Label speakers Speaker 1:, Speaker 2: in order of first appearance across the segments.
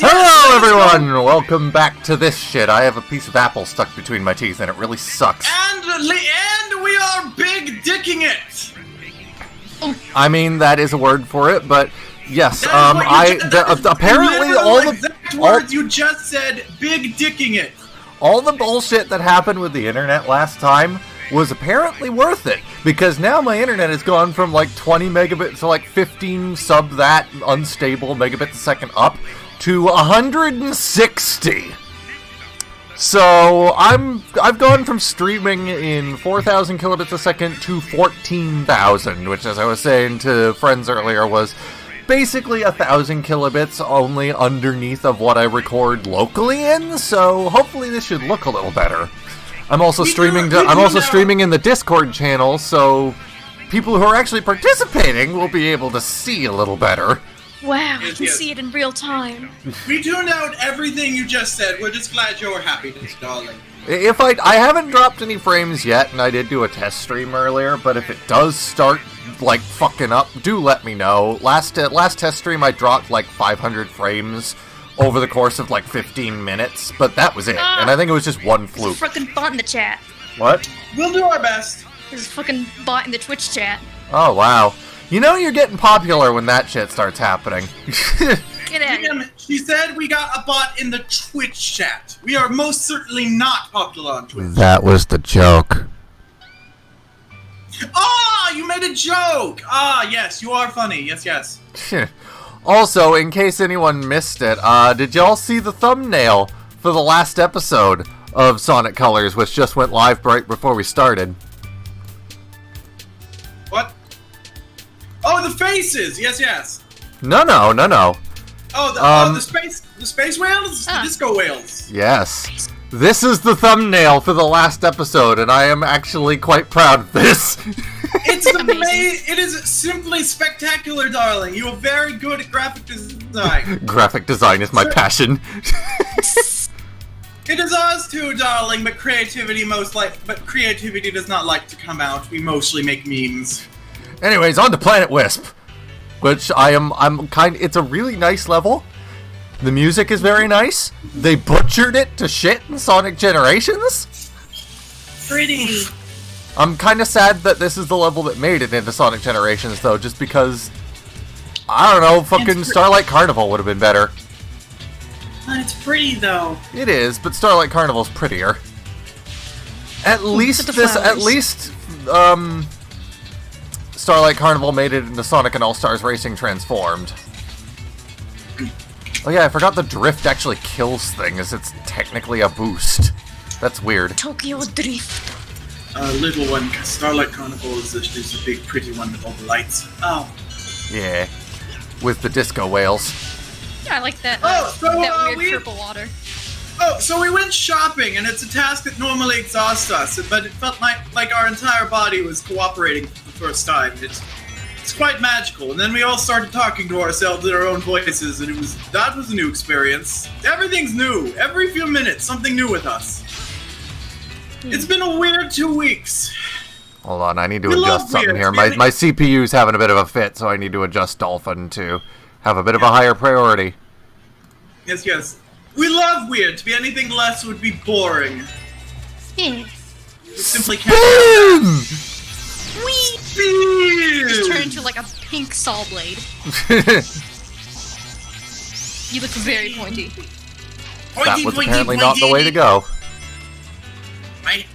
Speaker 1: Hello, everyone! Welcome back to this shit. I have a piece of apple stuck between my teeth, and it really sucks.
Speaker 2: And we are big dicking it!
Speaker 1: I mean, that is a word for it, but yes,
Speaker 2: apparently
Speaker 1: all
Speaker 2: words you just said, big dicking it.
Speaker 1: All the bullshit that happened with the internet last time was apparently worth it, because now my internet has gone from like 20 megabits to like 15 that unstable megabits a second up to 160. So I've gone from streaming in 4,000 kilobits a second to 14,000, which, as I was saying to friends earlier, was basically 1,000 kilobits only underneath of what I record locally in. So hopefully this should look a little better. I'm also streaming in the Discord channel, so people who are actually participating will be able to see a little better.
Speaker 3: Wow, I can see it in real time.
Speaker 2: We tuned out everything you just said. We're just glad you're happy, darling.
Speaker 1: If I haven't dropped any frames yet, and I did do a test stream earlier, but if it does start like fucking up, do let me know. Last test stream I dropped like 500 frames over the course of like 15 minutes, but that was it. And I think it was just one fluke.
Speaker 3: There's a fucking bot in the chat.
Speaker 1: What?
Speaker 2: We'll do our best.
Speaker 3: There's a fucking bot in the Twitch chat.
Speaker 1: Oh, wow. You know you're getting popular when that shit starts happening.
Speaker 3: Get at it.
Speaker 2: She said we got a bot in the Twitch chat. We are most certainly not popular on Twitch.
Speaker 1: That was the joke.
Speaker 2: Ah, you made a joke! Ah, yes, you are funny. Yes, yes.
Speaker 1: Also, in case anyone missed it, did y'all see the thumbnail for the last episode of Sonic Colors, which just went live right before we started?
Speaker 2: What? Oh, the faces! Yes, yes.
Speaker 1: No.
Speaker 2: Oh, the space whales? The disco whales.
Speaker 1: Yes. This is the thumbnail for the last episode, and I am actually quite proud of this.
Speaker 2: It's amazing. It is simply spectacular, darling. You are very good at graphic design.
Speaker 1: Graphic design is my passion.
Speaker 2: It is ours too, darling, but creativity does not like to come out. We mostly make memes.
Speaker 1: Anyways, on to Planet Wisp, which it's a really nice level. The music is very nice. They butchered it to shit in Sonic Generations.
Speaker 2: Pretty.
Speaker 1: I'm kind of sad that this is the level that made it into Sonic Generations, though, just because, I don't know, fucking Starlight Carnival would have been better.
Speaker 2: It's pretty, though.
Speaker 1: It is, but Starlight Carnival's prettier. At least Starlight Carnival made it into Sonic and All-Stars Racing Transformed. Oh yeah, I forgot the drift actually kills things. It's technically a boost. That's weird.
Speaker 3: Tokyo Drift.
Speaker 2: Little one, because Starlight Carnival is a big, pretty one with all the lights. Oh.
Speaker 1: Yeah. With the disco whales.
Speaker 3: Yeah, I like that,
Speaker 2: that
Speaker 3: weird purple water.
Speaker 2: Oh, so we went shopping, and it's a task that normally exhausts us, but it felt like our entire body was cooperating for the first time. It's quite magical, and then we all started talking to ourselves in our own voices, and that was a new experience. Everything's new. Every few minutes, something new with us. It's been a weird 2 weeks.
Speaker 1: Hold on, I need to adjust something here. My CPU's having a bit of a fit, so I need to adjust Dolphin to have a bit of a higher priority.
Speaker 2: Yes, yes. We love weird. To be anything less would be boring.
Speaker 3: Yeah.
Speaker 2: We simply can't.
Speaker 3: Wee! Just turn into like a pink saw blade. You look very pointy.
Speaker 1: That was apparently not the way to go.
Speaker 2: I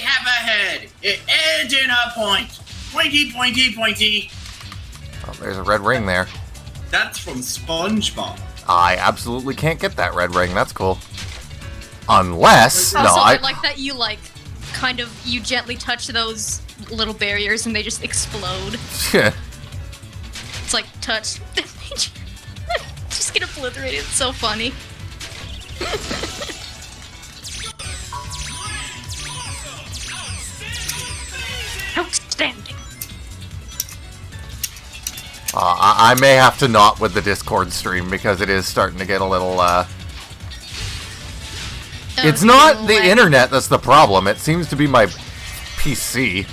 Speaker 2: have a head. It ends in a point. Pointy, pointy, pointy.
Speaker 1: Oh, there's a red ring there.
Speaker 2: That's from SpongeBob.
Speaker 1: I absolutely can't get that red ring. That's cool. Unless...
Speaker 3: Also, I like that you gently touch those little barriers and they just explode. It's like, touch. Just get obliterated. It's so funny. Outstanding.
Speaker 1: I may have to not with the Discord stream because it is starting to get a little, It's not the internet that's the problem. It seems to be my PC.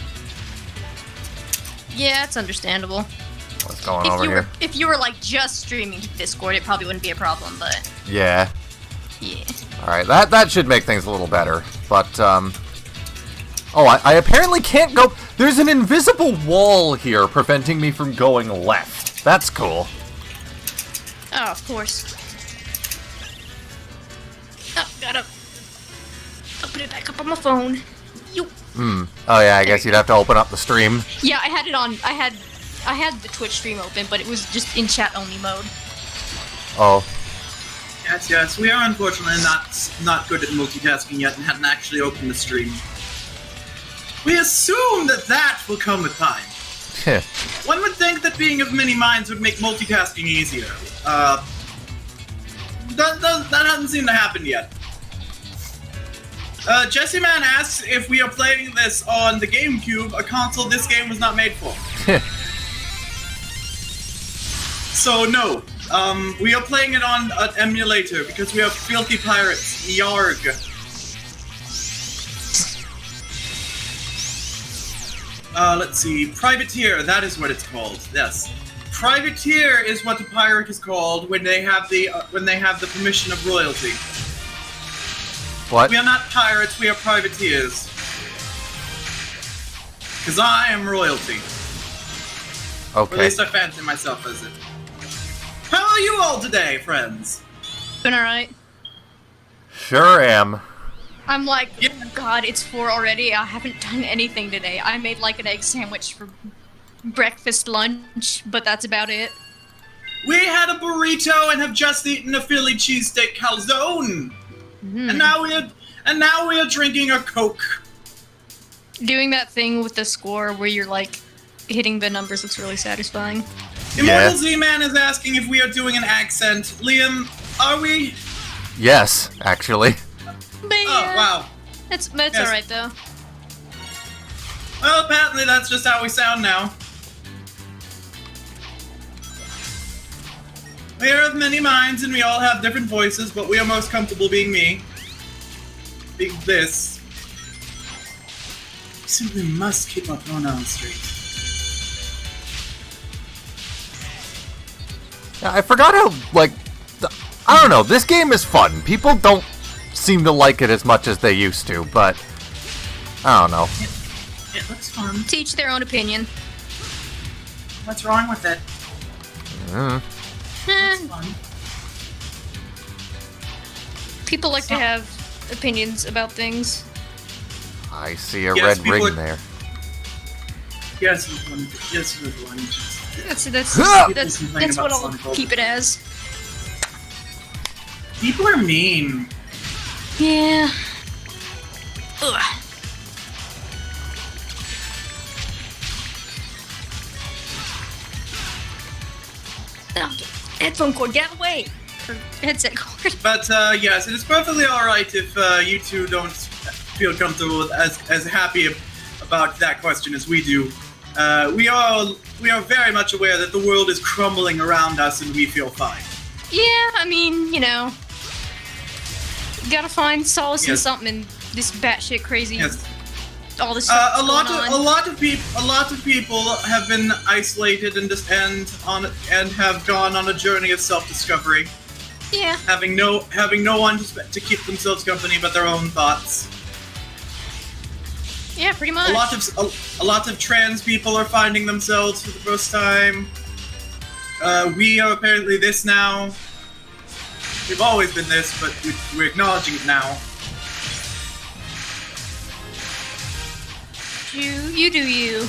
Speaker 3: Yeah, it's understandable.
Speaker 1: what's going over here.
Speaker 3: If you were like just streaming to Discord, it probably wouldn't be a problem, but
Speaker 1: Yeah.
Speaker 3: yeah.
Speaker 1: Alright, that should make things a little better. But, oh, I apparently can't go... There's an invisible wall here preventing me from going left. That's cool.
Speaker 3: Oh, of course. Oh, gotta open it back up on my phone.
Speaker 1: Oh yeah, I guess you'd have to open up the stream.
Speaker 3: Yeah, I had it on. I had the Twitch stream open, but it was just in chat only mode.
Speaker 1: Oh.
Speaker 2: Yes, we are unfortunately not good at multitasking yet and hadn't actually opened the stream. We assume that will come with time. One would think that being of many minds would make multitasking easier. That hasn't seemed to happen yet. Jesse Man asks if we are playing this on the GameCube, a console this game was not made for. So no, we are playing it on an emulator because we are filthy pirates. Yarg. Let's see, privateer. That is what it's called. Yes, privateer is what a pirate is called when they have the permission of royalty.
Speaker 1: What?
Speaker 2: We are not pirates, we are privateers. Because I am royalty. Or at
Speaker 1: Okay.
Speaker 2: least I fancy myself as it. How are you all today, friends?
Speaker 3: Been alright.
Speaker 1: Sure am.
Speaker 3: I'm like,
Speaker 2: Yeah.
Speaker 3: oh God, it's 4 already. I haven't done anything today. I made like an egg sandwich for breakfast, lunch, but that's about it.
Speaker 2: We had a burrito and have just eaten a Philly cheesesteak calzone. And now we are drinking a Coke.
Speaker 3: Doing that thing with the score where you're like hitting the numbers looks really satisfying.
Speaker 2: Immortal Z-Man is asking if we are doing an accent. Liam, are we?
Speaker 1: Yes, actually.
Speaker 3: But
Speaker 2: Oh,
Speaker 3: yeah,
Speaker 2: wow.
Speaker 3: That's
Speaker 2: Yes.
Speaker 3: alright though.
Speaker 2: Well, apparently that's just how we sound now. We are of many minds and we all have different voices, but we are most comfortable being me. Being this. We simply must keep our pronouns straight.
Speaker 1: Yeah, I forgot how, like... I don't know, this game is fun. People don't seem to like it as much as they used to, but... I don't know.
Speaker 2: It looks fun.
Speaker 3: Teach their own opinion.
Speaker 2: What's wrong with it? It's fun.
Speaker 3: People like to have opinions about things.
Speaker 1: I see a
Speaker 2: Yes,
Speaker 1: red
Speaker 2: people
Speaker 1: ring
Speaker 2: are-
Speaker 1: there.
Speaker 2: Yes, little one.
Speaker 3: That's
Speaker 1: Ah!
Speaker 3: that's what I'll keep it as.
Speaker 2: People are mean.
Speaker 3: Yeah. Ugh. Oh, headphone cord, get away! Or headset cord.
Speaker 2: But yes, it is perfectly alright if you two don't feel comfortable with as happy about that question as we do. We are very much aware that the world is crumbling around us and we feel fine.
Speaker 3: Yeah, I mean, you know, you gotta find solace in
Speaker 2: Yes.
Speaker 3: something in this batshit crazy.
Speaker 2: Yes.
Speaker 3: All this stuff
Speaker 2: A lot
Speaker 3: going on.
Speaker 2: of people have been isolated and have gone on a journey of self-discovery,
Speaker 3: Yeah.
Speaker 2: having no one to keep themselves company but their own thoughts.
Speaker 3: Yeah, pretty much.
Speaker 2: A lot of trans people are finding themselves for the first time. We are apparently this now. We've always been this, but we're acknowledging it now.
Speaker 3: You do you.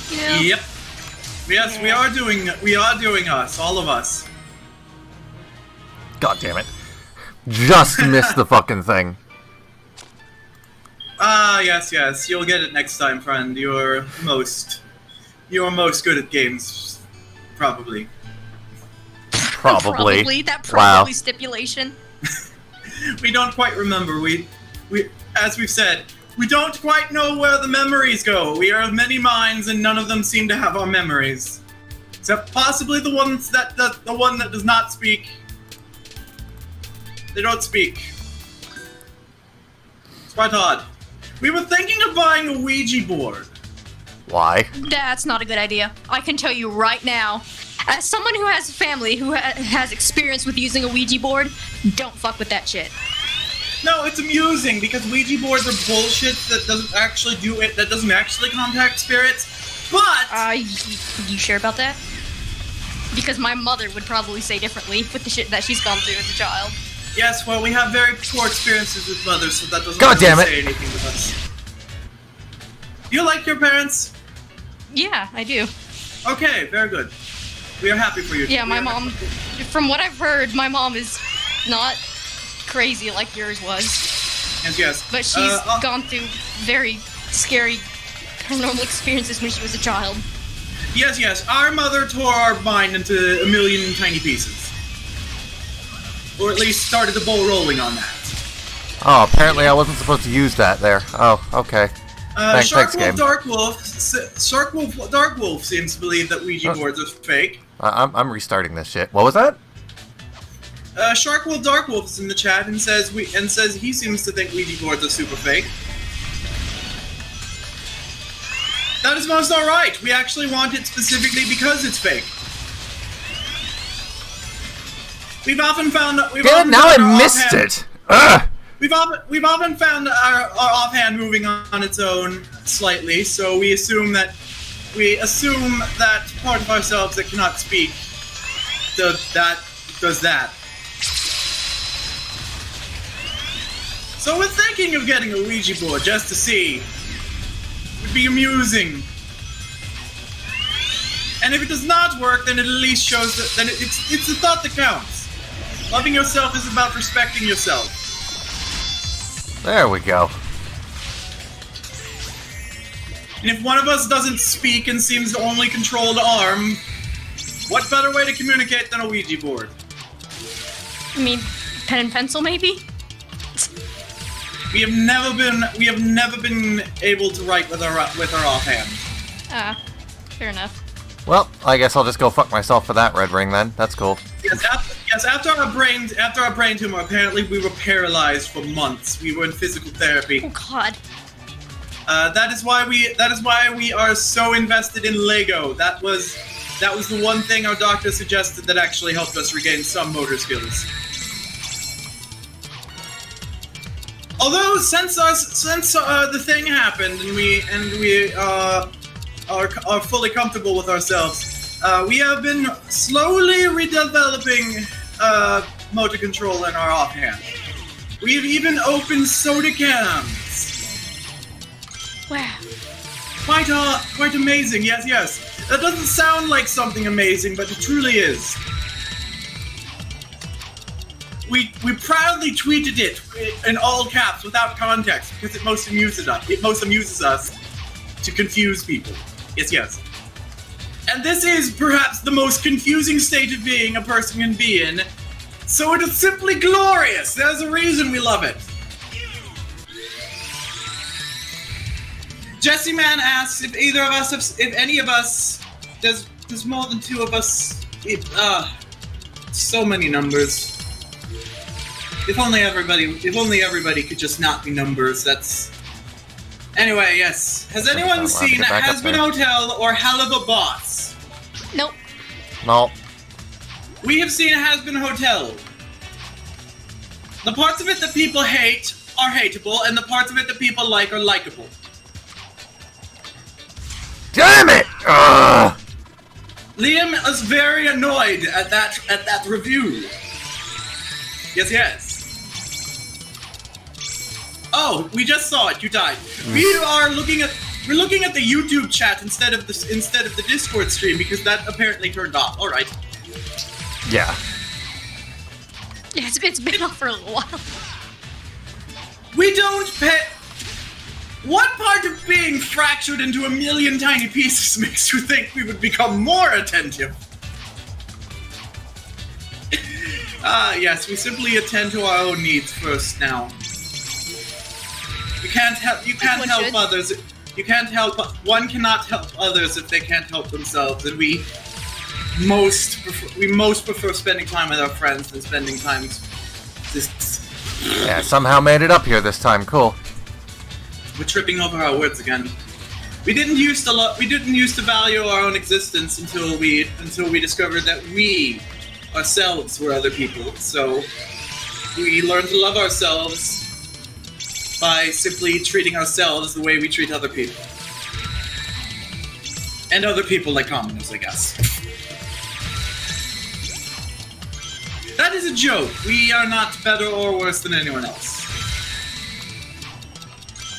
Speaker 3: You know?
Speaker 2: Yep. Yes, we are doing us, all of us.
Speaker 1: God damn it. Just missed the fucking thing.
Speaker 2: Ah, yes, you'll get it next time, friend. You're most good at games, probably.
Speaker 1: Probably.
Speaker 3: That
Speaker 1: Wow.
Speaker 3: probably stipulation.
Speaker 2: We don't quite remember. We as we've said, we don't quite know where the memories go. We are of many minds, and none of them seem to have our memories, except possibly the one that does not speak. They don't speak. It's quite odd. We were thinking of buying a Ouija board.
Speaker 1: Why?
Speaker 3: That's not a good idea. I can tell you right now, as someone who has a family who has experience with using a Ouija board, don't fuck with that shit.
Speaker 2: No, it's amusing because Ouija boards are bullshit that doesn't actually do it. That doesn't actually contact spirits. But
Speaker 3: You sure about that? Because my mother would probably say differently with the shit that she's gone through as a child.
Speaker 2: yes, well, we have very poor experiences with mothers, so that doesn't
Speaker 1: God
Speaker 2: really
Speaker 1: damn it.
Speaker 2: say anything with us. You like your parents?
Speaker 3: Yeah, I do.
Speaker 2: Okay, very good. We are happy for you.
Speaker 3: Yeah,
Speaker 2: We
Speaker 3: my
Speaker 2: are
Speaker 3: mom, from what I've heard, my mom is not crazy like yours was.
Speaker 2: Yes.
Speaker 3: But she's gone through very scary paranormal experiences when she was a child.
Speaker 2: Yes. Our mother tore our mind into a million tiny pieces. Or at least started the ball rolling on that.
Speaker 1: Oh, apparently I wasn't supposed to use that there. Oh, okay. Thanks, game.
Speaker 2: Sharkwolf Dark Wolf seems to believe that Ouija boards are fake.
Speaker 1: I'm restarting this shit. What was that?
Speaker 2: Sharkwolf Dark Wolf is in the chat and says he seems to think Ouija boards are super fake. That is most alright. We actually want it specifically because it's fake. We've often found
Speaker 1: Now I missed it. Ugh.
Speaker 2: We've often found our offhand moving on its own slightly, so we assume that part of ourselves that cannot speak does that. So we're thinking of getting a Ouija board just to see. It would be amusing. And if it does not work, then it at least shows that it's the thought that counts. Loving yourself is about respecting yourself.
Speaker 1: There we go.
Speaker 2: And if one of us doesn't speak and seems to only control the arm, what better way to communicate than a Ouija board?
Speaker 3: I mean, pen and pencil, maybe?
Speaker 2: We have never been able to write with our offhand.
Speaker 3: Fair enough.
Speaker 1: Well, I guess I'll just go fuck myself for that red ring then. That's cool.
Speaker 2: Yes, after our brain tumor, apparently we were paralyzed for months. We were in physical therapy.
Speaker 3: Oh God.
Speaker 2: That is why we are so invested in Lego. That was the one thing our doctor suggested that actually helped us regain some motor skills. Although since the thing happened and we are fully comfortable with ourselves, we have been slowly redeveloping motor control in our offhand. We have even opened soda cans.
Speaker 3: Wow.
Speaker 2: Quite amazing. Yes. That doesn't sound like something amazing, but it truly is. We proudly tweeted it in all caps without context because it most amuses us to confuse people. Yes. And this is perhaps the most confusing state of being a person can be in, so it is simply glorious. There's a reason we love it. Jesse Man asks if any of us, there's more than two of us. So many numbers. If only everybody could just not be numbers. That's. Anyway, yes. Has anyone seen Has-Been Hotel or Hell of a Boss?
Speaker 3: Nope.
Speaker 1: No.
Speaker 2: We have seen Has-Been Hotel. The parts of it that people hate are hateable, and the parts of it that people like are likable.
Speaker 1: Damn it! Ugh.
Speaker 2: Liam is very annoyed at that review. Yes. Oh, we just saw it. You died. We're looking at the YouTube chat instead of the Discord stream because that apparently turned off. All right.
Speaker 1: Yeah.
Speaker 3: Yeah, it's been off for a little while.
Speaker 2: We don't pay. What part of being fractured into a million tiny pieces makes you think we would become more attentive? Yes, we simply attend to our own needs first now. You can't help others. One cannot help others if they can't help themselves, and we most prefer spending time with our friends than spending time just.
Speaker 1: Yeah, somehow made it up here this time. Cool.
Speaker 2: We're tripping over our words again. We didn't used to value our own existence until we discovered that we ourselves were other people. So we learned to love ourselves by simply treating ourselves the way we treat other people. And other people like commoners, I guess. That is a joke. We are not better or worse than anyone else.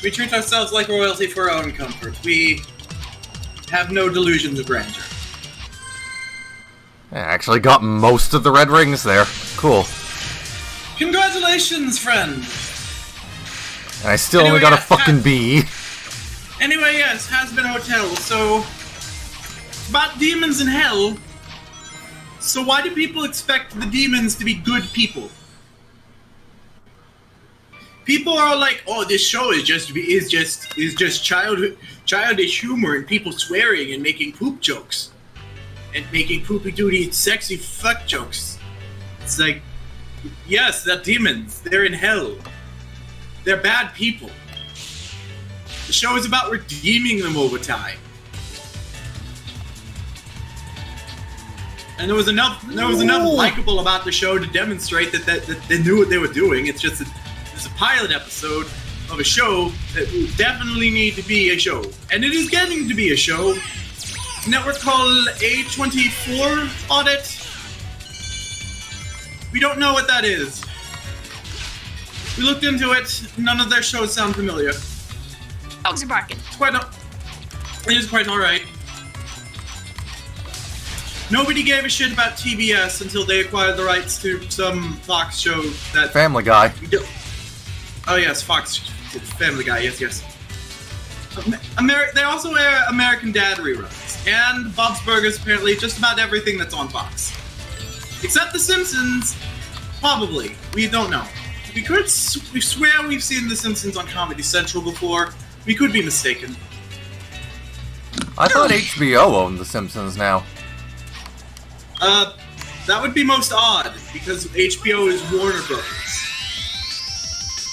Speaker 2: We treat ourselves like royalty for our own comfort. We have no delusions of grandeur.
Speaker 1: I actually got most of the red rings there. Cool.
Speaker 2: Congratulations, friend!
Speaker 1: And I still only got a fucking B.
Speaker 2: Anyway, yes, Has Been Hotel. So, about demons in hell. So why do people expect the demons to be good people? People are like, oh, this show is just childish humor and people swearing and making poop jokes. And making poopy doody sexy fuck jokes. It's like, yes, they're demons. They're in hell. They're bad people. The show is about redeeming them over time. And there was enough likable about the show to demonstrate that they knew what they were doing. It's just it's a pilot episode of a show that will definitely need to be a show. And it is getting to be a show. A network called A24 Audit. We don't know what that is. We looked into it. None of their shows sound familiar.
Speaker 3: Dogs are barking.
Speaker 2: It is quite alright. Nobody gave a shit about TBS until they acquired the rights to some Fox show that...
Speaker 1: Family Guy.
Speaker 2: Oh yes, Fox. Family Guy, yes. They also air American Dad reruns. And Bob's Burgers, apparently, just about everything that's on Fox. Except The Simpsons, probably. We don't know. We swear we've seen The Simpsons on Comedy Central before. We could be mistaken.
Speaker 1: I thought HBO owned The Simpsons now.
Speaker 2: That would be most odd, because HBO is Warner Bros.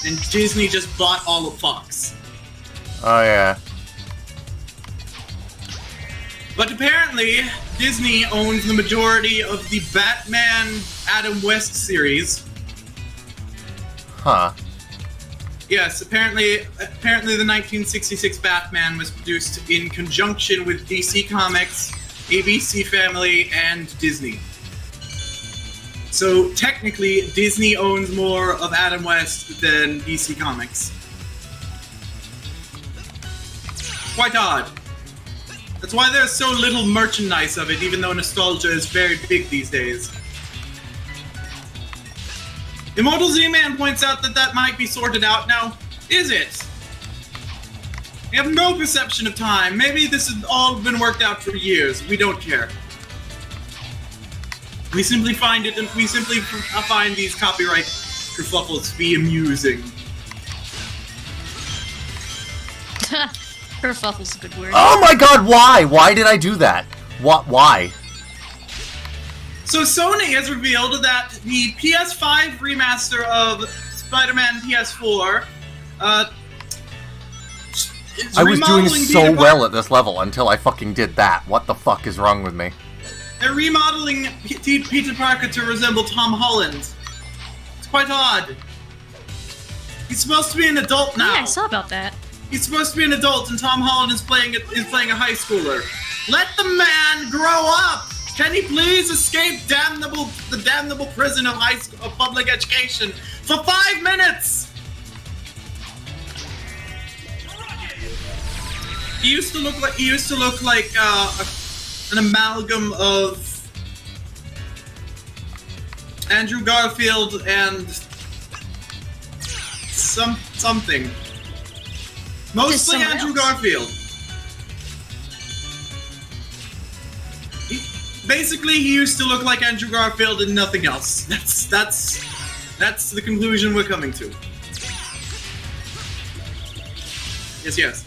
Speaker 2: And Disney just bought all of Fox.
Speaker 1: Oh, yeah.
Speaker 2: But apparently, Disney owns the majority of the Batman Adam West series.
Speaker 1: Huh.
Speaker 2: Yes, apparently the 1966 Batman was produced in conjunction with DC Comics, ABC Family, and Disney. So technically, Disney owns more of Adam West than DC Comics. Quite odd. That's why there's so little merchandise of it, even though nostalgia is very big these days. Immortal Z-Man points out that might be sorted out now. Is it? We have no perception of time. Maybe this has all been worked out for years. We don't care. We simply find it, and we simply find these copyright kerfuffles to be amusing.
Speaker 3: Kerfuffle's a good word.
Speaker 1: Oh my god, why? Why did I do that? Why?
Speaker 2: So Sony has revealed that the PS5 remaster of Spider-Man PS4
Speaker 1: I was doing so well at this level until I fucking did that. What the fuck is wrong with me?
Speaker 2: They're remodeling Peter Parker to resemble Tom Holland. It's quite odd. He's supposed to be an adult now.
Speaker 3: Yeah, I saw about that.
Speaker 2: He's supposed to be an adult, and Tom Holland is playing a high schooler. Let the man grow up. Can he please escape the damnable prison of public education for 5 minutes? He used to look like an amalgam of Andrew Garfield and something. Mostly Andrew Garfield. He used to look like Andrew Garfield and nothing else. That's the conclusion we're coming to. Yes.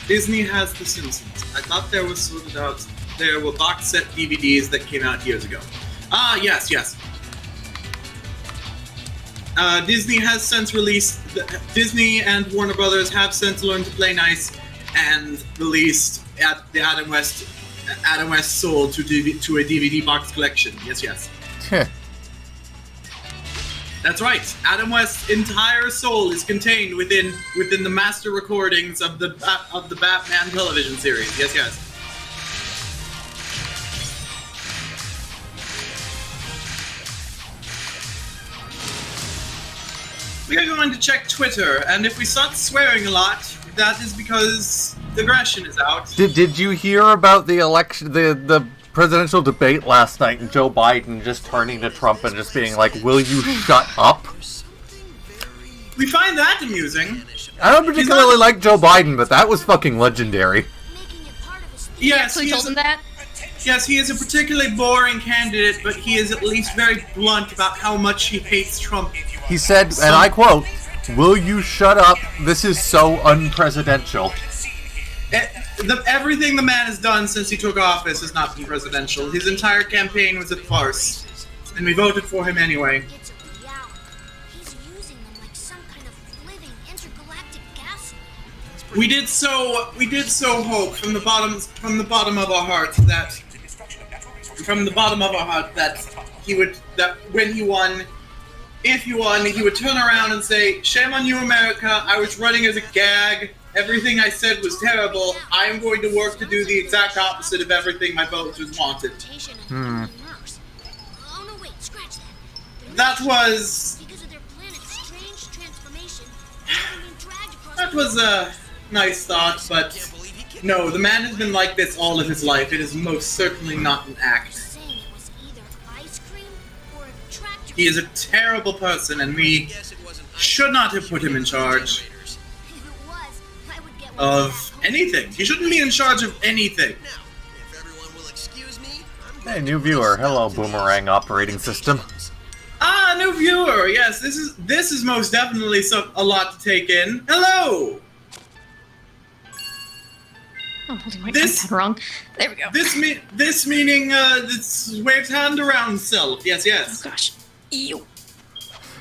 Speaker 2: Disney has The Simpsons. I thought there was sorted out. There were box set DVDs that came out years ago. Ah, yes. Disney has since released. Disney and Warner Brothers have since learned to play nice and released at the Adam West sold to a DVD box collection. Yes. That's right. Adam West's entire soul is contained within the master recordings of the Batman television series. Yes. We are going to check Twitter, and if we start swearing a lot, that is because the aggression is out.
Speaker 1: Did you hear about the election, the presidential debate last night, and Joe Biden just turning to Trump and just being like, "Will you shut up?"
Speaker 2: We find that amusing.
Speaker 1: I don't particularly like Joe Biden, but that was fucking legendary.
Speaker 2: Yes,
Speaker 3: So he told him that?
Speaker 2: Yes, he is a particularly boring candidate, but he is at least very blunt about how much he hates Trump.
Speaker 1: He said, and I quote, "Will you shut up? This is so unpresidential."
Speaker 2: Everything the man has done since he took office has not been presidential. His entire campaign was a farce, and we voted for him anyway. We did so hope from the bottom of our heart that when he won, if he won, he would turn around and say, "Shame on you, America. I was running as a gag. Everything I said was terrible. I am going to work to do the exact opposite of everything my voters wanted." That was a nice thought, but no, the man has been like this all of his life. It is most certainly not an act. He is a terrible person, and we should not have put him in charge of anything. He shouldn't be in charge of anything.
Speaker 1: Hey, new viewer. Hello, Boomerang operating system.
Speaker 2: Ah, new viewer. Yes, this is most definitely a lot to take in. Hello.
Speaker 3: I'm holding my iPad wrong. There we go.
Speaker 2: This meaning this waves hand around self. Yes.
Speaker 3: Oh gosh. Ew.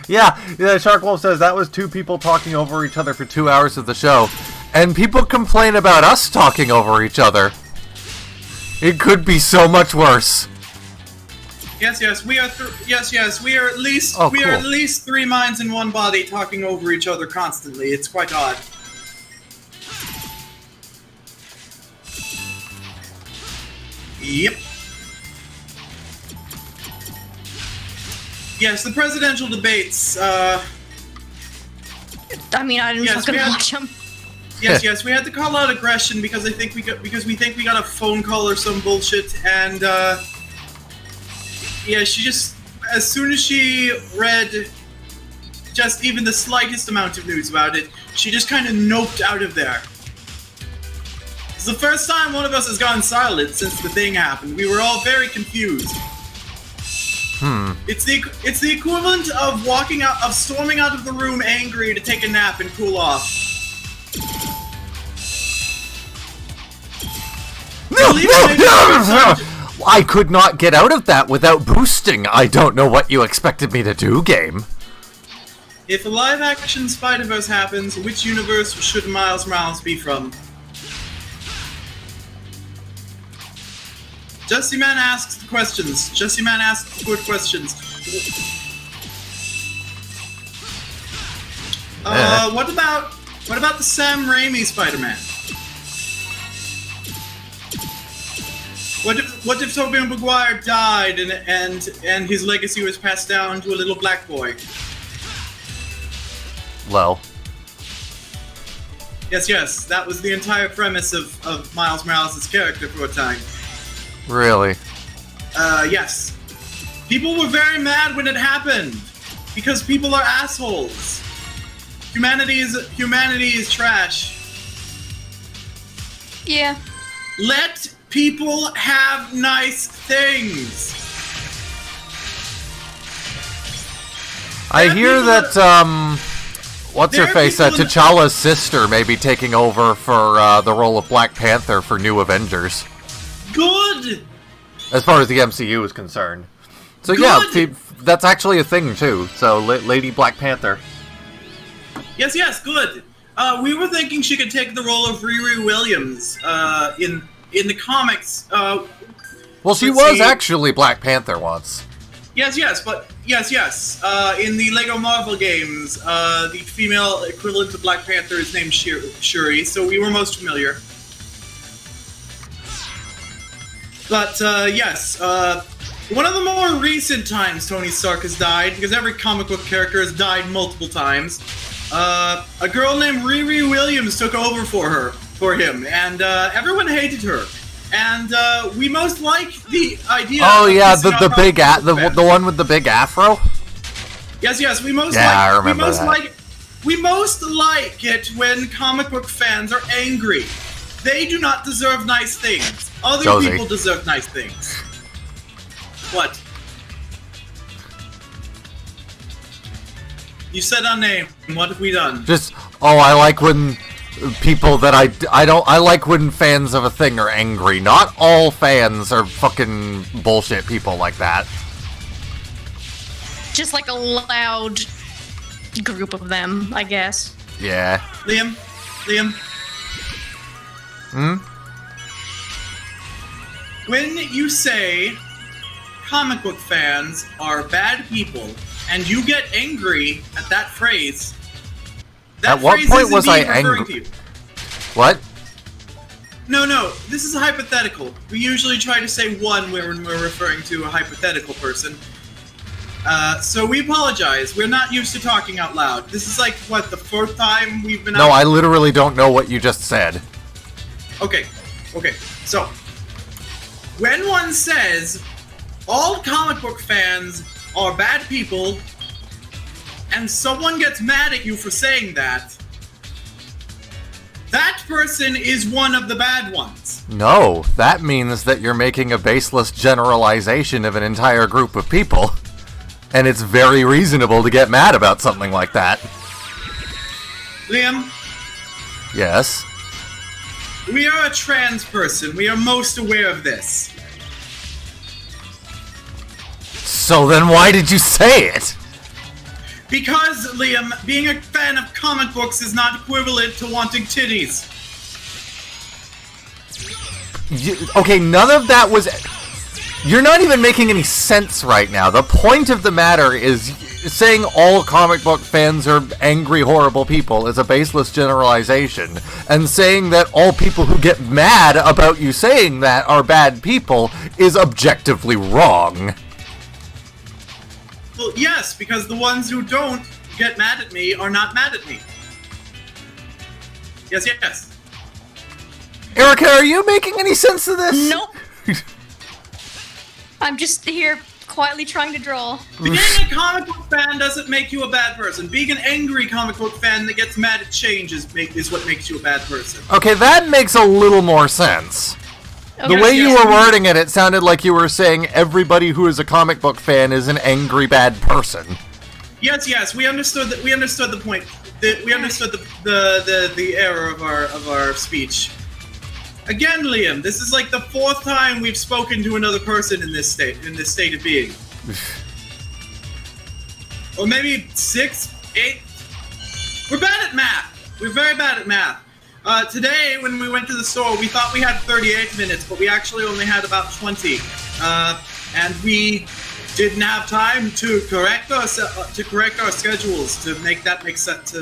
Speaker 1: Yeah, Shark Wolf says that was two people talking over each other for 2 hours of the show. And people complain about us talking over each other. It could be so much worse.
Speaker 2: Yes. We are. We are at least.
Speaker 1: Oh,
Speaker 2: we
Speaker 1: cool.
Speaker 2: are at least three minds in one body talking over each other constantly. It's quite odd. Yep. Yes, the presidential debates.
Speaker 3: I mean, I didn't fucking watch them.
Speaker 2: Yes, we had to call out aggression because we think we got a phone call or some bullshit, and yeah, she just, as soon as she read just even the slightest amount of news about it, she just kind of noped out of there. It's the first time one of us has gone silent since the thing happened. We were all very confused. It's the equivalent of storming out of the room angry to take a nap and cool off.
Speaker 1: I could not get out of that without boosting. I don't know what you expected me to do, game.
Speaker 2: If a live-action Spider-Verse happens, which universe should Miles Morales be from? Jesse Man asks the questions. Jesse Man asks good questions. What about the Sam Raimi Spider-Man? What if Tobey Maguire died and his legacy was passed down to a little black boy?
Speaker 1: Low.
Speaker 2: Yes, that was the entire premise of Miles Morales' character for a time.
Speaker 1: Really?
Speaker 2: Yes. People were very mad when it happened because people are assholes. Humanity is trash.
Speaker 3: Yeah.
Speaker 2: Let people have nice things.
Speaker 1: I hear that what's her face? T'Challa's sister may be taking over for the role of Black Panther for New Avengers.
Speaker 2: Good.
Speaker 1: As far as the MCU is concerned. So
Speaker 2: Good.
Speaker 1: yeah, that's actually a thing too. So Lady Black Panther.
Speaker 2: Yes, good. We were thinking she could take the role of Riri Williams in the comics.
Speaker 1: Well, she was actually Black Panther once.
Speaker 2: Yes. In the Lego Marvel games, the female equivalent of Black Panther is named Shuri, so we were most familiar. But yes, one of the more recent times Tony Stark has died, because every comic book character has died multiple times. A girl named Riri Williams took over for him, and everyone hated her. And we most like the idea.
Speaker 1: Oh yeah, the one with the big afro.
Speaker 2: Yes, we most
Speaker 1: I remember that.
Speaker 2: We most like it when comic book fans are angry. They do not deserve nice things. Other
Speaker 1: Josie.
Speaker 2: people deserve nice things. What? You said our name. What have we done?
Speaker 1: I like when people that I like when fans of a thing are angry. Not all fans are fucking bullshit people like that.
Speaker 3: Just like a loud group of them, I guess.
Speaker 1: Yeah.
Speaker 2: Liam? When you say comic book fans are bad people, and you get angry at that phrase,
Speaker 1: at what point was I angry? What?
Speaker 2: No, this is a hypothetical. We usually try to say one when we're referring to a hypothetical person. So we apologize. We're not used to talking out loud. This is like, what, the fourth time we've been out?
Speaker 1: No, I literally don't know what you just said.
Speaker 2: Okay. So, when one says all comic book fans are bad people, and someone gets mad at you for saying that, that person is one of the bad ones.
Speaker 1: No, that means that you're making a baseless generalization of an entire group of people. And it's very reasonable to get mad about something like that.
Speaker 2: Liam?
Speaker 1: Yes?
Speaker 2: We are a trans person. We are most aware of this.
Speaker 1: So then why did you say it?
Speaker 2: Because, Liam, being a fan of comic books is not equivalent to wanting titties.
Speaker 1: Okay, none of that was... You're not even making any sense right now. The point of the matter is saying all comic book fans are angry, horrible people is a baseless generalization. And saying that all people who get mad about you saying that are bad people is objectively wrong.
Speaker 2: Well, yes, because the ones who don't get mad at me are not mad at me. Yes.
Speaker 1: Erica, are you making any sense of this?
Speaker 3: Nope. I'm just here quietly trying to draw.
Speaker 2: Being a comic book fan doesn't make you a bad person. Being an angry comic book fan that gets mad at change is what makes you a bad person.
Speaker 1: Okay, that makes a little more sense.
Speaker 3: Okay.
Speaker 1: The way you were wording it, it sounded like you were saying everybody who is a comic book fan is an angry bad person.
Speaker 2: Yes, we understood that. We understood the point. We understood the error of our speech. Again, Liam, this is like the fourth time we've spoken to another person in this state of being. Or maybe 6, 8. We're bad at math. We're very bad at math. Today, when we went to the store, we thought we had 38 minutes, but we actually only had about 20. And we didn't have time to correct our schedules to make that make sense.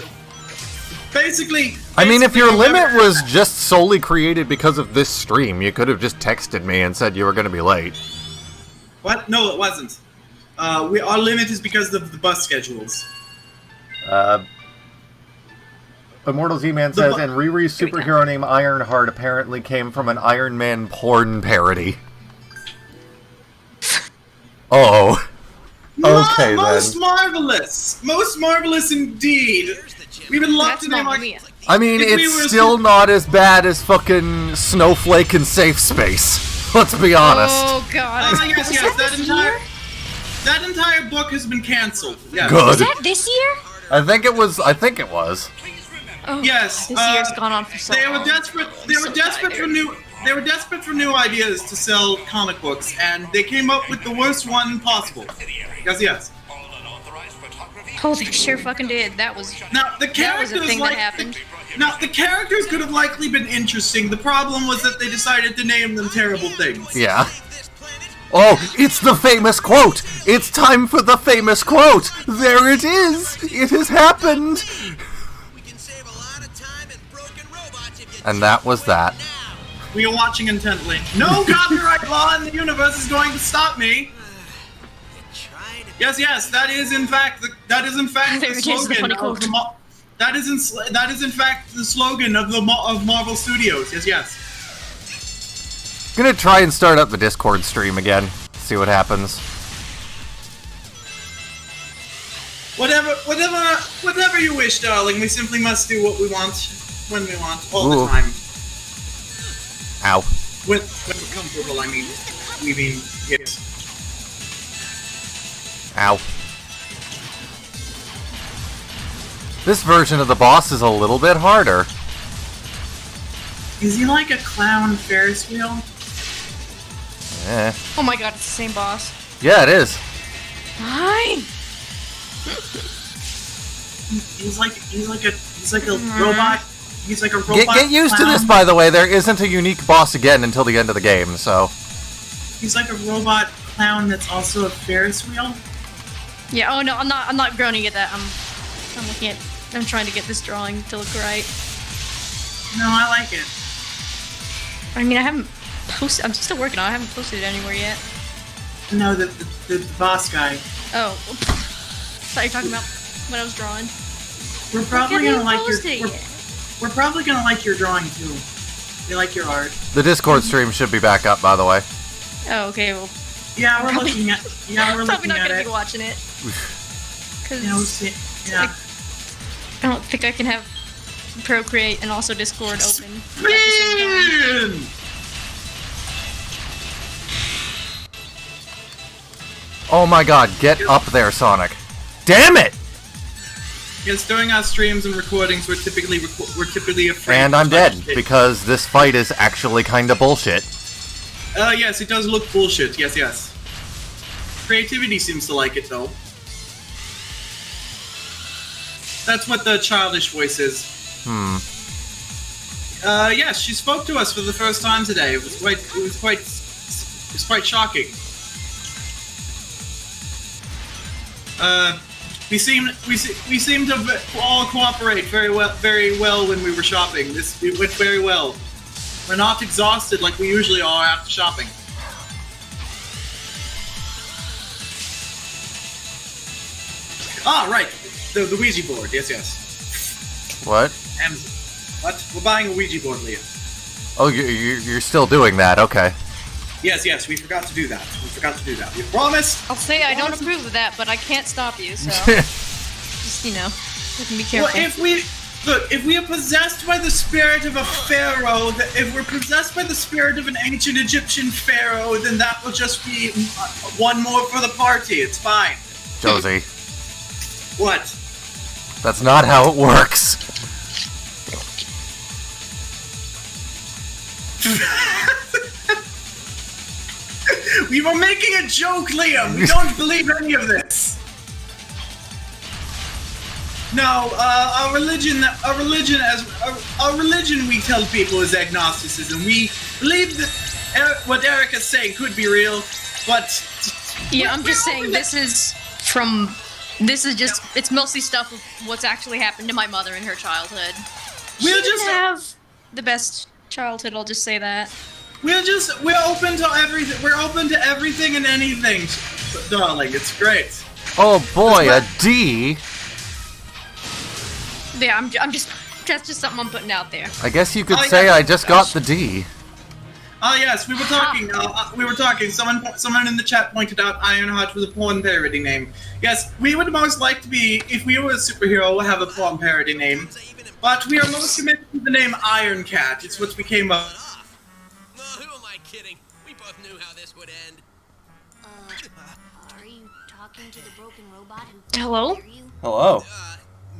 Speaker 2: Basically,
Speaker 1: I mean, if your limit was just solely created because of this stream, you could have just texted me and said you were going to be late.
Speaker 2: What? No, it wasn't. Our limit is because of the bus schedules.
Speaker 1: Immortal Z-Man says, and Riri's superhero name Ironheart apparently came from an Iron Man porn parody. Oh. Okay,
Speaker 2: Most
Speaker 1: then.
Speaker 2: Most marvelous indeed. We would love to name our...
Speaker 1: I mean, it's still not as bad as fucking Snowflake and Safe Space. Let's be honest.
Speaker 3: Oh god.
Speaker 2: Yes. That entire book has been canceled. Yes.
Speaker 1: Good.
Speaker 3: Was that this year?
Speaker 1: I think it was.
Speaker 3: Oh,
Speaker 2: Yes.
Speaker 3: This year's gone on for so long.
Speaker 2: They were desperate for new ideas to sell comic books, and they came up with the worst one possible. Yes.
Speaker 3: Oh, they sure fucking did. That was
Speaker 2: Now the
Speaker 3: that was a
Speaker 2: characters
Speaker 3: thing
Speaker 2: like
Speaker 3: that happened.
Speaker 2: Now, the characters could have likely been interesting. The problem was that they decided to name them terrible things.
Speaker 1: Yeah. Oh, it's the famous quote! It's time for the famous quote! There it is! It has happened! And that was that.
Speaker 2: We are watching intently. No copyright law in the universe is going to stop me! Yes, that is in fact the slogan of the that is in fact the slogan of Marvel Studios. Yes.
Speaker 1: Gonna try and start up the Discord stream again. See what happens.
Speaker 2: Whatever you wish, darling. We simply must do what we want when we want, all
Speaker 1: Ooh.
Speaker 2: the time.
Speaker 1: Ow.
Speaker 2: When we're comfortable, I mean. We mean, yes.
Speaker 1: Ow. This version of the boss is a little bit harder.
Speaker 2: Is he like a clown Ferris wheel?
Speaker 1: Eh.
Speaker 3: Oh my god, it's the same boss.
Speaker 1: Yeah, it is.
Speaker 3: Fine.
Speaker 2: He's like a robot. He's like a robot.
Speaker 1: Get used
Speaker 2: clown.
Speaker 1: to this, by the way. There isn't a unique boss again until the end of the game, so.
Speaker 2: He's like a robot clown that's also a Ferris wheel.
Speaker 3: Yeah. Oh no, I'm not groaning at that. I'm trying to get this drawing to look right.
Speaker 2: No, I like it.
Speaker 3: I mean, I haven't posted. I'm still working on it. I haven't posted it anywhere yet.
Speaker 2: No, the boss guy.
Speaker 3: Oh. Thought you were talking about what I was drawing.
Speaker 2: We're probably gonna like your.
Speaker 3: Posted yet.
Speaker 2: We're probably gonna like your drawing too. We like your art.
Speaker 1: The Discord stream should be back up, by the way.
Speaker 3: Oh, okay. Well,
Speaker 2: Yeah, we're looking at. Yeah, we're
Speaker 3: probably
Speaker 2: looking
Speaker 3: not
Speaker 2: at
Speaker 3: gonna
Speaker 2: it.
Speaker 3: be watching it. Cause
Speaker 2: Yeah, we'll see. Yeah.
Speaker 3: I don't think I can have Procreate and also Discord open. at the same time.
Speaker 2: Spin!
Speaker 1: Oh my god, get up there, Sonic. Damn it!
Speaker 2: Yes, during our streams and recordings, we're typically afraid.
Speaker 1: And I'm
Speaker 2: of
Speaker 1: dead,
Speaker 2: shit.
Speaker 1: because this fight is actually kinda bullshit.
Speaker 2: Yes, it does look bullshit. Yes. Creativity seems to like it though. That's what the childish voice is. Yes, she spoke to us for the first time today. It was quite shocking. We seem to all cooperate very well when we were shopping. It went very well. We're not exhausted like we usually are after shopping. Ah, right. The Ouija board. Yes.
Speaker 1: What?
Speaker 2: Amazon. What? We're buying a Ouija board, Leah.
Speaker 1: Oh, you're still doing that, okay.
Speaker 2: Yes, we forgot to do that. We promised.
Speaker 3: I'll say I don't approve of that, but I can't stop you, so just we can be careful.
Speaker 2: Well, if we are possessed by the spirit of a pharaoh, if we're possessed by the spirit of an ancient Egyptian pharaoh, then that will just be one more for the party. It's fine.
Speaker 1: Josie,
Speaker 2: What?
Speaker 1: that's not how it works.
Speaker 2: We were making a joke, Liam. We don't believe any of this. No, our religion, we tell people is agnosticism. We believe that what Eric is saying could be real, but
Speaker 3: Yeah, I'm just saying it's mostly stuff of what's actually happened to my mother in her childhood. She didn't have the best childhood, I'll just say that.
Speaker 2: we're open to everything. We're open to everything and anything, darling. It's great.
Speaker 1: Oh boy, a D?
Speaker 3: Yeah, I'm just that's just something I'm putting out there.
Speaker 1: I guess you could
Speaker 2: Oh,
Speaker 1: say
Speaker 2: yeah.
Speaker 1: I just got the D.
Speaker 2: Oh yes, we were talking. Someone in the chat pointed out Ironheart was a porn parody name. Yes, we would most like to be, if we were a superhero, have a porn parody name. But we are most committed to the name Iron Cat. It's what we came up.
Speaker 4: Well, who am I kidding? We both knew how this would end.
Speaker 5: Are you talking to the broken robot who
Speaker 3: Hello?
Speaker 5: hear you?
Speaker 1: Hello.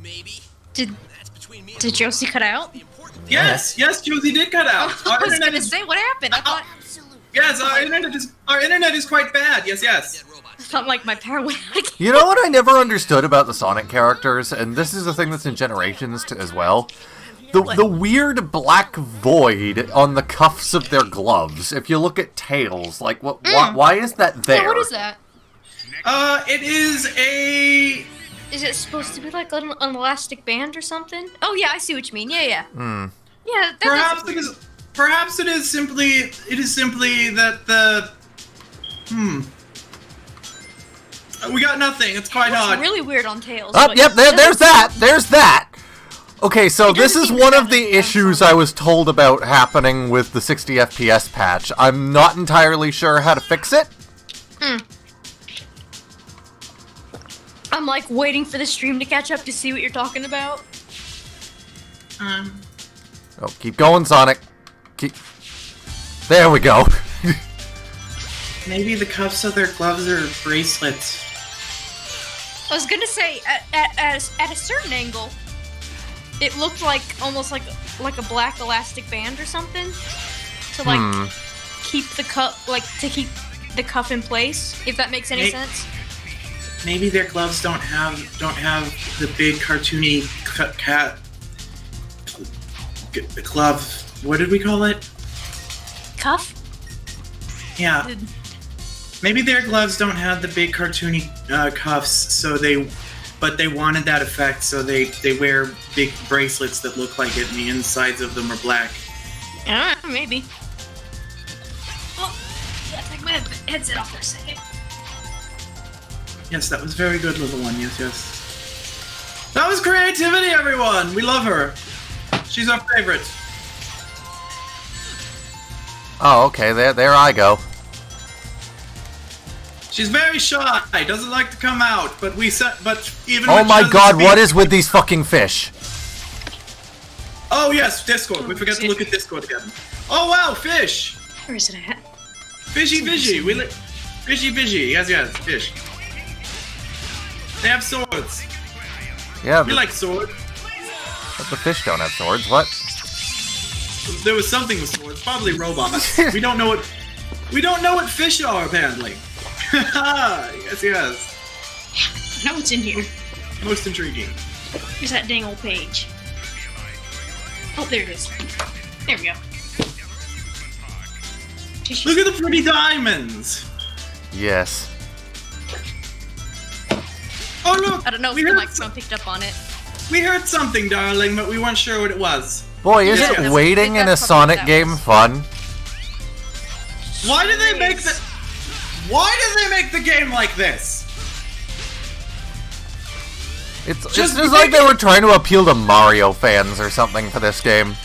Speaker 4: Maybe.
Speaker 3: Did
Speaker 4: That's between me and
Speaker 3: did Josie cut out?
Speaker 4: the important
Speaker 2: Yes, Josie did cut out.
Speaker 3: I
Speaker 2: Our
Speaker 3: was
Speaker 2: internet
Speaker 3: gonna
Speaker 2: is,
Speaker 3: say what happened. I thought
Speaker 5: Absolutely.
Speaker 2: yes, our internet is quite bad. Yes.
Speaker 4: dead robots.
Speaker 3: something like my power went out again.
Speaker 1: You know what I never understood about the Sonic characters, and this is a thing that's in Generations as well? The weird black void on the cuffs of their gloves. If you look at Tails, like why is that there?
Speaker 3: Yeah, what is that?
Speaker 2: It is a.
Speaker 3: Is it supposed to be like an elastic band or something? Oh yeah, I see what you mean. Yeah. Yeah.
Speaker 2: Perhaps it is simply that the. We got nothing. It's quite odd.
Speaker 3: It's really weird on Tails.
Speaker 1: Oh, yep. There's that. Okay, so this is one of the issues I was told about happening with the 60 FPS patch. I'm not entirely sure how to fix it.
Speaker 3: I'm like waiting for the stream to catch up to see what you're talking about.
Speaker 1: Oh, keep going, Sonic. There we go.
Speaker 2: Maybe the cuffs of their gloves are bracelets.
Speaker 3: I was gonna say, at a certain angle, it looked like almost like a black elastic band or something to like keep the cuff in place. If that makes any sense.
Speaker 2: Maybe their gloves don't have the big cartoony glove. What did we call it?
Speaker 3: Cuff?
Speaker 2: Yeah. Maybe their gloves don't have the big cartoony cuffs, but they wanted that effect, so they wear big bracelets that look like it, and the insides of them are black.
Speaker 3: Maybe. Oh, yeah, take my headset off for a second.
Speaker 2: Yes, that was very good, little one. Yes. That was creativity, everyone! We love her. She's our favorite.
Speaker 1: Oh, okay, there I go.
Speaker 2: She's very shy, doesn't like to come out, but even
Speaker 1: Oh
Speaker 2: when
Speaker 1: my
Speaker 2: she
Speaker 1: god,
Speaker 2: doesn't
Speaker 1: what
Speaker 2: speak-
Speaker 1: is with these fucking fish?
Speaker 2: Oh yes, Discord. We forgot to look at Discord again. Oh wow, fish!
Speaker 3: Where is it at?
Speaker 2: Fishy. Fishy. Yes, fish. They have swords.
Speaker 1: Yeah,
Speaker 2: We like swords.
Speaker 1: but the fish don't have swords. What?
Speaker 2: There was something with swords, probably robots. We don't know what fish are apparently. yes.
Speaker 3: I know what's in here.
Speaker 2: Most intriguing.
Speaker 3: Here's that dang old page. Oh, there it is. There we go.
Speaker 2: Look at the pretty diamonds.
Speaker 1: Yes.
Speaker 2: Oh look!
Speaker 3: I don't know if the microphone picked up on it.
Speaker 2: We heard something, darling, but we weren't sure what it was.
Speaker 1: Boy, isn't
Speaker 2: Yeah.
Speaker 1: waiting in a
Speaker 3: That's probably
Speaker 1: Sonic
Speaker 3: what that
Speaker 1: game
Speaker 3: was.
Speaker 1: fun?
Speaker 2: Why did they make the game like this?
Speaker 1: It's
Speaker 2: Just
Speaker 1: just like they were trying to appeal to Mario fans or something for this game.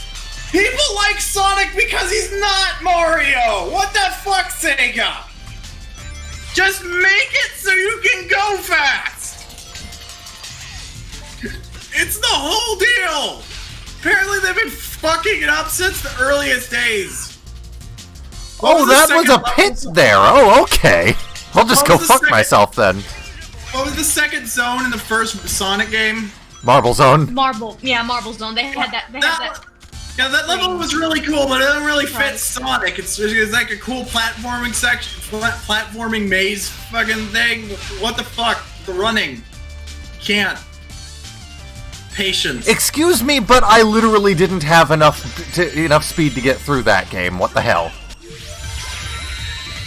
Speaker 2: People like Sonic because he's not Mario! What the fuck, Sega? Just make it so you can go fast! It's the whole deal! Apparently they've been fucking it up since the earliest days. What
Speaker 1: Oh,
Speaker 2: the
Speaker 1: that was
Speaker 2: second
Speaker 1: a
Speaker 2: level
Speaker 1: pit
Speaker 2: zone?
Speaker 1: there. Oh, okay. I'll just
Speaker 2: What
Speaker 1: go
Speaker 2: was the
Speaker 1: fuck
Speaker 2: second-
Speaker 1: myself then.
Speaker 2: What was the second zone in the first Sonic game?
Speaker 1: Marble Zone.
Speaker 3: Marble Zone. They had that.
Speaker 2: Yeah, that level was really cool, but it doesn't really fit
Speaker 3: Right.
Speaker 2: Sonic. It's like a cool platforming section, platforming maze fucking thing. What the fuck? The running. Can't. Patience.
Speaker 1: Excuse me, but I literally didn't have enough speed to get through that game. What the hell?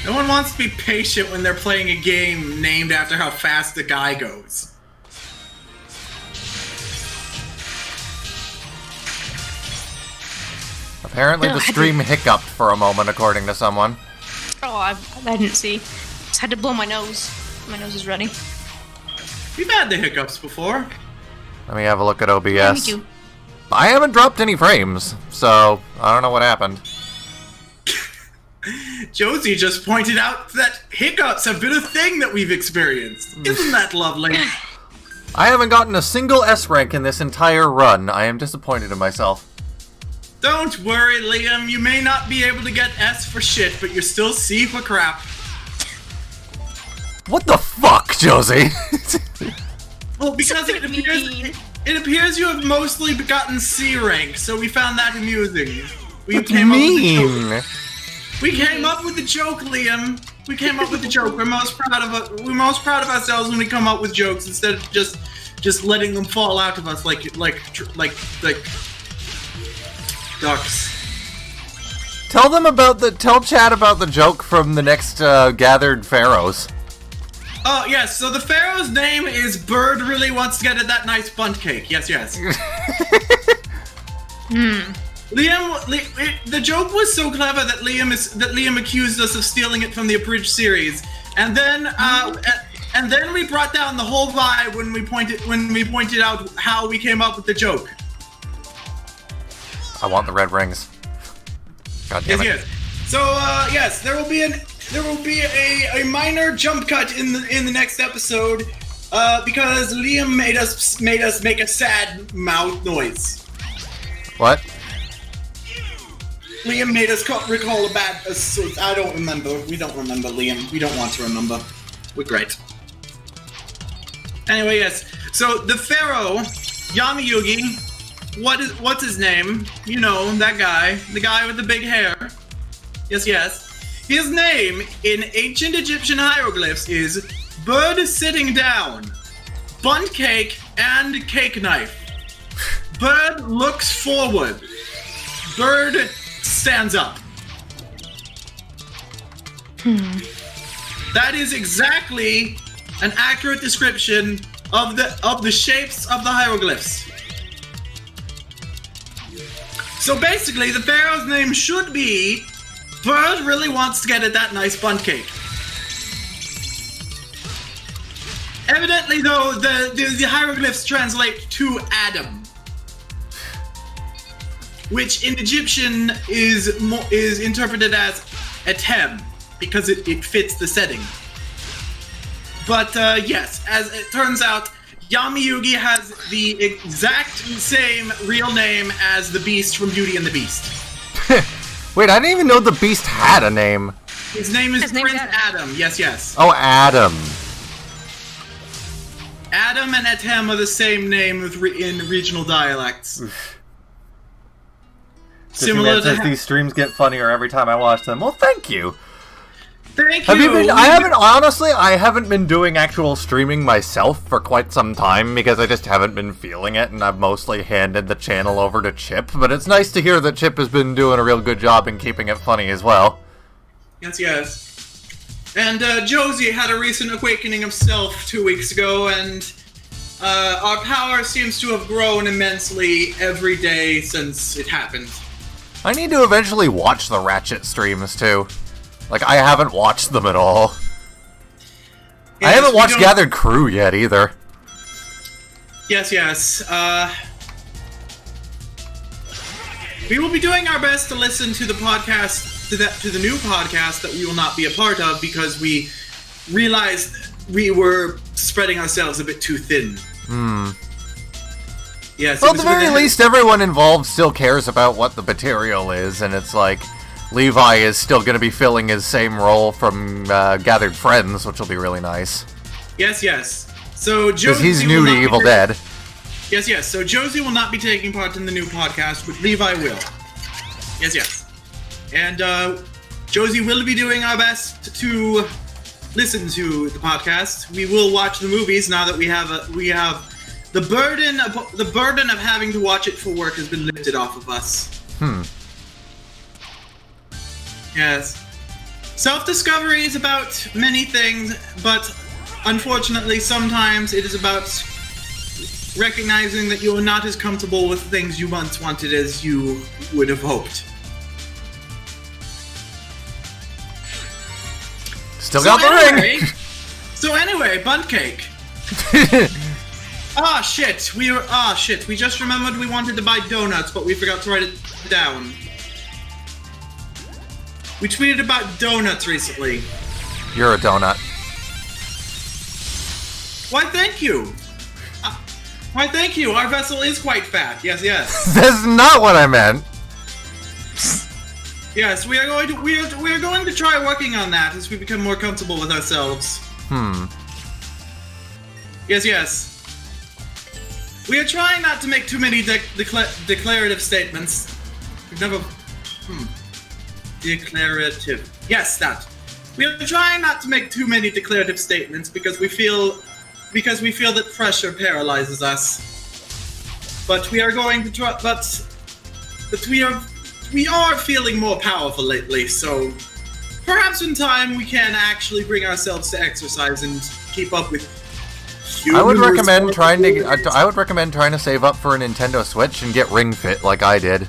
Speaker 2: No one wants to be patient when they're playing a game named after how fast the guy goes.
Speaker 1: Apparently the stream hiccuped for a moment, according to someone.
Speaker 3: Oh, I didn't see. Just had to blow my nose. My nose is running.
Speaker 2: We've had the hiccups before.
Speaker 1: Let me have a look at OBS.
Speaker 3: Yeah, me too.
Speaker 1: I haven't dropped any frames, so I don't know what happened.
Speaker 2: Josie just pointed out that hiccups have been a thing that we've experienced. Isn't that lovely?
Speaker 1: I haven't gotten a single S rank in this entire run. I am disappointed in myself.
Speaker 2: Don't worry, Liam. You may not be able to get S for shit, but you're still C for crap.
Speaker 1: What the fuck, Josie?
Speaker 2: Well, because it appears you have mostly gotten C rank, so we found that amusing. We came up with the joke. We came up with the joke, Liam. We came up with the joke. We're most proud of ourselves when we come up with jokes instead of just letting them fall out of us like Ducks.
Speaker 1: Tell Chad about the joke from the next gathered pharaohs.
Speaker 2: Oh, yes, so the pharaoh's name is Bird Really Wants to Get at That Nice Bunt Cake. Yes. The joke was so clever that Liam accused us of stealing it from the abridged series. And then we brought down the whole vibe when we pointed out how we came up with the joke.
Speaker 1: I want the red rings. God damn it.
Speaker 2: Yes. So yes, there will be a minor jump cut in the next episode because Liam made us make a sad mouth noise.
Speaker 1: What?
Speaker 2: Liam made us recall a bad. I don't remember. We don't remember, Liam. We don't want to remember. We're great. Anyway, yes. So the pharaoh, Yami-Yugi. What's his name? You know, that guy. The guy with the big hair. Yes. His name in ancient Egyptian hieroglyphs is Bird Sitting Down, Bunt Cake, and Cake Knife. Bird looks forward. Bird stands up. That is exactly an accurate description of the shapes of the hieroglyphs. So basically, the pharaoh's name should be Bird Really Wants to Get at That Nice Bunt Cake. Evidently, though, the hieroglyphs translate to Adam, which in Egyptian is interpreted as Etem, because it fits the setting. But yes, as it turns out, Yami-Yugi has the exact same real name as the Beast from Beauty and the Beast.
Speaker 1: Wait, I didn't even know the Beast had a name.
Speaker 2: His name is Prince Adam. Yes.
Speaker 1: Oh, Adam.
Speaker 2: Adam and Etem are the same name in regional dialects. Similar to
Speaker 1: these streams get funnier every time I watch them. Well, thank you.
Speaker 2: Thank you.
Speaker 1: I haven't been doing actual streaming myself for quite some time because I just haven't been feeling it, and I've mostly handed the channel over to Chip, but it's nice to hear that Chip has been doing a real good job in keeping it funny as well.
Speaker 2: Yes. And Josie had a recent awakening of self 2 weeks ago, and our power seems to have grown immensely every day since it happened.
Speaker 1: I need to eventually watch the Ratchet streams, too. Like, I haven't watched them at all.
Speaker 2: Yes,
Speaker 1: I haven't watched Gathered Crew yet, either.
Speaker 2: Yes. We will be doing our best to listen to the podcast, to the new podcast that we will not be a part of because we realized we were spreading ourselves a bit too thin. Yes.
Speaker 1: Well, at the very least, everyone involved still cares about what the material is, and it's like, Levi is still going to be filling his same role from Gathered Friends, which will be really nice.
Speaker 2: Yes. So Josie,
Speaker 1: because he's new to Evil Dead.
Speaker 2: Yes. So Josie will not be taking part in the new podcast, but Levi will. Yes. And Josie will be doing our best to listen to the podcast. We will watch the movies now that we have the burden of having to watch it for work has been lifted off of us. Yes. Self-discovery is about many things, but unfortunately sometimes it is about recognizing that you are not as comfortable with things you once wanted as you would have hoped.
Speaker 1: Still got the ring!
Speaker 2: So anyway, Bunt Cake. Shit. We just remembered we wanted to buy donuts, but we forgot to write it down. We tweeted about donuts recently.
Speaker 1: You're a donut.
Speaker 2: Why, thank you. Our vessel is quite fat. Yes.
Speaker 1: That's not what I meant.
Speaker 2: Yes, we are going to try working on that as we become more comfortable with ourselves. Yes. We are trying not to make too many declarative statements. We've never. Declarative. Yes, that. We are trying not to make too many declarative statements because we feel that pressure paralyzes us. But we are going to try. But but we are feeling more powerful lately, so perhaps in time we can actually bring ourselves to exercise and keep up with human
Speaker 1: I would recommend trying
Speaker 2: responsibilities.
Speaker 1: to save up for a Nintendo Switch and get Ring Fit like I did.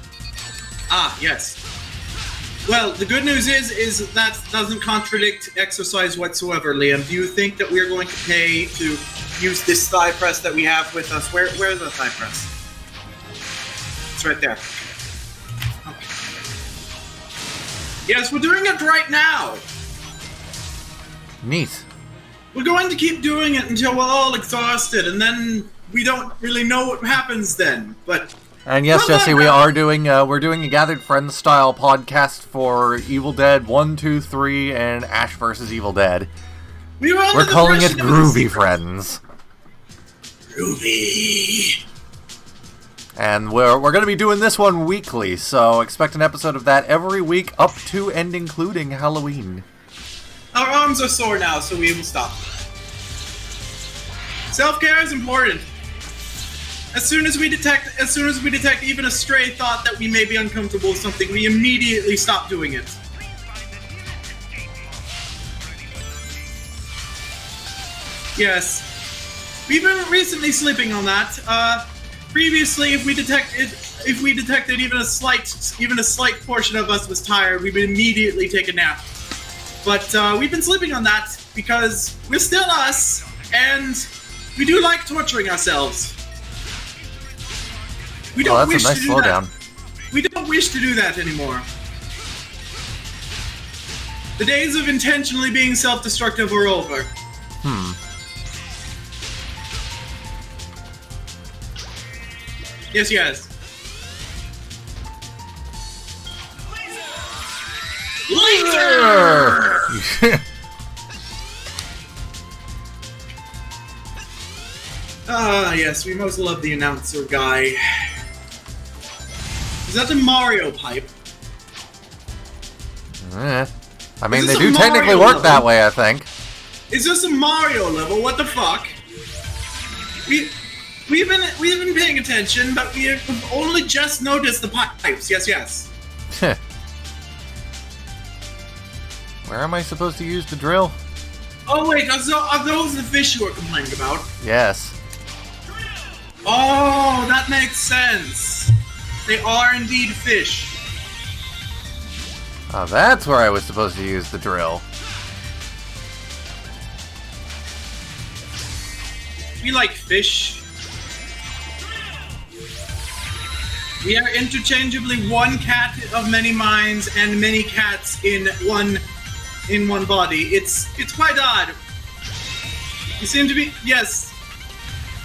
Speaker 2: Ah, yes. Well, the good news is that doesn't contradict exercise whatsoever, Liam. Do you think that we're going to pay to use this thigh press that we have with us? Where's the thigh press? It's right there. Okay. Yes, we're doing it right now.
Speaker 1: Neat.
Speaker 2: We're going to keep doing it until we're all exhausted, and then we don't really know what happens then. But
Speaker 1: And yes, Jesse, we're doing a Gathered Friends style podcast for Evil Dead 1, 2, 3, and Ash vs. Evil Dead. We're calling it Groovy Friends.
Speaker 2: Groovy.
Speaker 1: And we're going to be doing this one weekly, so expect an episode of that every week up to and including Halloween.
Speaker 2: Our arms are sore now, so we will stop. Self-care is important. As soon as we detect even a stray thought that we may be uncomfortable with something, we immediately stop doing it. Yes. We've been recently sleeping on that. Previously, if we detected even a slight portion of us was tired, we would immediately take a nap. But we've been sleeping on that because we're still us, and we do like torturing ourselves. We don't wish to do that. We don't wish to do that anymore. The days of intentionally being self-destructive are over. Yes, yes. Laser! Ah, yes, we most love the announcer guy. Is that the Mario pipe?
Speaker 1: I mean, they do technically work that way, I think.
Speaker 2: Is this a Mario level? What the fuck? We've been paying attention, but we have only just noticed the pipes. Yes, yes.
Speaker 1: Where am I supposed to use the drill?
Speaker 2: Oh wait, are those the fish you were complaining about?
Speaker 1: Yes.
Speaker 2: Oh, that makes sense. They are indeed fish.
Speaker 1: Oh, that's where I was supposed to use the drill.
Speaker 2: We like fish. We are interchangeably one cat of many minds and many cats in one body. It's quite odd. You seem to be, yes.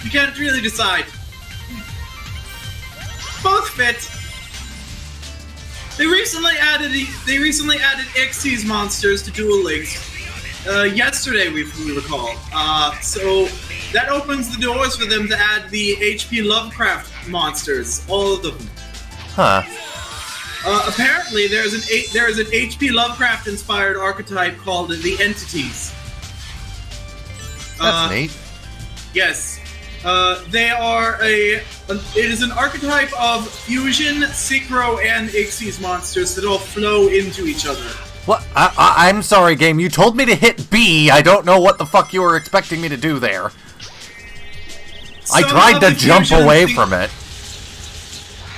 Speaker 2: You can't really decide. Both fit. They recently added Xyz monsters to Duel Links. Yesterday, we recall. So that opens the doors for them to add the HP Lovecraft monsters, all of them.
Speaker 1: Huh.
Speaker 2: Apparently, there is an HP Lovecraft inspired archetype called the Entities.
Speaker 1: That's neat.
Speaker 2: Yes. They are it is an archetype of fusion, synchro, and Xyz monsters that all flow into each other.
Speaker 1: What? I'm sorry, game. You told me to hit B. I don't know what the fuck you were expecting me to do there. I tried to jump away from it.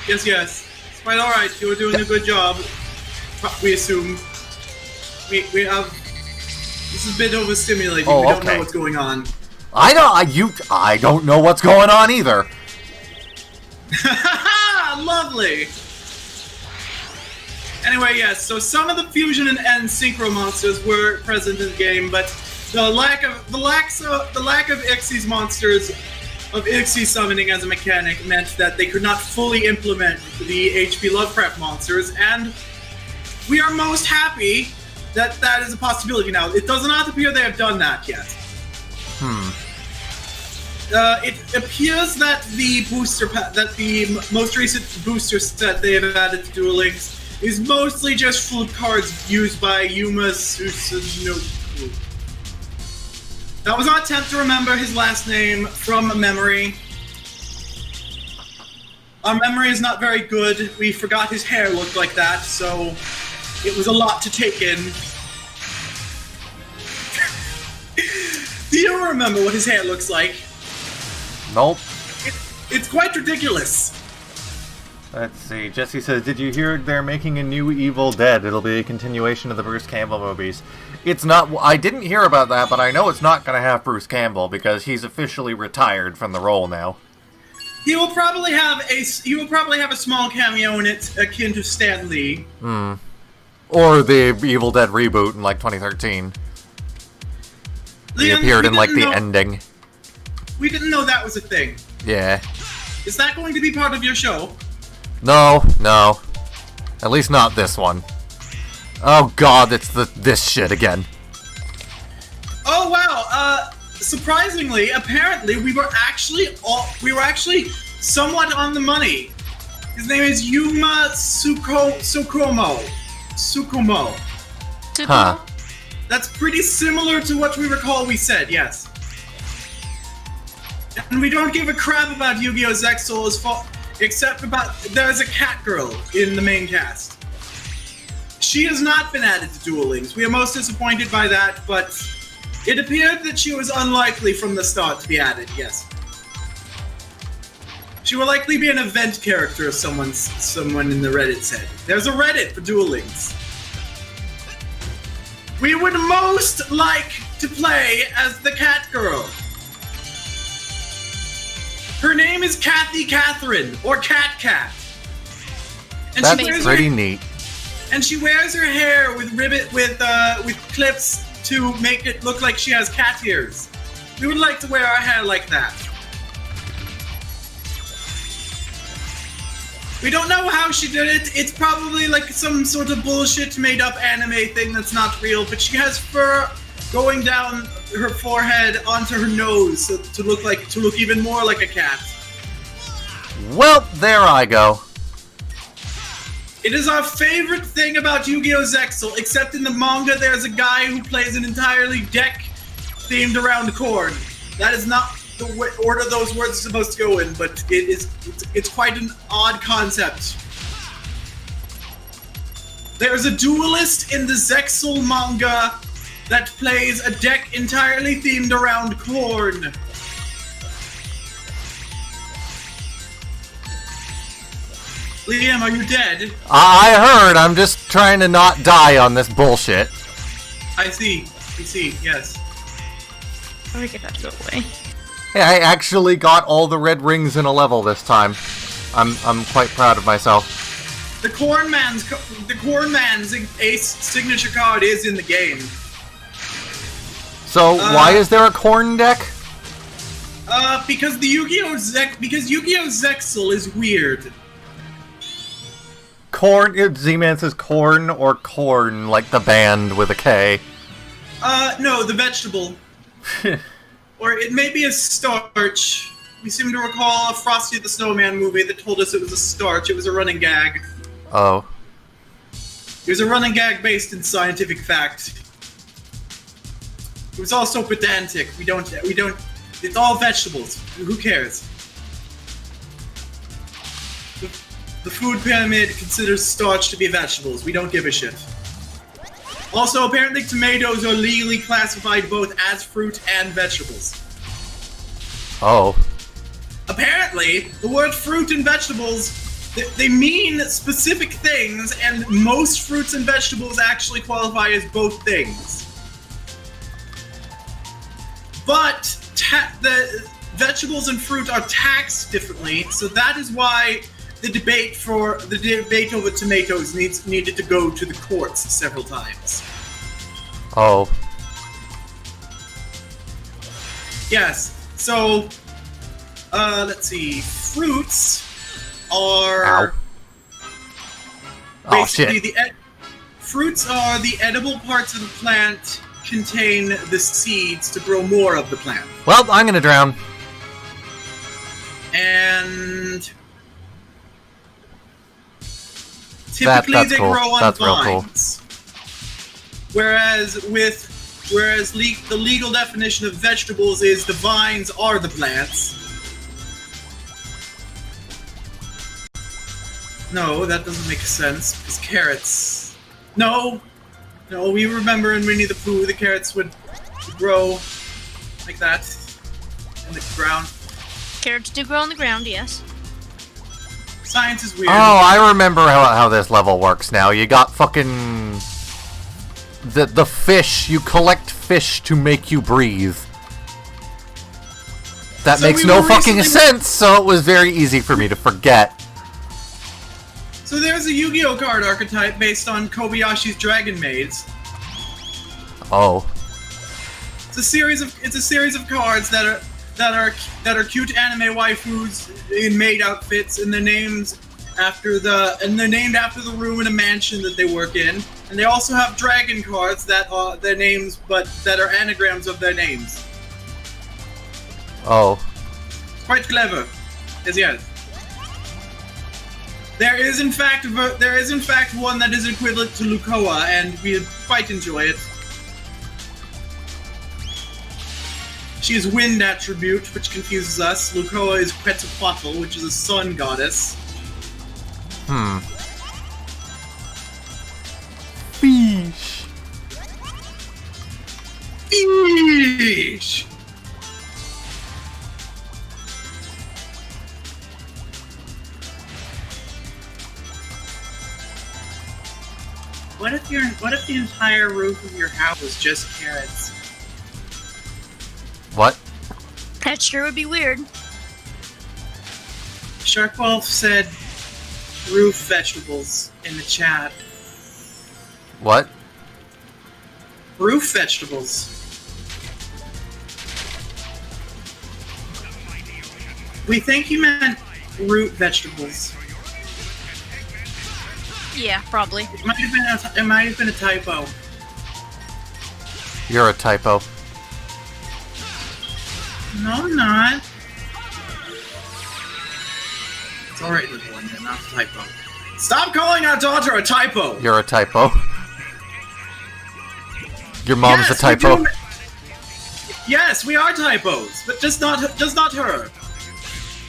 Speaker 2: Yes, yes. It's quite alright. You were doing a good job. We assume. We have... This is a bit overstimulating.
Speaker 1: Oh,
Speaker 2: we don't
Speaker 1: okay.
Speaker 2: know what's going on.
Speaker 1: I don't know what's going on either.
Speaker 2: Lovely! Anyway, yes, so some of the fusion and synchro monsters were present in the game, but the lack of Xyz monsters, of Xyz summoning as a mechanic, meant that they could not fully implement the HP Lovecraft monsters, and we are most happy that that is a possibility now. It does not appear they have done that yet. It appears that the most recent booster set they have added to Duel Links is mostly just full of cards used by Yuma Susanoo. That was our attempt to remember his last name from memory. Our memory is not very good. We forgot his hair looked like that, so it was a lot to take in. Do you remember what his hair looks like?
Speaker 1: Nope.
Speaker 2: It's quite ridiculous.
Speaker 1: Let's see. Jesse says, did you hear they're making a new Evil Dead? It'll be a continuation of the Bruce Campbell movies. It's not... I didn't hear about that, but I know it's not going to have Bruce Campbell because he's officially retired from the role now.
Speaker 2: He will probably have a small cameo in it akin to Stan Lee.
Speaker 1: Or the Evil Dead reboot in like 2013. He appeared in like the ending.
Speaker 2: We didn't know that was a thing.
Speaker 1: Yeah.
Speaker 2: Is that going to be part of your show?
Speaker 1: No. At least not this one. Oh god, it's this shit again.
Speaker 2: Oh wow, surprisingly, apparently we were actually somewhat on the money. His name is Yuma Tsukumo.
Speaker 1: Huh.
Speaker 2: That's pretty similar to what we recall we said, yes. And we don't give a crap about Yu-Gi-Oh! Zexal except about there's a cat girl in the main cast. She has not been added to Duel Links. We are most disappointed by that, but it appeared that she was unlikely from the start to be added, yes. She will likely be an event character, someone in the Reddit said. There's a Reddit for Duel Links. We would most like to play as the cat girl. Her name is Kathy Catherine, or Cat Cat. And
Speaker 1: that's pretty neat.
Speaker 2: And she wears her hair with with clips to make it look like she has cat ears. We would like to wear our hair like that. We don't know how she did it. It's probably like some sort of bullshit made up anime thing that's not real, but she has fur going down her forehead onto her nose to look even more like a cat.
Speaker 1: Well, there I go.
Speaker 2: It is our favorite thing about Yu-Gi-Oh! Zexal, except in the manga there's a guy who plays an entirely deck themed around corn. That is not the order those words are supposed to go in, but it's quite an odd concept. There's a duelist in the Zexal manga that plays a deck entirely themed around corn. Liam, are you dead?
Speaker 1: I heard. I'm just trying to not die on this bullshit.
Speaker 2: I see, yes.
Speaker 3: Let me get that to go away.
Speaker 1: Hey, I actually got all the red rings in a level this time. I'm quite proud of myself.
Speaker 2: The Corn Man's ace signature card is in the game.
Speaker 1: So why is there a corn deck?
Speaker 2: Because Yu-Gi-Oh! Zexal is weird.
Speaker 1: Corn. Z-Man says corn or corn, like the band with a K.
Speaker 2: No, the vegetable. Or it may be a starch. We seem to recall a Frosty the Snowman movie that told us it was a starch. It was a running gag.
Speaker 1: Oh.
Speaker 2: It was a running gag based in scientific fact. It was also pedantic. We don't. It's all vegetables. Who cares? The food pyramid considers starch to be vegetables. We don't give a shit. Also, apparently tomatoes are legally classified both as fruit and vegetables.
Speaker 1: Oh.
Speaker 2: Apparently, the word fruit and vegetables, they mean specific things, and most fruits and vegetables actually qualify as both things. But the vegetables and fruit are taxed differently, so that is why the debate over tomatoes needed to go to the courts several times.
Speaker 1: Oh.
Speaker 2: Yes. So, let's see. Fruits are basically fruits are the edible parts of the plant contain the seeds to grow more of the plant.
Speaker 1: Well, I'm gonna drown.
Speaker 2: And typically
Speaker 1: that's
Speaker 2: they
Speaker 1: cool.
Speaker 2: grow on
Speaker 1: That's real
Speaker 2: vines.
Speaker 1: cool.
Speaker 2: Whereas the legal definition of vegetables is the vines are the plants. No, that doesn't make sense, because carrots... No! No, we remember in Winnie the Pooh the carrots would grow like that in the ground.
Speaker 3: Carrots do grow on the ground, yes.
Speaker 2: Science is weird.
Speaker 1: Oh, I remember how this level works now. You got fucking... The fish. You collect fish to make you breathe. That
Speaker 2: So
Speaker 1: makes
Speaker 2: we
Speaker 1: no
Speaker 2: were
Speaker 1: fucking
Speaker 2: recently-
Speaker 1: sense, so it was very easy for me to forget.
Speaker 2: So there's a Yu-Gi-Oh card archetype based on Kobayashi's Dragon Maids.
Speaker 1: Oh.
Speaker 2: It's a series of cards that are cute anime waifus in maid outfits, and they're named after the room in a mansion that they work in. And they also have dragon cards that are their names, but that are anagrams of their names.
Speaker 1: Oh.
Speaker 2: Quite clever. Yes. There is in fact one that is equivalent to Lukoa, and we quite enjoy it. She is wind attribute, which confuses us. Lukoa is Quetzalcoatl, which is a sun goddess.
Speaker 1: Fish.
Speaker 2: Eesh! What if the entire roof of your house was just carrots?
Speaker 1: What?
Speaker 3: That sure would be weird.
Speaker 2: Sharkwolf said roof vegetables in the chat.
Speaker 1: What?
Speaker 2: Roof vegetables. We think you meant root vegetables.
Speaker 3: Yeah, probably.
Speaker 2: It might have been a typo.
Speaker 1: You're a typo.
Speaker 2: No, I'm not. It's alright, little one. You're not a typo. Stop calling our daughter a typo!
Speaker 1: You're a typo. Your mom's
Speaker 2: Yes,
Speaker 1: a typo.
Speaker 2: we do- Yes, we are typos, but just not her.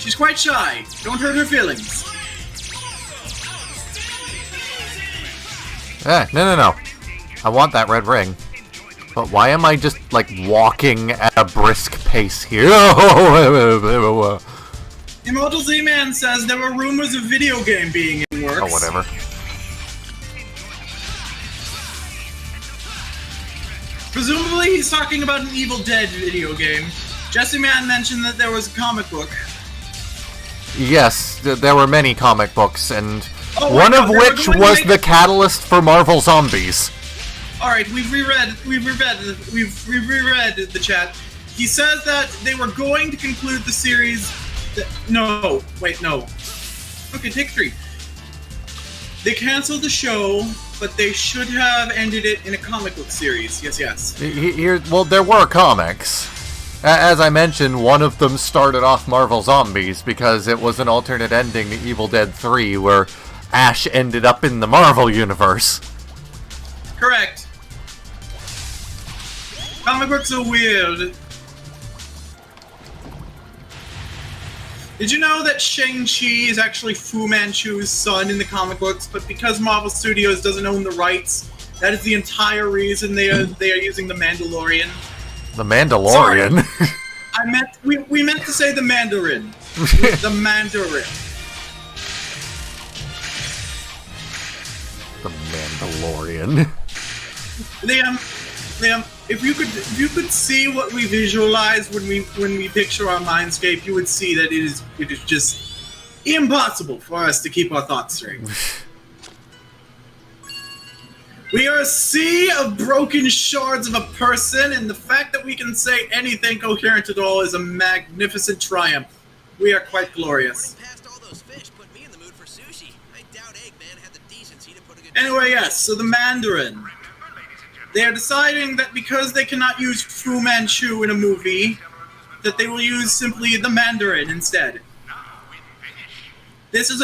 Speaker 2: She's quite shy. Don't hurt her feelings.
Speaker 1: No. I want that red ring. But why am I just, like, walking at a brisk pace here?
Speaker 2: Immortal Z-Man says there were rumors of video game being in works.
Speaker 1: Oh, whatever.
Speaker 2: Presumably he's talking about an Evil Dead video game. Jesse Man mentioned that there was a comic book.
Speaker 1: Yes, there were many comic books, and
Speaker 2: Oh,
Speaker 1: one
Speaker 2: wait,
Speaker 1: of
Speaker 2: no, they were
Speaker 1: which
Speaker 2: going to
Speaker 1: was
Speaker 2: make-
Speaker 1: the catalyst for Marvel Zombies.
Speaker 2: Alright, we've reread the chat. He says that they were going to conclude the series... No. Okay, take 3. They canceled the show, but they should have ended it in a comic book series. Yes.
Speaker 1: Well, there were comics. As I mentioned, one of them started off Marvel Zombies because it was an alternate ending to Evil Dead 3 where Ash ended up in the Marvel Universe.
Speaker 2: Correct. Comic books are weird. Did you know that Shang-Chi is actually Fu Manchu's son in the comic books, but because Marvel Studios doesn't own the rights, that is the entire reason they are using the Mandalorian?
Speaker 1: The Mandalorian?
Speaker 2: We meant to say the Mandarin. The Mandarin.
Speaker 1: The Mandalorian.
Speaker 2: Liam, if you could see what we visualize when we picture our mindscape, you would see that it is just impossible for us to keep our thoughts straight. We are a sea of broken shards of a person, and the fact that we can say anything coherent at all is a magnificent triumph. We are quite glorious.
Speaker 4: Past all those fish put me in the mood for sushi. I doubt Eggman had the decency to put a good...
Speaker 2: Anyway, yes, so the Mandarin. They are deciding that because they cannot use Fu Manchu in a movie, that they will use simply the Mandarin instead. This is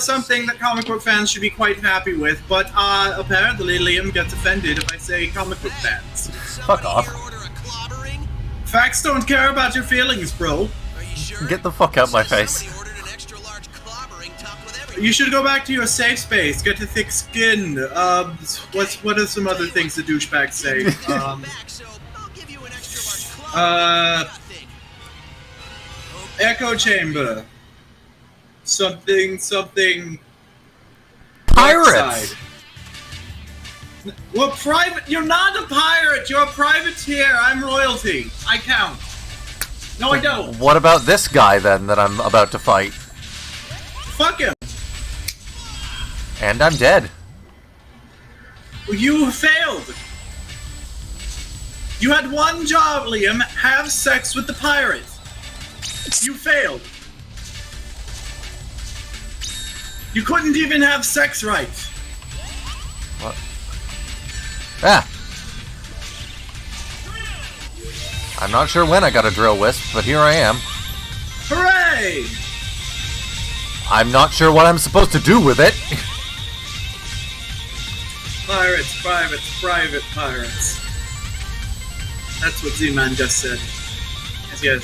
Speaker 2: something that comic book fans should be quite happy with, but apparently Liam gets offended if I say comic book fans.
Speaker 1: Fuck off.
Speaker 4: Order a clobbering?
Speaker 2: Facts don't care about your feelings, bro.
Speaker 4: Are you sure?
Speaker 1: Get the fuck out my face.
Speaker 4: Somebody ordered an extra large clobbering topped with everything.
Speaker 2: You should go back to your safe space. Get a thick skin. What are some other things the douchebags say? Echo chamber. Something.
Speaker 1: Pirates!
Speaker 2: Dark side. Well, private. You're not a pirate. You're a privateer. I'm royalty. I count. No, I don't.
Speaker 1: What about this guy, then, that I'm about to fight?
Speaker 2: Fuck him.
Speaker 1: And I'm dead.
Speaker 2: You failed. You had one job, Liam. Have sex with the pirate. You failed. You couldn't even have sex right.
Speaker 1: What? Ah! I'm not sure when I got a drill wisp, but here I am.
Speaker 2: Hooray!
Speaker 1: I'm not sure what I'm supposed to do with it.
Speaker 2: Pirates, private pirates. That's what Z-Man just said. Yes.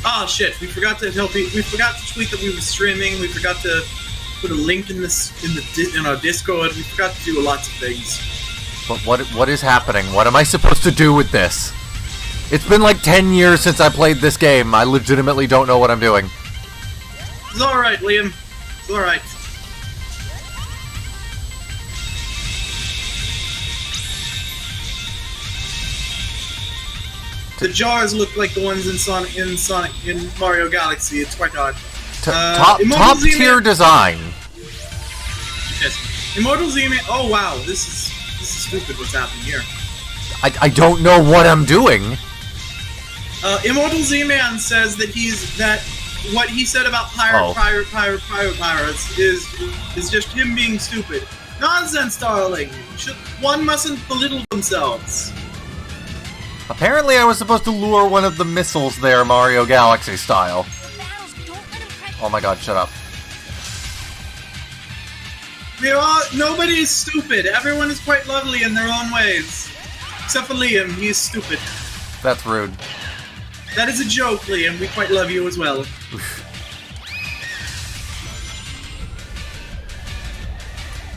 Speaker 2: Oh shit! We forgot to tell people. We forgot to tweet that we were streaming. We forgot to put a link in our Discord. We forgot to do lots of things.
Speaker 1: But what is happening? What am I supposed to do with this? It's been like 10 years since I played this game. I legitimately don't know what I'm doing.
Speaker 2: It's alright, Liam. It's alright. The jars look like the ones in Mario Galaxy. It's quite odd.
Speaker 1: Top tier design.
Speaker 2: Yes. Immortal Z-Man. Oh wow, this is stupid. What's happening here?
Speaker 1: I don't know what I'm doing.
Speaker 2: Immortal Z-Man says that what he said about pirates is just him being stupid. Nonsense, darling. One mustn't belittle themselves.
Speaker 1: Apparently I was supposed to lure one of the missiles there, Mario Galaxy style. Oh my god, shut up.
Speaker 2: Nobody is stupid. Everyone is quite lovely in their own ways. Except for Liam, he's stupid.
Speaker 1: That's rude.
Speaker 2: That is a joke, Liam. We quite love you as well.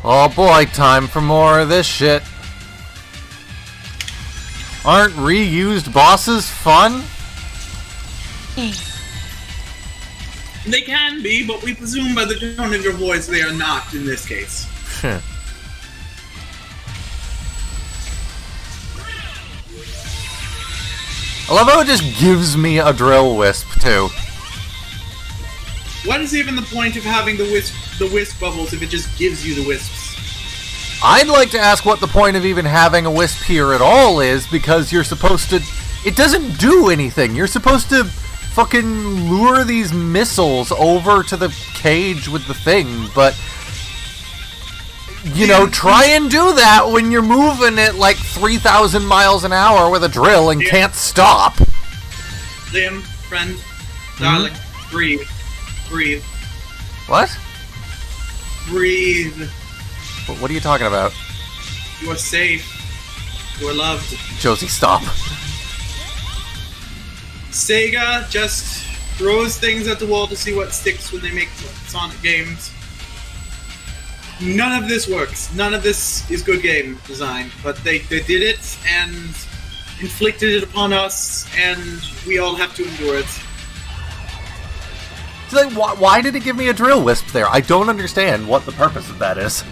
Speaker 1: Oh boy, time for more of this shit. Aren't reused bosses fun?
Speaker 2: They can be, but we presume by the tone of your voice they are not in this case.
Speaker 1: I love how it just gives me a drill wisp, too.
Speaker 2: What is even the point of having the wisp bubbles if it just gives you the wisps?
Speaker 1: I'd like to ask what the point of even having a wisp here at all is, because you're supposed to... It doesn't do anything. You're supposed to fucking lure these missiles over to the cage with the thing, but... You know, try and do that when you're moving at like 3,000 miles an hour with a drill and can't stop.
Speaker 2: Liam, friend, darling, breathe. Breathe.
Speaker 1: What?
Speaker 2: Breathe.
Speaker 1: What are you talking about?
Speaker 2: You are safe. You are loved.
Speaker 1: Josie, stop.
Speaker 2: Sega just throws things at the wall to see what sticks when they make Sonic games. None of this works. None of this is good game design. But they did it and inflicted it upon us, and we all have to endure it.
Speaker 1: So, like, why did it give me a drill wisp there? I don't understand what the purpose of that is.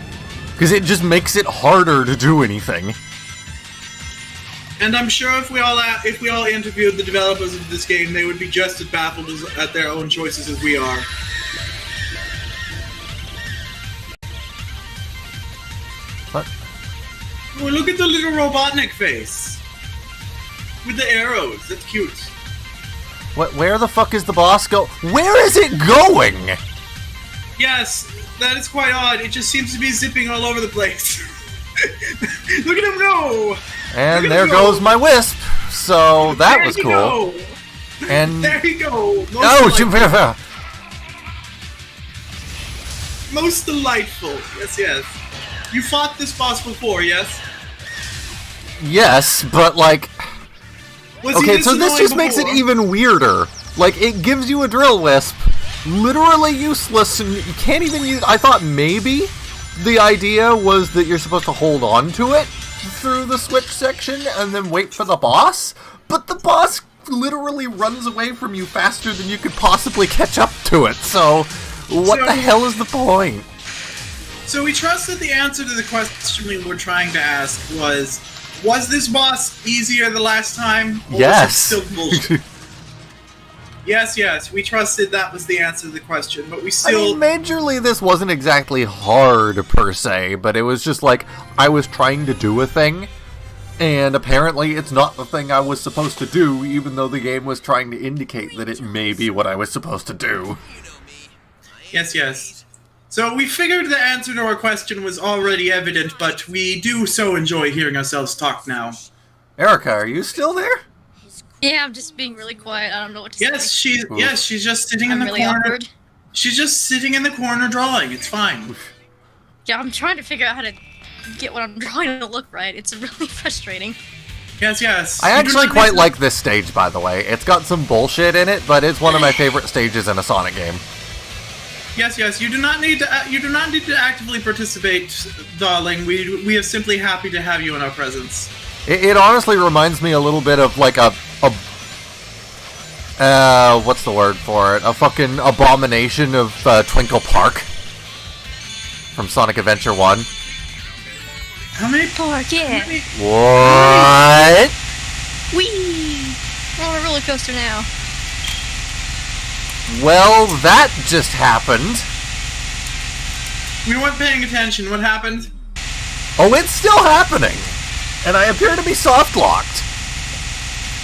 Speaker 1: Because it just makes it harder to do anything.
Speaker 2: And I'm sure if we all interviewed the developers of this game, they would be just as baffled at their own choices as we are.
Speaker 1: What?
Speaker 2: Oh, look at the little Robotnik face. With the arrows. That's cute.
Speaker 1: What? Where the fuck is the boss go? Where is it going?
Speaker 2: Yes, that is quite odd. It just seems to be zipping all over the place. Look at him go!
Speaker 1: And there goes my wisp. So that was cool.
Speaker 2: Go.
Speaker 1: And
Speaker 2: there you go. Most delightful. Yes, yes. You fought this boss before, yes?
Speaker 1: Yes, but like...
Speaker 2: Was
Speaker 1: Okay, so this just makes it even weirder. Like, it gives you a drill wisp, literally useless, and you can't even use... I thought maybe the idea was that you're supposed to hold on to it through the switch section and then wait for the boss, but the boss literally runs away from you faster than you could possibly catch up to it, so what the hell is the point?
Speaker 2: So we trust that the answer to the question we were trying to ask was this boss easier the last time? Or
Speaker 1: Yes.
Speaker 2: Was it still bullshit? Yes, we trusted that was the answer to the question, but we still...
Speaker 1: I mean, majorly this wasn't exactly hard, per se, but it was just like, I was trying to do a thing, and apparently it's not the thing I was supposed to do, even though the game was trying to indicate that it may be what I was supposed to do.
Speaker 2: Yes. So we figured the answer to our question was already evident, but we do so enjoy hearing ourselves talk now.
Speaker 1: Erica, are you still there?
Speaker 3: Yeah, I'm just being really quiet. I don't know what to say.
Speaker 2: She's just sitting in the
Speaker 3: really
Speaker 2: corner.
Speaker 3: awkward.
Speaker 2: She's just sitting in the corner drawing. It's fine.
Speaker 3: Yeah, I'm trying to figure out how to get what I'm drawing to look right. It's really frustrating.
Speaker 2: Yes.
Speaker 1: I actually quite like this stage, by the way. It's got some bullshit in it, but it's one of my favorite stages in a Sonic game.
Speaker 2: Yes. You do not need to actively participate, darling. We are simply happy to have you in our presence.
Speaker 1: It honestly reminds me a little bit of like a what's the word for it? A fucking abomination of Twinkle Park from Sonic Adventure 1.
Speaker 2: How many
Speaker 3: Park, yeah.
Speaker 1: What?
Speaker 3: Whee! We're on a roller coaster now.
Speaker 1: Well, that just happened.
Speaker 2: We weren't paying attention. What happened?
Speaker 1: Oh, it's still happening. And I appear to be soft-locked.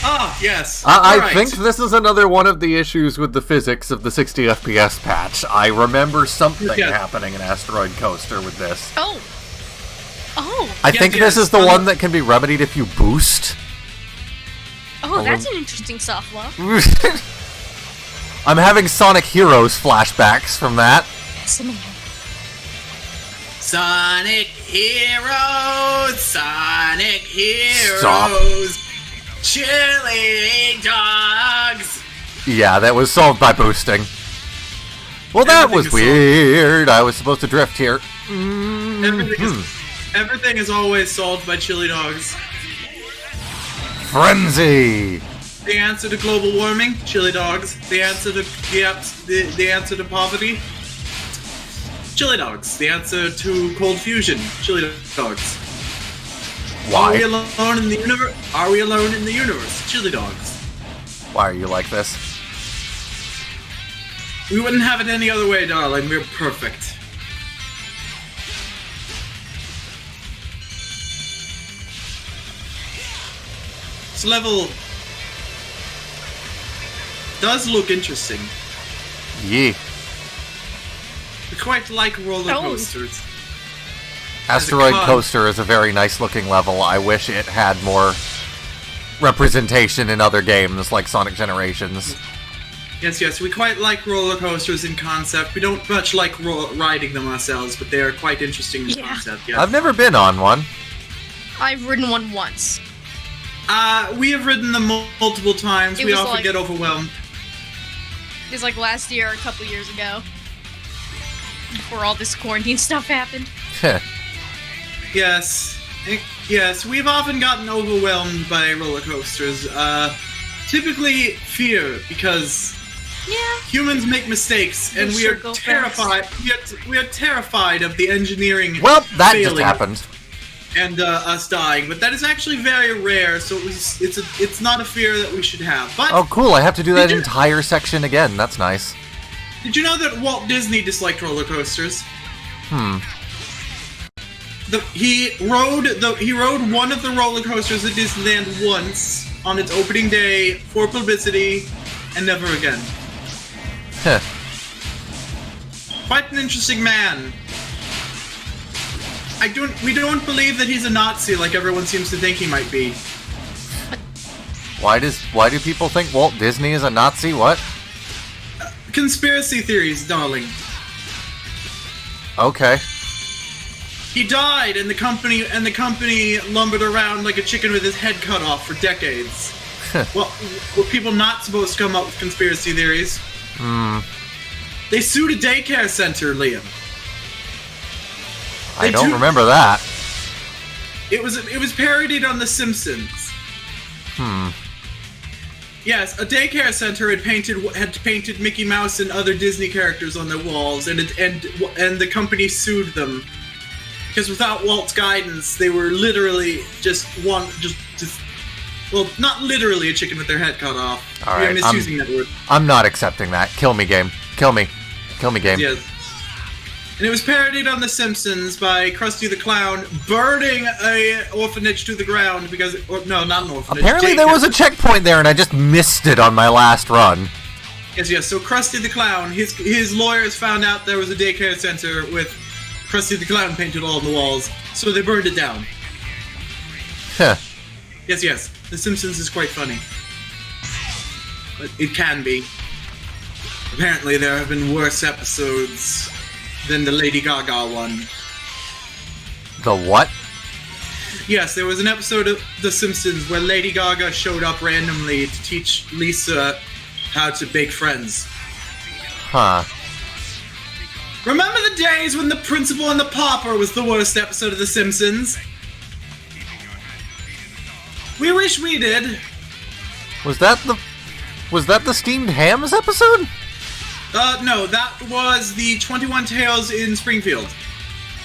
Speaker 2: Ah, yes.
Speaker 1: I
Speaker 2: Alright.
Speaker 1: think this is another one of the issues with the physics of the 60 FPS patch. I remember something happening in Asteroid Coaster with this.
Speaker 3: Oh.
Speaker 1: I think this is the one that can be remedied if you boost.
Speaker 3: Oh, that's an interesting soft lock.
Speaker 1: I'm having Sonic Heroes flashbacks from that.
Speaker 2: Sonic Heroes!
Speaker 1: Stop.
Speaker 2: Chili dogs!
Speaker 1: Yeah, that was solved by boosting. Well, that was weird. I was supposed to drift here.
Speaker 2: Everything is always solved by chili dogs.
Speaker 1: Frenzy!
Speaker 2: The answer to global warming, chili dogs. The answer to the answer to poverty, chili dogs. The answer to cold fusion, chili dogs.
Speaker 1: Why?
Speaker 2: Are we alone in the universe? Are we alone in the universe? Chili dogs.
Speaker 1: Why are you like this?
Speaker 2: We wouldn't have it any other way, darling. We're perfect. This level does look interesting.
Speaker 1: Yee.
Speaker 2: We quite like roller coasters.
Speaker 1: Asteroid Coaster is a very nice looking level. I wish it had more representation in other games like Sonic Generations.
Speaker 2: Yes, we quite like roller coasters in concept. We don't much like riding them ourselves, but they are quite interesting in concept. Yeah.
Speaker 1: I've never been on one.
Speaker 3: I've ridden one once.
Speaker 2: We have ridden them multiple times. We often get overwhelmed.
Speaker 3: It was like last year or a couple years ago. Before all this quarantine stuff happened.
Speaker 2: Yes, we've often gotten overwhelmed by roller coasters. Typically fear, because humans make mistakes, and we are terrified. We are terrified of the engineering.
Speaker 1: Well, that just happened.
Speaker 2: And us dying, but that is actually very rare. So it's not a fear that we should have. But
Speaker 1: oh, cool! I have to do that entire section again. That's nice.
Speaker 2: Did you know that Walt Disney disliked roller coasters? He rode one of the roller coasters at Disneyland once on its opening day for publicity, and never again. Quite an interesting man. We don't believe that he's a Nazi like everyone seems to think he might be.
Speaker 1: Why do people think Walt Disney is a Nazi? What?
Speaker 2: Conspiracy theories, darling.
Speaker 1: Okay.
Speaker 2: He died, and the company lumbered around like a chicken with his head cut off for decades. Well, were people not supposed to come up with conspiracy theories? They sued a daycare center, Liam.
Speaker 1: I don't remember that.
Speaker 2: It was parodied on The Simpsons. Yes, a daycare center had painted Mickey Mouse and other Disney characters on their walls, and the company sued them because without Walt's guidance, they were literally well, not literally a chicken with their head cut off.
Speaker 1: All right,
Speaker 2: I'm misusing that word.
Speaker 1: I'm not accepting that. Kill me, game. Kill me, game.
Speaker 2: Yes. And it was parodied on The Simpsons by Krusty the Clown burning a orphanage to the ground because... no, not an orphanage.
Speaker 1: Apparently there was a checkpoint there and I just missed it on my last run.
Speaker 2: Yes. So Krusty the Clown, his lawyers found out there was a daycare center with Krusty the Clown painted all on the walls, so they burned it down.
Speaker 1: Huh.
Speaker 2: Yes. The Simpsons is quite funny. But it can be. Apparently there have been worse episodes than the Lady Gaga one.
Speaker 1: The what?
Speaker 2: Yes, there was an episode of The Simpsons where Lady Gaga showed up randomly to teach Lisa how to bake friends.
Speaker 1: Huh.
Speaker 2: Remember the days when The Principal and the Pauper was the worst episode of The Simpsons? We wish we did.
Speaker 1: Was that the steamed hams episode?
Speaker 2: No, that was the 21 Tales in Springfield.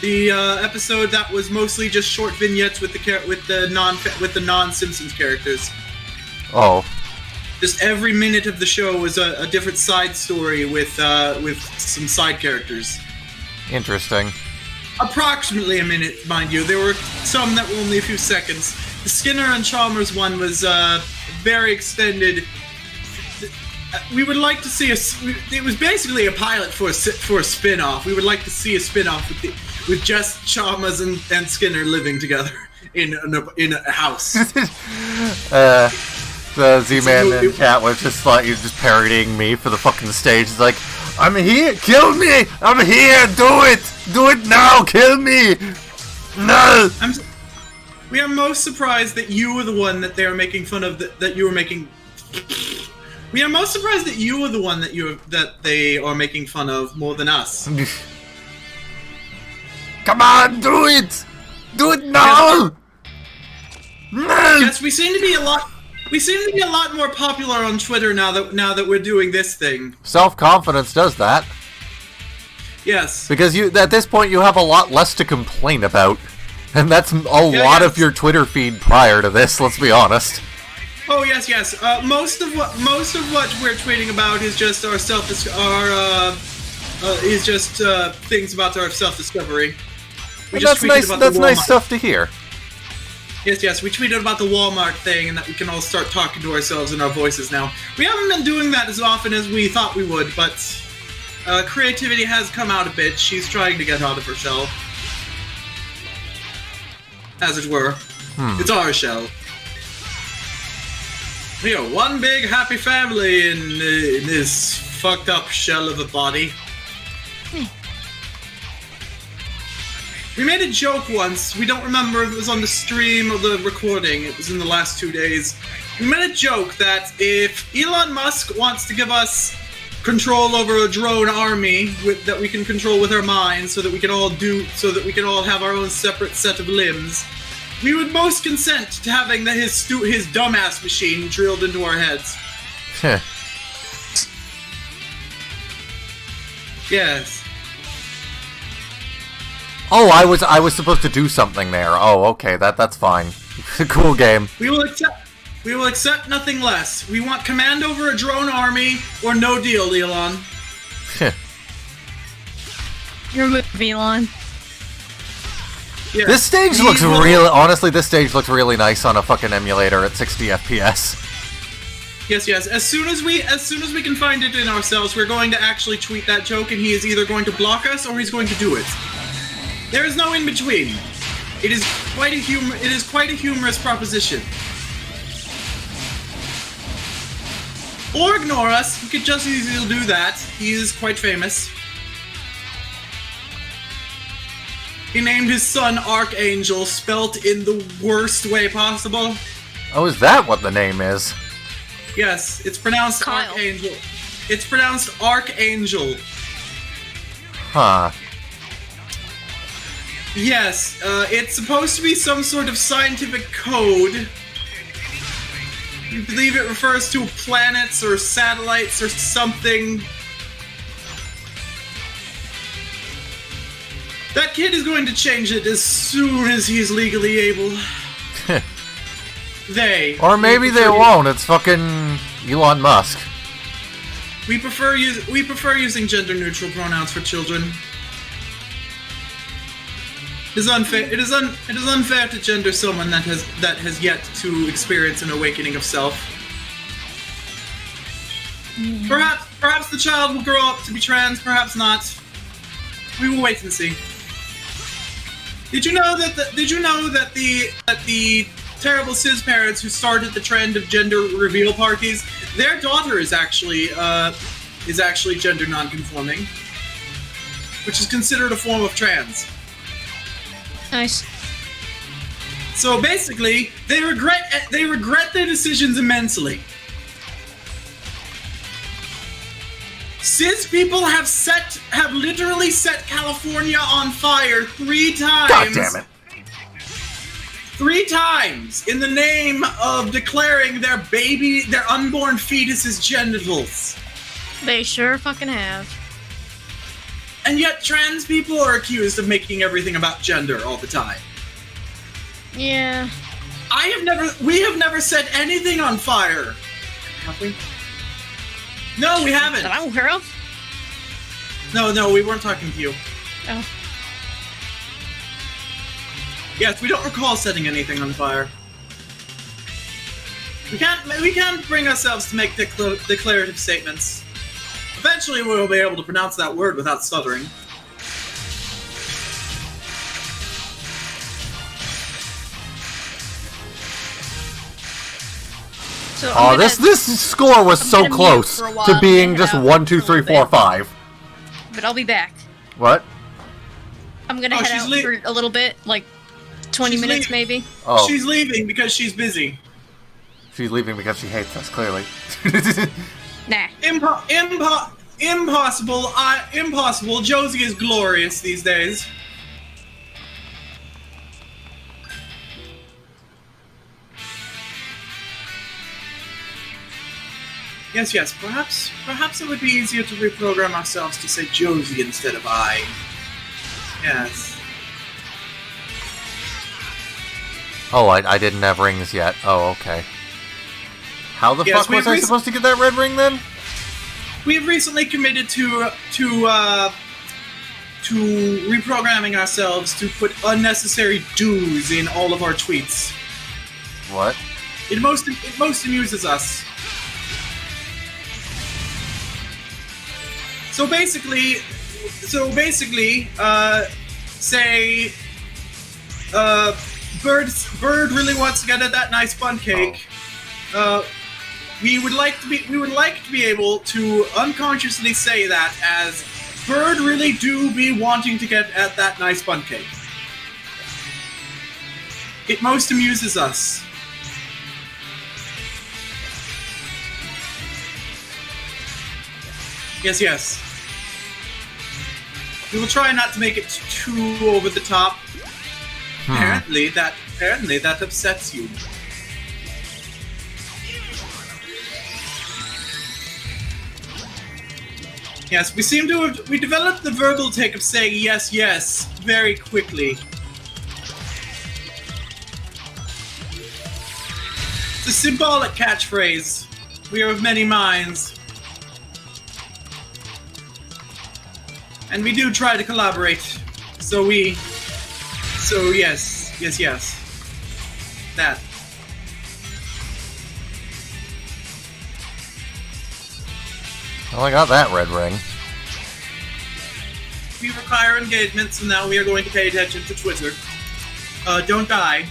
Speaker 2: The episode that was mostly just short vignettes with the non-Simpsons characters.
Speaker 1: Oh.
Speaker 2: Just every minute of the show was a different side story with some side characters.
Speaker 1: Interesting.
Speaker 2: Approximately a minute, mind you. There were some that were only a few seconds. The Skinner and Chalmers one was very extended. We would like to see it was basically a pilot for a spin-off. We would like to see a spin-off with just Chalmers and Skinner living together in a house.
Speaker 1: The Z-Man and Cat was just like, he was just parodying me for the fucking stage. It's like, I'm here, kill me! I'm here, do it now, kill me! No!
Speaker 2: We are most surprised that you were the one that they were making fun of. That you were making. We are most surprised that you were the one that they are making fun of more than us.
Speaker 1: Come on, do it! Do it now! No!
Speaker 2: Yes, we seem to be a lot more popular on Twitter now that we're doing this thing.
Speaker 1: Self-confidence does that.
Speaker 2: Yes.
Speaker 1: Because at this point you have a lot less to complain about. And that's a lot of your Twitter feed prior to this, let's be honest.
Speaker 2: Oh yes. Most of what we're tweeting about is just things about our self-discovery.
Speaker 1: That's nice stuff to hear.
Speaker 2: Yes, we tweeted about the Walmart thing and that we can all start talking to ourselves in our voices now. We haven't been doing that as often as we thought we would, but creativity has come out a bit. She's trying to get out of her shell. As it were. It's our shell. We are one big happy family in this fucked up shell of a body. We made a joke once. We don't remember if it was on the stream or the recording. It was in the last 2 days. We made a joke that if Elon Musk wants to give us control over a drone army that we can control with our minds, so that we can all have our own separate set of limbs, we would most consent to having his dumbass machine drilled into our heads. Yes.
Speaker 1: Oh, I was supposed to do something there. Oh, okay, that's fine. Cool game.
Speaker 2: We will accept nothing less. We want command over a drone army or no deal, Elon.
Speaker 3: You're with Elon.
Speaker 2: Yeah.
Speaker 1: This stage looks honestly, this stage looks really nice on a fucking emulator at 60 FPS.
Speaker 2: Yes. As soon as we can find it in ourselves, we're going to actually tweet that joke, and he is either going to block us or he's going to do it. There is no in between. It is quite a humorous proposition. Or ignore us. He could just easily do that. He is quite famous. He named his son Archangel, spelt in the worst way possible.
Speaker 1: Oh, is that what the name is?
Speaker 2: Yes, it's pronounced
Speaker 3: Kyle.
Speaker 2: Archangel. It's pronounced Archangel.
Speaker 1: Huh.
Speaker 2: Yes, it's supposed to be some sort of scientific code. I believe it refers to planets or satellites or something. That kid is going to change it as soon as he's legally able.
Speaker 1: Or maybe they won't. It's fucking Elon Musk.
Speaker 2: We prefer using gender-neutral pronouns for children. It is unfair. It is unfair to gender someone that has yet to experience an awakening of self. Perhaps the child will grow up to be trans. Perhaps not. We will wait and see. Did you know that the terrible cis parents who started the trend of gender reveal parties, their daughter is actually gender non-conforming, which is considered a form of trans.
Speaker 3: Nice.
Speaker 2: So basically, they regret their decisions immensely. Cis people have literally set California on fire 3 times.
Speaker 1: God damn it.
Speaker 2: 3 times in the name of declaring their unborn fetus's genitals.
Speaker 3: They sure fucking have.
Speaker 2: And yet trans people are accused of making everything about gender all the time.
Speaker 3: Yeah.
Speaker 2: We have never set anything on fire. Have we? No, we haven't.
Speaker 3: That I'm aware of?
Speaker 2: No, we weren't talking to you.
Speaker 3: Oh.
Speaker 2: Yes, we don't recall setting anything on fire. We can't bring ourselves to make declarative statements. Eventually we'll be able to pronounce that word without stuttering.
Speaker 1: So this score was so close to being just 1, 2, 3, 4, 5.
Speaker 3: But I'll be back.
Speaker 1: What?
Speaker 3: I'm gonna head out for a little bit, like 20 minutes maybe.
Speaker 1: Oh.
Speaker 2: She's leaving because she's busy.
Speaker 1: She's leaving because she hates us, clearly.
Speaker 3: Nah.
Speaker 2: Impossible. Impossible. Josie is glorious these days. Yes. Perhaps it would be easier to reprogram ourselves to say Josie instead of I. Yes.
Speaker 1: Oh, I didn't have rings yet. Oh, okay. How the fuck was I supposed to get that red ring then?
Speaker 2: We have recently committed to reprogramming ourselves to put unnecessary do's in all of our tweets.
Speaker 1: What?
Speaker 2: It most amuses us. So basically, say, Bird really wants to get at that nice bun cake. We would like to be able to unconsciously say that as Bird really do be wanting to get at that nice bun cake. It most amuses us. Yes. We will try not to make it too over the top. Apparently that upsets you. Yes, we developed the verbal tick of saying yes very quickly. It's a symbolic catchphrase. We are of many minds. And we do try to collaborate. So yes. That.
Speaker 1: Well, I got that red ring.
Speaker 2: We require engagement, so now we are going to pay attention to Twitter. Don't die.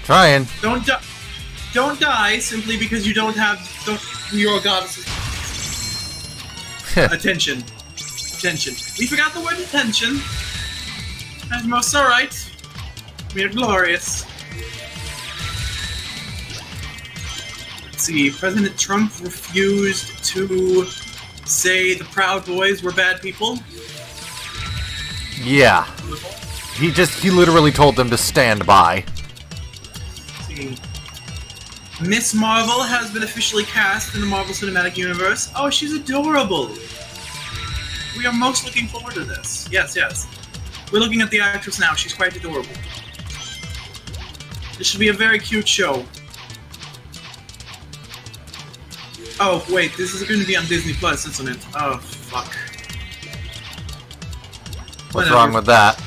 Speaker 1: Trying.
Speaker 2: Don't die simply because you don't have your goddess's attention. We forgot the word attention. That's most alright. We are glorious. Let's see, President Trump refused to say the Proud Boys were bad people.
Speaker 1: Yeah. He literally told them to stand by.
Speaker 2: See. Miss Marvel has been officially cast in the Marvel Cinematic Universe. Oh, she's adorable. We are most looking forward to this. Yes, yes. We're looking at the actress now. She's quite adorable. This should be a very cute show. Oh, wait, this is going to be on Disney Plus, isn't it? Oh, fuck.
Speaker 1: What's wrong with that?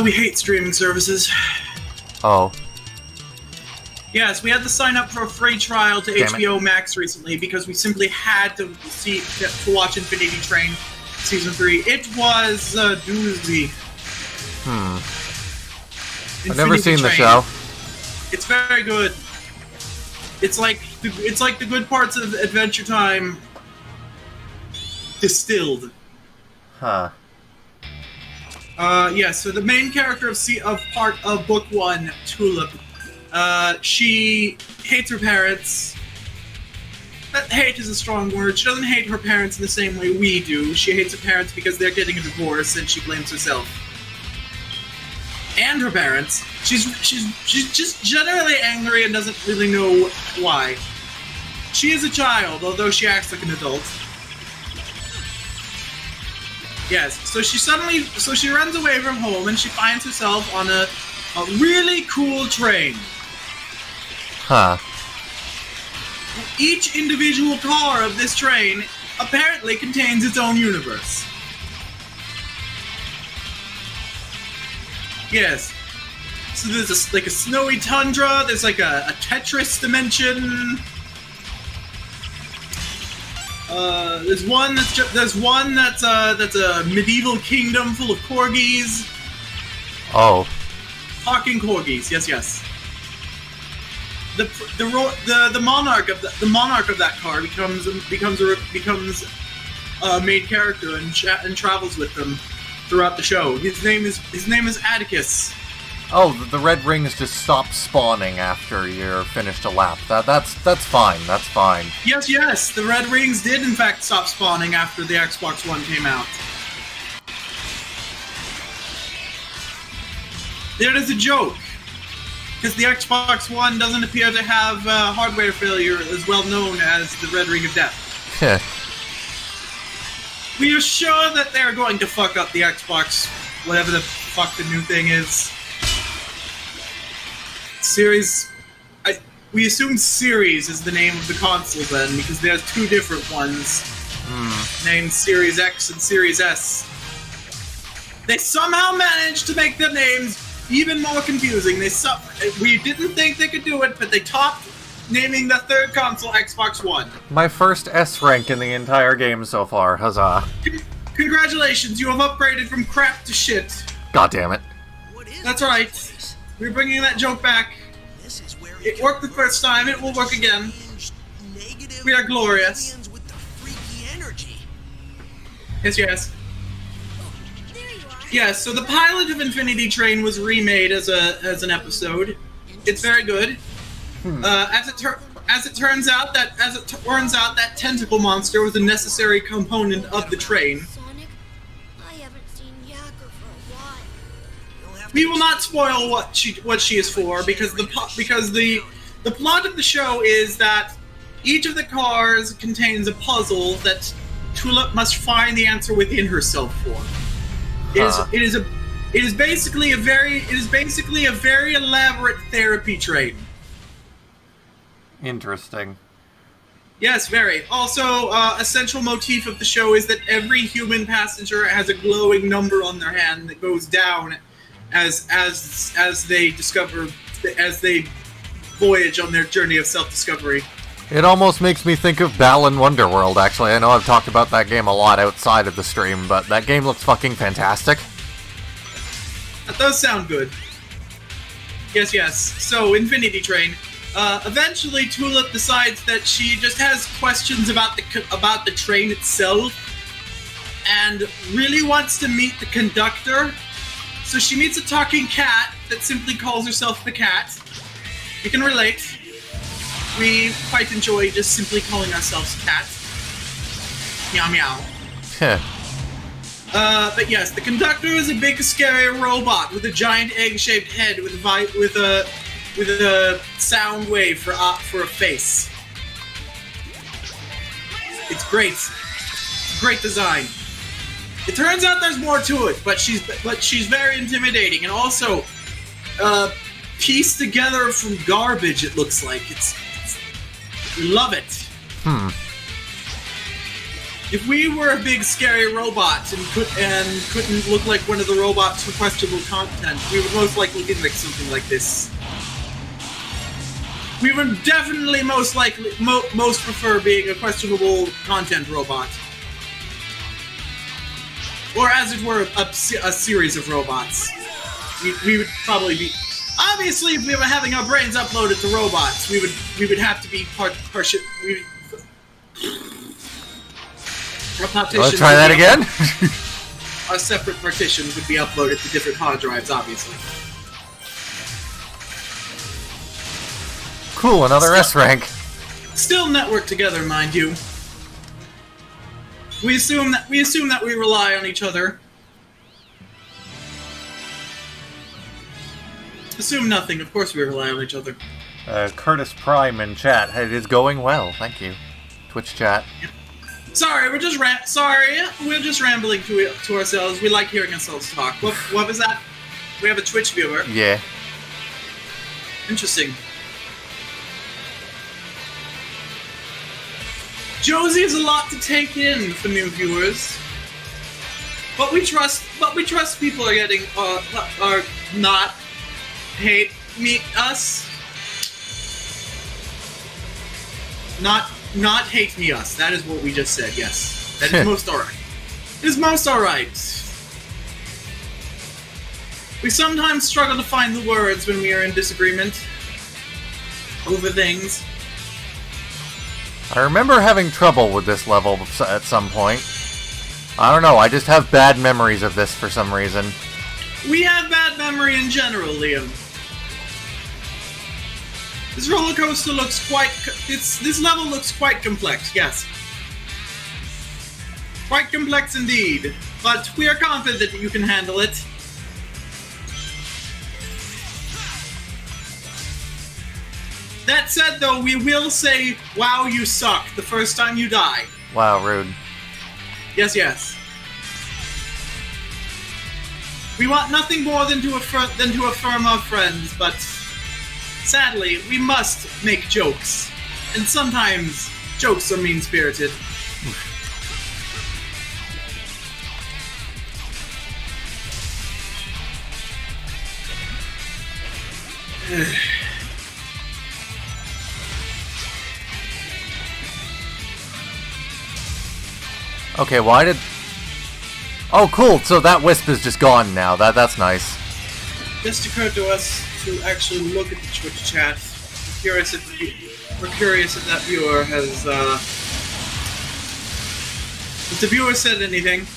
Speaker 2: We hate streaming services.
Speaker 1: Oh.
Speaker 2: Yes, we had to sign up for a free trial to
Speaker 1: Damn
Speaker 2: HBO Max recently because we simply had to watch Infinity Train Season 3. It was a doozy.
Speaker 1: I've never seen the show.
Speaker 2: It's very good. It's like the good parts of Adventure Time distilled.
Speaker 1: Huh.
Speaker 2: Yeah, so the main character of part of Book 1, Tulip, she hates her parents. Hate is a strong word. She doesn't hate her parents in the same way we do. She hates her parents because they're getting a divorce, and she blames herself. And her parents. She's just generally angry and doesn't really know why. She is a child, although she acts like an adult. Yes, so she runs away from home and she finds herself on a really cool train.
Speaker 1: Huh.
Speaker 2: Each individual car of this train apparently contains its own universe. Yes. So there's like a snowy tundra, there's like a Tetris dimension. There's one that's a medieval kingdom full of corgis.
Speaker 1: Oh.
Speaker 2: Talking corgis, yes. The monarch of that car becomes a main character and travels with them throughout the show. His name is Atticus.
Speaker 1: Oh, the red rings just stop spawning after you're finished a lap. That's fine. That's fine.
Speaker 2: Yes. The red rings did in fact stop spawning after the Xbox One came out. It is a joke, because the Xbox One doesn't appear to have hardware failure as well known as the Red Ring of Death. We are sure that they're going to fuck up the Xbox, whatever the fuck the new thing is. We assume Series is the name of the console then, because there's two different ones named Series X and Series S. They somehow managed to make their names even more confusing. We didn't think they could do it, but they topped naming the third console Xbox One.
Speaker 1: My first S rank in the entire game so far. Huzzah.
Speaker 2: Congratulations, you have upgraded from crap to shit.
Speaker 1: God damn it.
Speaker 2: That's right. We're bringing that joke back. It worked the first time, it will work again. We are glorious. Yes. Yes, so the pilot of Infinity Train was remade as an episode. It's very good. As it turns out, that tentacle monster was a necessary component of the train.
Speaker 5: Sonic, I haven't seen Yacker for a while.
Speaker 2: We will not spoil what she is for, because the plot of the show is that each of the cars contains a puzzle that Tulip must find the answer within herself for. It is basically a very elaborate therapy train.
Speaker 1: Interesting.
Speaker 2: Yes, very. Also, a central motif of the show is that every human passenger has a glowing number on their hand that goes down as they voyage on their journey of self-discovery.
Speaker 1: It almost makes me think of Balan Wonderworld, actually. I know I've talked about that game a lot outside of the stream, but that game looks fucking fantastic.
Speaker 2: That does sound good. Yes. So, Infinity Train. Eventually, Tulip decides that she just has questions about the train itself, and really wants to meet the conductor. So she meets a talking cat that simply calls herself the Cat. You can relate. We quite enjoy just simply calling ourselves Cat. Meow meow. But yes, the conductor is a big, scary robot with a giant egg-shaped head with a sound wave for a face. It's great. Great design. It turns out there's more to it, but she's very intimidating and also pieced together from garbage. It looks like we love it. If we were a big scary robot and couldn't look like one of the robots for questionable content, we would most likely gimmick something like this. We would definitely most prefer being a questionable content robot. Or as it were, a series of robots. We would probably be... Obviously, if we were having our brains uploaded to robots, we would have to be partition...
Speaker 1: Let's try that again?
Speaker 2: Our separate partitions would be uploaded to different hard drives, obviously.
Speaker 1: Cool, another S rank.
Speaker 2: Still networked together, mind you. We assume that we rely on each other. Assume nothing. Of course, we rely on each other.
Speaker 1: Curtis Prime in chat. It is going well. Thank you. Twitch chat.
Speaker 2: Sorry, we're just rambling to ourselves. We like hearing ourselves talk. What was that? We have a Twitch viewer.
Speaker 1: Yeah.
Speaker 2: Interesting. Josie is a lot to take in for new viewers, but we trust people are getting are not hate us. Not hate me us. That is what we just said. Yes, that is most alright. It is most alright. We sometimes struggle to find the words when we are in disagreement over things.
Speaker 1: I remember having trouble with this level at some point. I don't know, I just have bad memories of this for some reason.
Speaker 2: We have bad memory in general, Liam. This roller coaster looks this level looks quite complex, yes. Quite complex indeed, but we are confident that you can handle it. That said, though, we will say, wow, you suck, the first time you die.
Speaker 1: Wow, rude.
Speaker 2: Yes, yes. We want nothing more than to affirm our friends, but sadly, we must make jokes. And sometimes, jokes are mean-spirited.
Speaker 1: Okay, why did... Oh, cool, so that wisp is just gone now. That's nice.
Speaker 2: Just occurred to us to actually look at the Twitch chat. We're curious if that viewer has, Has the viewer said anything?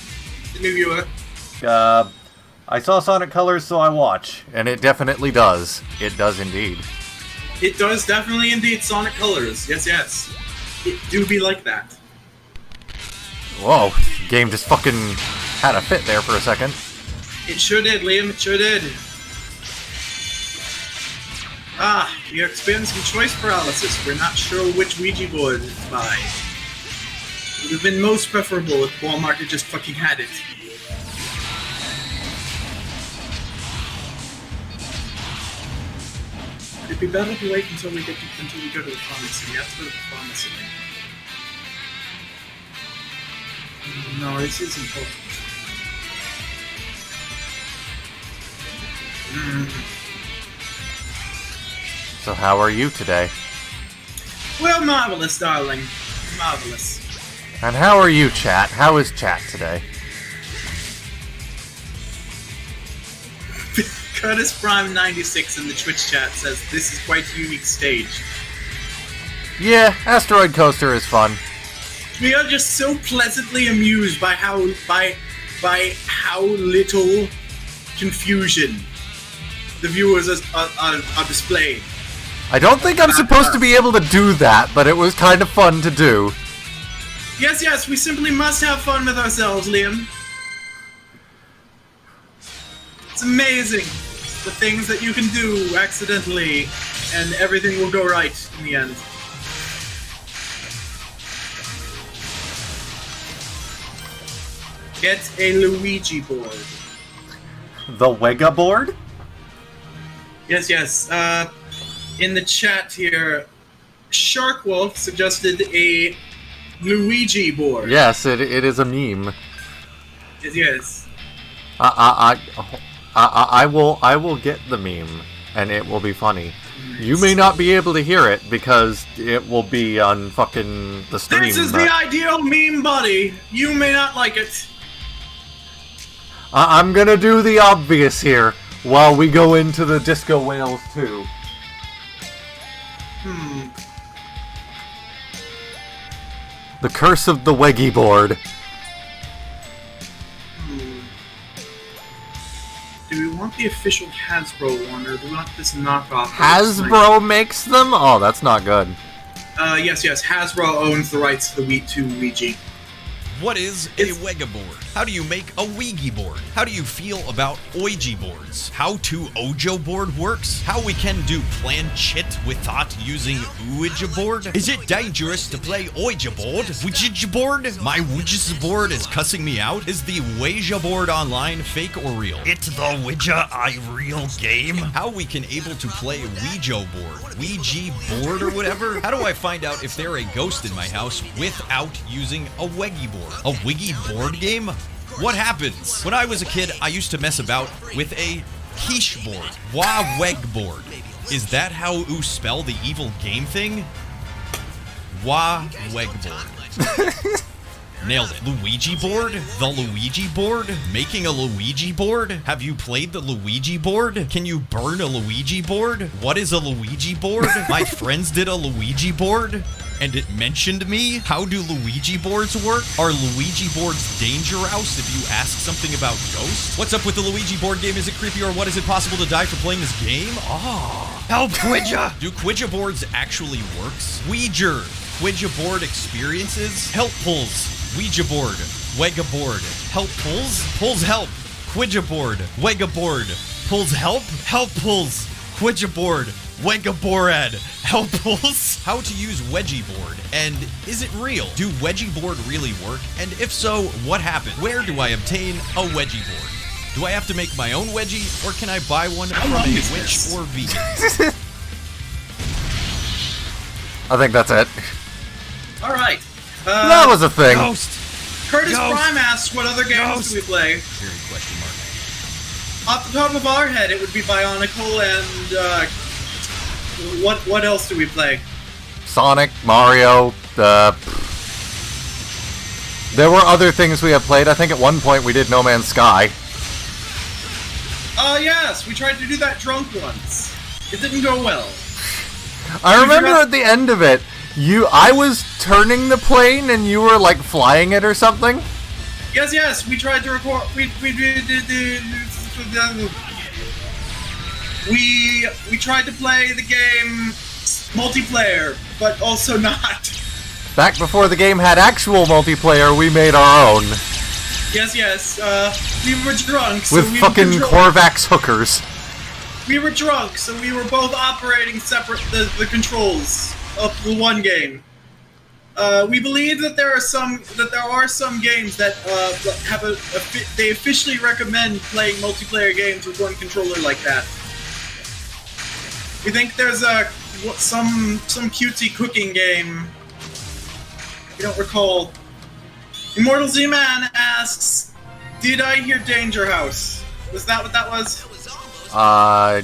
Speaker 2: The new viewer?
Speaker 1: I saw Sonic Colors, so I watch. And it definitely does. It does indeed.
Speaker 2: It does definitely indeed Sonic Colors. Yes, yes. It do be like that.
Speaker 1: Whoa, game just fucking had a fit there for a second.
Speaker 2: It sure did, Liam. It sure did. Ah, we are experiencing choice paralysis. We're not sure which Ouija board to buy. It would have been most preferable if Walmart had just fucking had it. It'd be better to wait until we go to the pharmacy. We have to go to the pharmacy. No, this is important.
Speaker 1: So how are you today?
Speaker 2: Well, marvelous, darling. Marvelous.
Speaker 1: And how are you, chat? How is chat today?
Speaker 2: Curtis Prime 96 in the Twitch chat says this is quite a unique stage.
Speaker 1: Yeah, Asteroid Coaster is fun.
Speaker 2: We are just so pleasantly amused by how little confusion the viewers are displaying.
Speaker 1: I don't think I'm supposed to be able to do that, but it was kind of fun to do.
Speaker 2: Yes, yes, we simply must have fun with ourselves, Liam. It's amazing the things that you can do accidentally, and everything will go right in the end. Get a Luigi board.
Speaker 1: The Wega board?
Speaker 2: Yes, yes. In the chat here, Shark Wolf suggested a Luigi board.
Speaker 1: Yes, it is a meme.
Speaker 2: Yes, yes.
Speaker 1: I will get the meme, and it will be funny. You may not be able to hear it because it will be on fucking the stream.
Speaker 2: This is the ideal meme, buddy. You may not like it.
Speaker 1: I'm gonna do the obvious here while we go into the Disco Whales 2. The Curse of the Weggy board.
Speaker 2: Do we want the official Hasbro one, or do we want this knockoff?
Speaker 1: Hasbro makes them? Oh, that's not good.
Speaker 2: Yes, yes. Hasbro owns the rights to the Wii 2 Ouija.
Speaker 6: What is a Wega board? How do you make a Ouija board? How do you feel about Ouija boards? How to Ojo board works? How we can do planchette without using Ouija board? Is it dangerous to play Ouija board? Ouija board? My Ouija board is cussing me out. Is the Ouija board online fake or real? It's the Ouija real game. How we can able to play Ouija board? Ouija board or whatever? How do I find out if they're a ghost in my house without using a Weggy board? A Wiggy board game? What happens? When I was a kid, I used to mess about with a quiche board. Weg board. Is that how you spell the evil game thing? Weg board. Nailed it. Luigi board? The Luigi board? Making a Luigi board? Have you played the Luigi board? Can you burn a Luigi board? What is a Luigi board? My friends did a Luigi board, and it mentioned me. How do Luigi boards work? Are Luigi boards dangerous if you ask something about ghosts? What's up with the Luigi board game? Is it creepy, or what? Is it possible to die for playing this game? Help, Quidja! Do Quidja boards actually works? Quidja board experiences? Help pulls. Ouija board, Wega board, help pulls, pulls help, Quidja board, Wega board, pulls help pulls, Quidja board, Wega board, help pulls. How to use Wedgie board, and is it real? Do Wedgie board really work? And if so, what happened? Where do I obtain a Wedgie board? Do I have to make my own Wedgie, or can I buy one from a witch or vegan?
Speaker 1: I think that's it.
Speaker 2: Alright.
Speaker 1: That was a thing.
Speaker 6: Ghost!
Speaker 2: Curtis
Speaker 6: Ghost!
Speaker 2: Prime asks, what other games do we play?
Speaker 6: Serious question mark.
Speaker 2: Off the top of our head, it would be Bionicle, and what else do we play?
Speaker 1: Sonic, Mario, there were other things we have played. I think at one point we did No Man's Sky.
Speaker 2: Yes, we tried to do that drunk once. It didn't go well.
Speaker 1: I remember at the end of it, I was turning the plane and you were like flying it or something?
Speaker 2: Yes, yes, we tried to record. We tried to play the game multiplayer, but also not.
Speaker 1: Back before the game had actual multiplayer, we made our own.
Speaker 2: Yes, yes. We were drunk. So
Speaker 1: with
Speaker 2: we
Speaker 1: fucking
Speaker 2: were
Speaker 1: Corvax hookers.
Speaker 2: We were drunk, so we were both operating separate the controls of the one game. We believe that there are some games that they officially recommend playing multiplayer games with one controller like that. We think there's some cutesy cooking game. I don't recall. Immortal Z-Man asks, "Did I hear Danger House? Was that what that was?"
Speaker 1: I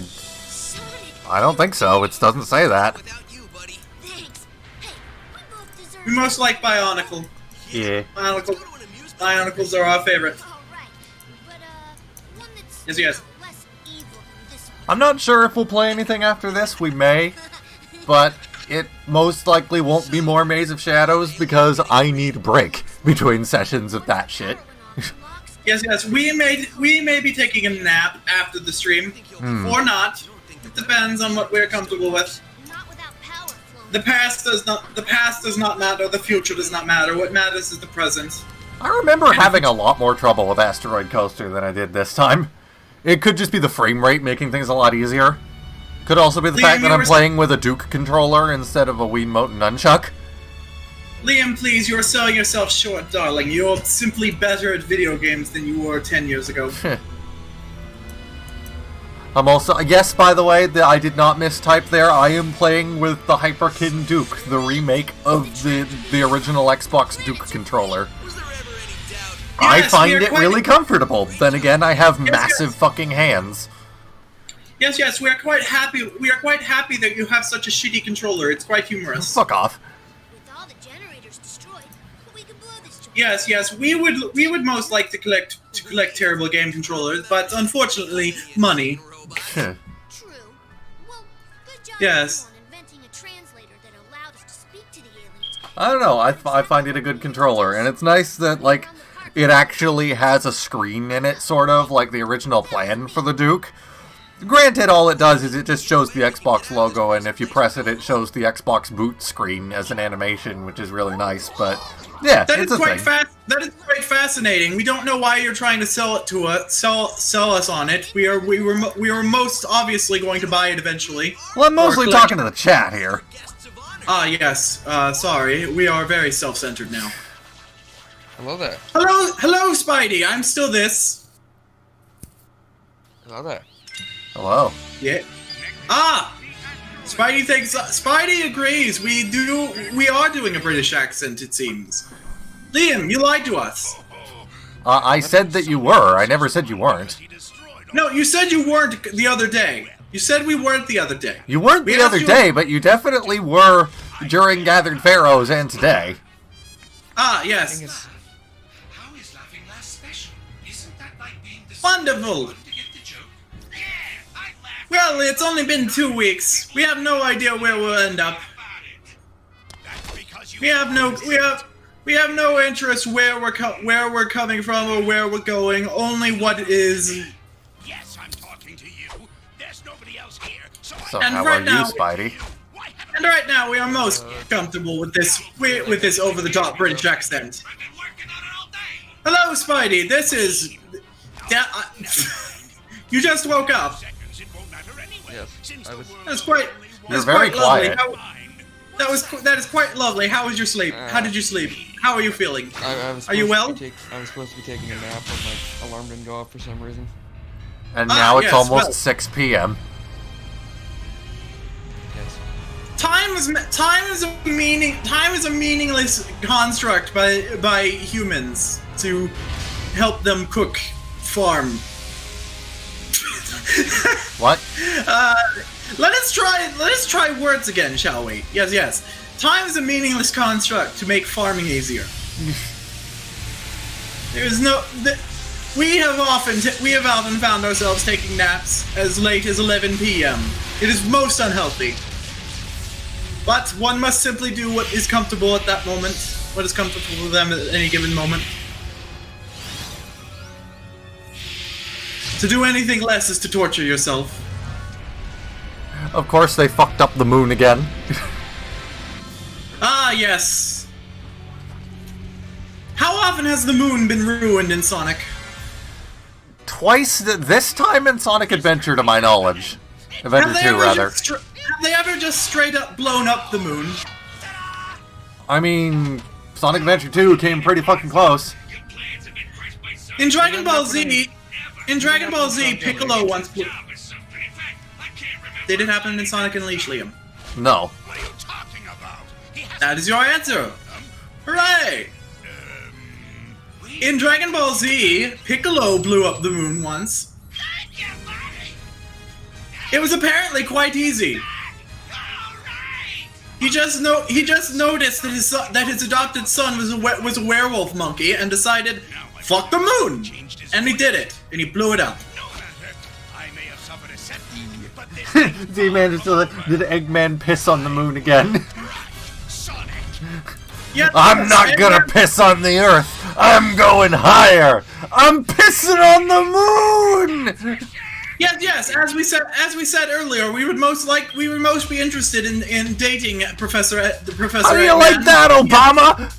Speaker 1: don't think so. It doesn't say that.
Speaker 5: Thanks. Hey, we both deserve.
Speaker 2: We most like Bionicle.
Speaker 1: Yeah.
Speaker 2: Bionicles are our favorite.
Speaker 5: All right, but one that's
Speaker 2: Yes, yes.
Speaker 5: less evil than this one.
Speaker 1: I'm not sure if we'll play anything after this. We may, but it most likely won't be more Maze of Shadows because I need a break between sessions of that shit.
Speaker 2: Yes, yes. We may be taking a nap after the stream, or not. It depends on what we're comfortable with.
Speaker 5: Not without power flowing.
Speaker 2: The past does not matter. The future does not matter. What matters is the present.
Speaker 1: I remember having a lot more trouble with Asteroid Coaster than I did this time. It could just be the frame rate making things a lot easier. Could also be the
Speaker 2: Liam,
Speaker 1: fact that
Speaker 2: you
Speaker 1: I'm
Speaker 2: were-
Speaker 1: playing with a Duke controller instead of a Wiimote and nunchuck.
Speaker 2: Liam, please, you're selling yourself short, darling. You're simply better at video games than you were 10 years ago.
Speaker 1: I'm also, yes, by the way, I did not mistype there. I am playing with the Hyperkin Duke, the remake of the original Xbox Duke controller.
Speaker 4: Was there ever any doubt?
Speaker 1: I
Speaker 2: Yes,
Speaker 1: find
Speaker 2: we are
Speaker 1: it
Speaker 2: quite-
Speaker 1: really comfortable. Then again, I have massive
Speaker 2: yes.
Speaker 1: fucking hands.
Speaker 2: Yes, we are quite happy. We are quite happy that you have such a shitty controller. It's quite humorous.
Speaker 1: Fuck off.
Speaker 5: With all the generators destroyed, we could blow this to
Speaker 2: Yes, we would most like to collect terrible game controllers, but unfortunately, money.
Speaker 5: True. Well, good job
Speaker 2: Yes.
Speaker 5: on inventing a translator that allowed us to speak to the aliens.
Speaker 1: I don't know, I find it a good controller, and it's nice that, like, it actually has a screen in it, sort of, like the original plan for the Duke. Granted, all it does is it just shows the Xbox logo, and if you press it, it shows the Xbox boot screen as an animation, which is really nice, but, yeah,
Speaker 2: That
Speaker 1: it's
Speaker 2: is
Speaker 1: a
Speaker 2: quite
Speaker 1: thing.
Speaker 2: That is quite fascinating. We don't know why you're trying to sell it to us. Sell us on it. We were most obviously going to buy it eventually.
Speaker 1: Well, I'm mostly
Speaker 2: Or
Speaker 1: talking to the chat here.
Speaker 4: Guests of honor.
Speaker 2: Ah, yes. Sorry. We are very self-centered now.
Speaker 7: Hello there.
Speaker 2: Hello, Spidey. I'm still this.
Speaker 7: Hello there.
Speaker 1: Hello.
Speaker 2: Yeah. Ah! Spidey agrees. We are doing a British accent, it seems. Liam, you lied to us.
Speaker 1: I said that you were, I never said you weren't.
Speaker 2: No, you said you weren't the other day. You said we weren't the other day.
Speaker 1: You weren't
Speaker 2: We
Speaker 1: the other
Speaker 2: asked you-
Speaker 1: day, but you definitely were during Gathered Pharaohs and today.
Speaker 2: Ah, yes.
Speaker 8: How is laughing last special? Isn't that like being the
Speaker 2: Wonderful.
Speaker 8: to get the joke? Yeah, I laughed
Speaker 2: Well, it's only been 2 weeks. We have no idea where we'll end up.
Speaker 8: about it. That's because you
Speaker 2: We have no interest where we're coming from or where we're going. Only what is.
Speaker 8: Yes, I'm talking to you. There's nobody else here. So
Speaker 1: So
Speaker 2: And
Speaker 1: how
Speaker 2: right
Speaker 1: are
Speaker 2: now-
Speaker 1: you, Spidey?
Speaker 8: why haven't
Speaker 2: And right now, we are most comfortable with this over-the-top British accent.
Speaker 8: I been working on it all day?
Speaker 2: Hello, Spidey. This is. You just woke up.
Speaker 8: Seconds, it won't matter anyway.
Speaker 7: Yes,
Speaker 8: Since
Speaker 7: I
Speaker 8: the
Speaker 7: was-
Speaker 8: world
Speaker 2: That's quite.
Speaker 8: only
Speaker 1: You're
Speaker 2: That's
Speaker 1: very
Speaker 2: quite lovely.
Speaker 1: quiet.
Speaker 2: That is quite lovely. How was your sleep? How did you sleep? How are you feeling?
Speaker 7: I was
Speaker 2: Are you
Speaker 7: supposed
Speaker 2: well?
Speaker 7: to I was supposed to be taking a nap when my alarm didn't go off for some reason.
Speaker 1: And now it's
Speaker 2: yes,
Speaker 1: almost
Speaker 2: well-
Speaker 1: 6 p.m.
Speaker 7: Yes.
Speaker 2: Time is a meaningless construct by humans to help them cook, farm.
Speaker 1: What?
Speaker 2: Let us try words again, shall we? Yes. Time is a meaningless construct to make farming easier. We have often found ourselves taking naps as late as 11 p.m. It is most unhealthy. But one must simply do what is comfortable at that moment, what is comfortable for them at any given moment. To do anything less is to torture yourself.
Speaker 1: Of course they fucked up the moon again.
Speaker 2: Ah, yes. How often has the moon been ruined in Sonic?
Speaker 1: Twice this time in Sonic Adventure, to my knowledge. Adventure 2, rather.
Speaker 2: Have they ever just straight up blown up the moon?
Speaker 1: I mean, Sonic Adventure 2 came pretty fucking close.
Speaker 2: In Dragon Ball Z, Piccolo once. Did it happen in Sonic Unleashed, Liam?
Speaker 1: No.
Speaker 8: What are you talking about? He has
Speaker 2: That is your answer. Hooray! In Dragon Ball Z, Piccolo blew up the moon once. It was apparently quite easy. He just noticed that his adopted son was a werewolf monkey and decided, fuck the moon, and he did it, and he blew it up.
Speaker 8: I may have suffered a setback, but this
Speaker 1: Z-Man did Eggman piss on the moon again?
Speaker 8: Sonic.
Speaker 2: Yes,
Speaker 1: I'm not gonna piss on the Earth. I'm going higher. I'm pissing on the moon.
Speaker 2: Yes. As we said earlier, we would most be interested in dating Professor.
Speaker 1: How do you like that, Obama?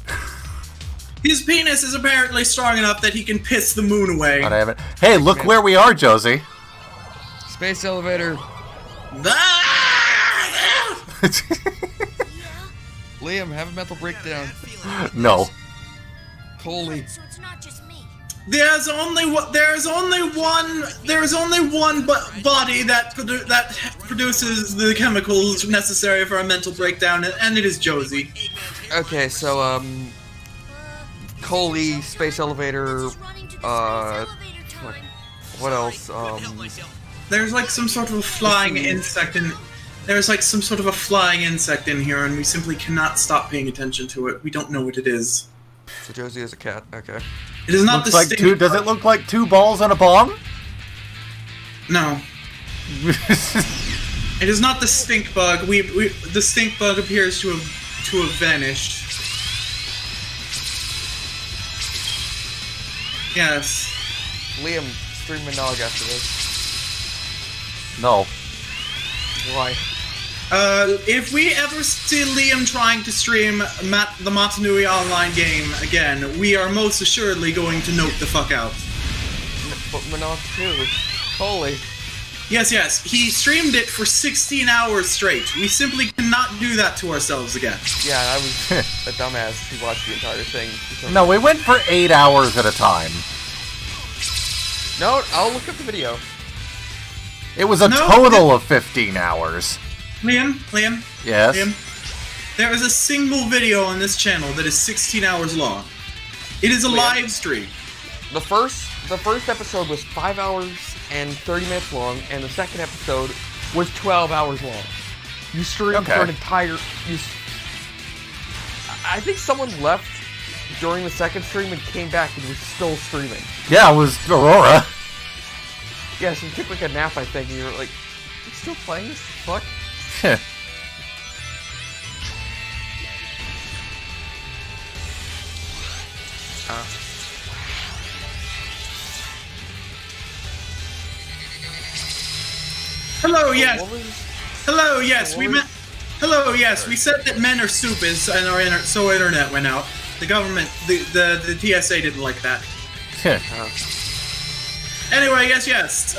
Speaker 2: His penis is apparently strong enough that he can piss the moon away.
Speaker 1: God damn it. Hey, look where we are, Josie.
Speaker 7: Space elevator. Liam, have a mental breakdown.
Speaker 1: No.
Speaker 7: Holy.
Speaker 5: So it's not just me.
Speaker 2: There's only one body that produces the chemicals necessary for a mental breakdown, and it is Josie.
Speaker 7: Okay, so, Coley, space elevator,
Speaker 5: Just running to the elevator time.
Speaker 7: what else?
Speaker 2: There's like some sort of a flying insect in. There's like some sort of a flying insect in here, and we simply cannot stop paying attention to it. We don't know what it is.
Speaker 7: So Josie is a cat, okay.
Speaker 2: It is not
Speaker 1: Looks
Speaker 2: the
Speaker 1: like
Speaker 2: stink.
Speaker 1: does it look like 2 balls on a bomb?
Speaker 2: No. It is not the stink bug. The stink bug appears to have vanished. Yes.
Speaker 7: Liam, stream Minog after this.
Speaker 1: No.
Speaker 7: Why?
Speaker 2: If we ever see Liam trying to stream the Matanui online game again, we are most assuredly going to note the fuck out.
Speaker 7: But Minog too. Holy.
Speaker 2: Yes, he streamed it for 16 hours straight. We simply cannot do that to ourselves again.
Speaker 7: Yeah, I was a dumbass who watched the entire thing.
Speaker 1: No, we went for 8 hours at a time.
Speaker 7: No, I'll look up the video.
Speaker 1: It was a total of 15 hours.
Speaker 2: Liam?
Speaker 1: Yes?
Speaker 2: Liam? There is a single video on this channel that is 16 hours long. It is a live stream.
Speaker 7: The first episode was 5 hours and 30 minutes long, and the second episode was 12 hours long. You streamed for an entire... I think someone left during the second stream and came back and was still streaming.
Speaker 1: Yeah, it was Aurora.
Speaker 7: Yeah, so you took like a nap, I think, and you were like, you still playing this? Fuck?
Speaker 2: Hello, yes.
Speaker 7: What was...
Speaker 2: Hello, yes. Hello, yes. We said that men are stupid, and our internet went out. The government, the TSA didn't like that. Anyway, yes.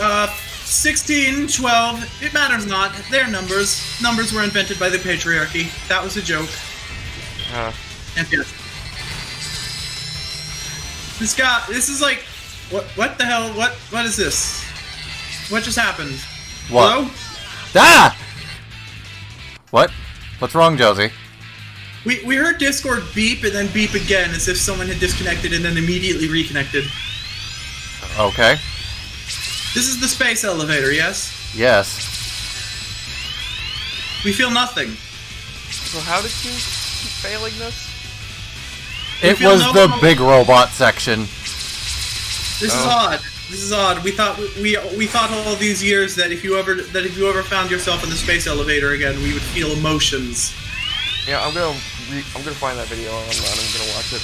Speaker 2: 16, 12, it matters not. They're numbers. Numbers were invented by the patriarchy. That was a joke. And yes. This is like, what the hell, what is this? What just happened?
Speaker 1: What?
Speaker 2: Hello?
Speaker 1: Ah! What? What's wrong, Josie?
Speaker 2: We heard Discord beep and then beep again as if someone had disconnected and then immediately reconnected.
Speaker 1: Okay.
Speaker 2: This is the space elevator, yes?
Speaker 1: Yes.
Speaker 2: We feel nothing.
Speaker 7: So how did you keep failing this?
Speaker 1: It
Speaker 2: feel
Speaker 1: was
Speaker 2: no
Speaker 1: the
Speaker 2: mo-
Speaker 1: big robot section.
Speaker 2: This is odd. This is odd. We thought all these years that if you ever found yourself in the space elevator again, we would feel emotions.
Speaker 7: Yeah, I'm gonna find that video online. I'm gonna watch it.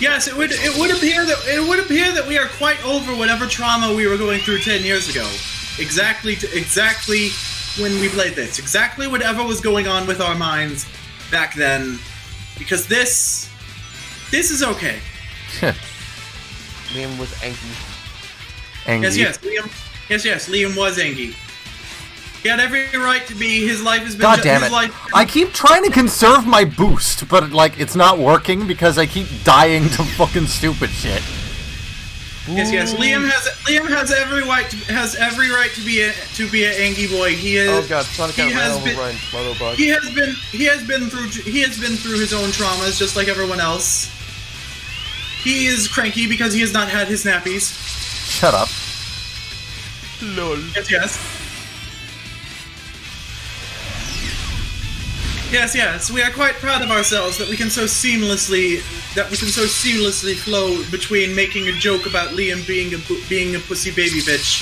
Speaker 2: Yes, it would appear that we are quite over whatever trauma we were going through 10 years ago. Exactly when we played this. Exactly whatever was going on with our minds back then. Because this is okay.
Speaker 7: Liam was angry.
Speaker 1: Angry.
Speaker 2: Yes, Liam was angry. He had every right to be. His life has been.
Speaker 1: God damn it! I keep trying to conserve my boost, but like it's not working because I keep dying to fucking stupid shit.
Speaker 2: Yes. Liam has every right to be an angry boy. He is.
Speaker 7: Oh god, Sonic ran overrun, Motobug.
Speaker 2: He has been through his own traumas just like everyone else. He is cranky because he has not had his nappies.
Speaker 1: Shut up.
Speaker 7: Lol.
Speaker 2: Yes. We are quite proud of ourselves that we can so seamlessly flow between making a joke about Liam being a pussy baby bitch,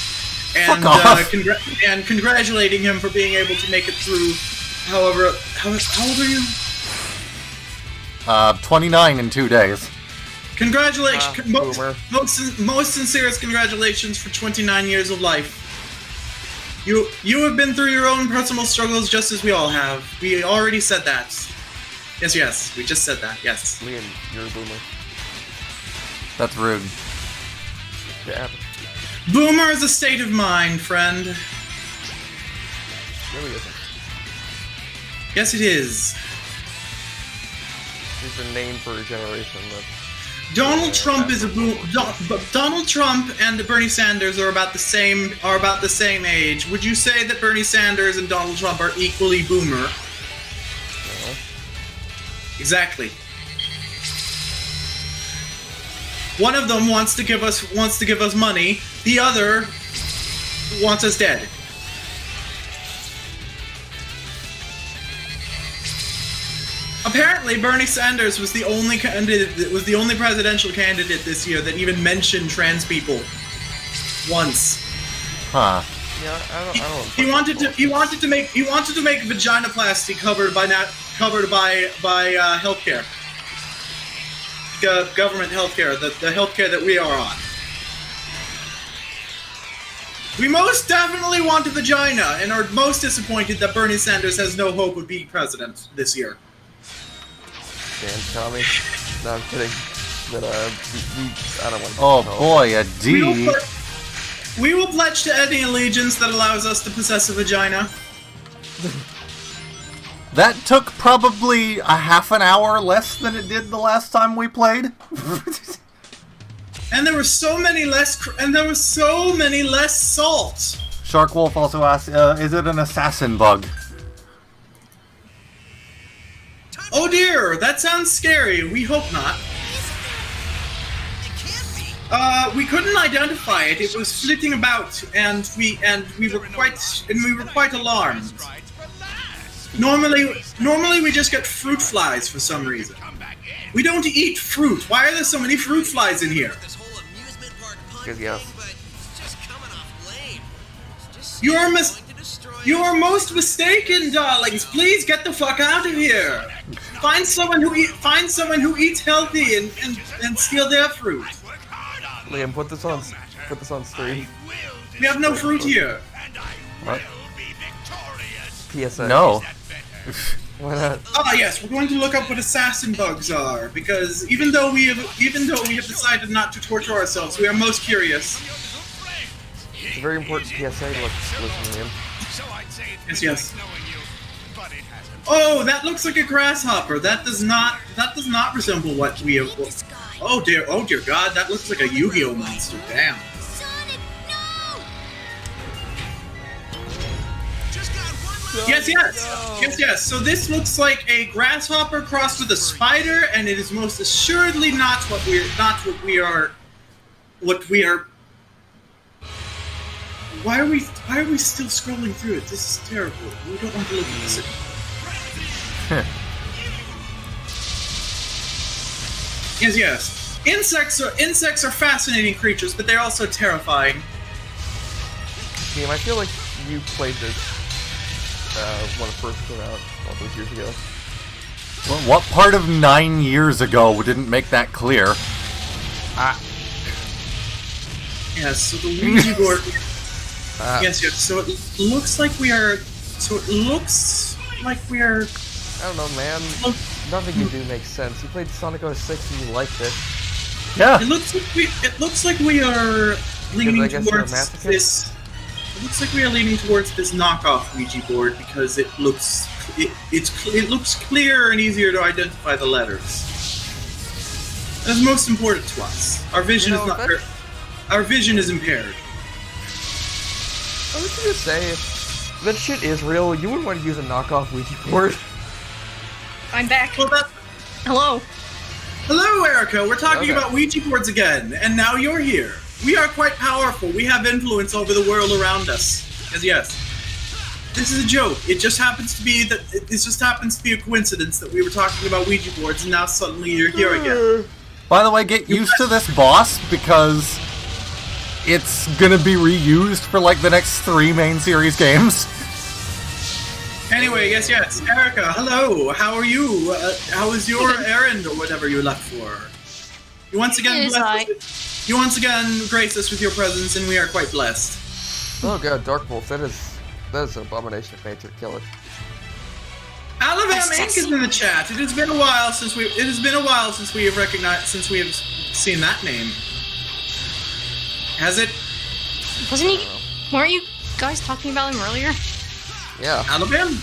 Speaker 2: and congratulating him for being able to make it through. However, how old are you?
Speaker 1: 29 in 2 days.
Speaker 2: Congratulations,
Speaker 7: boomer.
Speaker 2: most sincerest congratulations for 29 years of life. You have been through your own personal struggles just as we all have. We already said that. Yes, we just said that, yes.
Speaker 7: Liam, you're a boomer.
Speaker 1: That's rude.
Speaker 7: Yeah,
Speaker 2: Boomer is a state of mind, friend.
Speaker 7: really isn't.
Speaker 2: Yes, it is.
Speaker 7: It's a name for a generation that...
Speaker 2: Donald Trump is a boom. Donald Trump and Bernie Sanders are about the same age. Would you say that Bernie Sanders and Donald Trump are equally boomer?
Speaker 7: No.
Speaker 2: Exactly. One of them wants to give us money. The other wants us dead. Apparently, Bernie Sanders was the only presidential candidate this year that even mentioned trans people once.
Speaker 1: Huh.
Speaker 7: Yeah, I don't
Speaker 2: He wanted to make vaginoplasty covered by healthcare, government healthcare, the healthcare that we are on. We most definitely want a vagina, and are most disappointed that Bernie Sanders has no hope of being president this year.
Speaker 7: Dan, Tommy. No, I'm kidding. But, I don't want to...
Speaker 1: Oh boy, a D.
Speaker 2: We will pledge to any allegiance that allows us to possess a vagina.
Speaker 1: That took probably a half an hour less than it did the last time we played.
Speaker 2: And there were so many less salt.
Speaker 1: Shark Wolf also asked, is it an assassin bug?
Speaker 2: Oh dear, that sounds scary. We hope not.
Speaker 4: It can't be.
Speaker 2: We couldn't identify it. It was flitting about, and we were quite alarmed. Normally we just get fruit flies for some reason. We don't eat fruit. Why are there so many fruit flies in here?
Speaker 4: This whole amusement park pun
Speaker 7: Good
Speaker 4: thing,
Speaker 7: guess.
Speaker 4: but it's just coming off lame. It's just
Speaker 2: You are
Speaker 4: going to destroy
Speaker 2: You are most mistaken, darlings. Please get the fuck out of here. Find someone who eats healthy and steal their fruit.
Speaker 7: Liam, put this on stream.
Speaker 2: We have no fruit here.
Speaker 1: What?
Speaker 7: PSA.
Speaker 1: No.
Speaker 7: Why not?
Speaker 2: Ah, yes, we're going to look up what assassin bugs are, because even though we have decided not to torture ourselves, we are most curious.
Speaker 7: It's a very important PSA to listen in.
Speaker 2: Yes. Oh, that looks like a grasshopper. That does not resemble what we have. Oh dear God, that looks like a Yu-Gi-Oh monster. Damn.
Speaker 5: Sonic, no!
Speaker 2: Yes. So this looks like a grasshopper crossed with a spider, and it is most assuredly not what we are. Why are we still scrolling through it? This is terrible. We don't want to look at this. Yes. Insects are fascinating creatures, but they're also terrifying.
Speaker 7: Liam, I feel like you played this when it first came out all those years ago.
Speaker 1: Well, what part of 9 years ago didn't make that clear?
Speaker 2: Yes, so the Ouija board... Yes. So it looks like we are...
Speaker 7: I don't know, man. Nothing you do makes sense. You played Sonic 06 and you liked it.
Speaker 1: Yeah.
Speaker 2: It looks like we are leaning
Speaker 7: I guess you're a
Speaker 2: towards
Speaker 7: masochist?
Speaker 2: this. It looks like we are leaning towards this knockoff Ouija board because it looks clearer and easier to identify the letters. That's most important to us. Our vision is not. Our vision is impaired.
Speaker 7: I was gonna say, if that shit is real, you wouldn't want to use a knockoff Ouija board.
Speaker 3: I'm back.
Speaker 2: Well,
Speaker 3: Hello.
Speaker 2: Hello, Erica. We're talking
Speaker 7: Okay.
Speaker 2: about Ouija boards again, and now you're here. We are quite powerful. We have influence over the world around us. Yes. This is a joke. It just happens to be a coincidence that we were talking about Ouija boards, and now suddenly you're here again.
Speaker 1: By the way, get used to this boss because it's gonna be reused for like the next 3 main series games.
Speaker 2: Anyway, yes. Erica, hello. How are you? How was your errand or whatever you left for? You once again grace us with your presence, and we are quite blessed.
Speaker 7: Oh god, Dark Wolf, that is an abomination of nature. Kill it.
Speaker 2: Alabama Inc. is in the chat. It has been a while since we have seen that name. Has it?
Speaker 3: Weren't you guys talking about him earlier?
Speaker 7: Yeah.
Speaker 2: Alabama?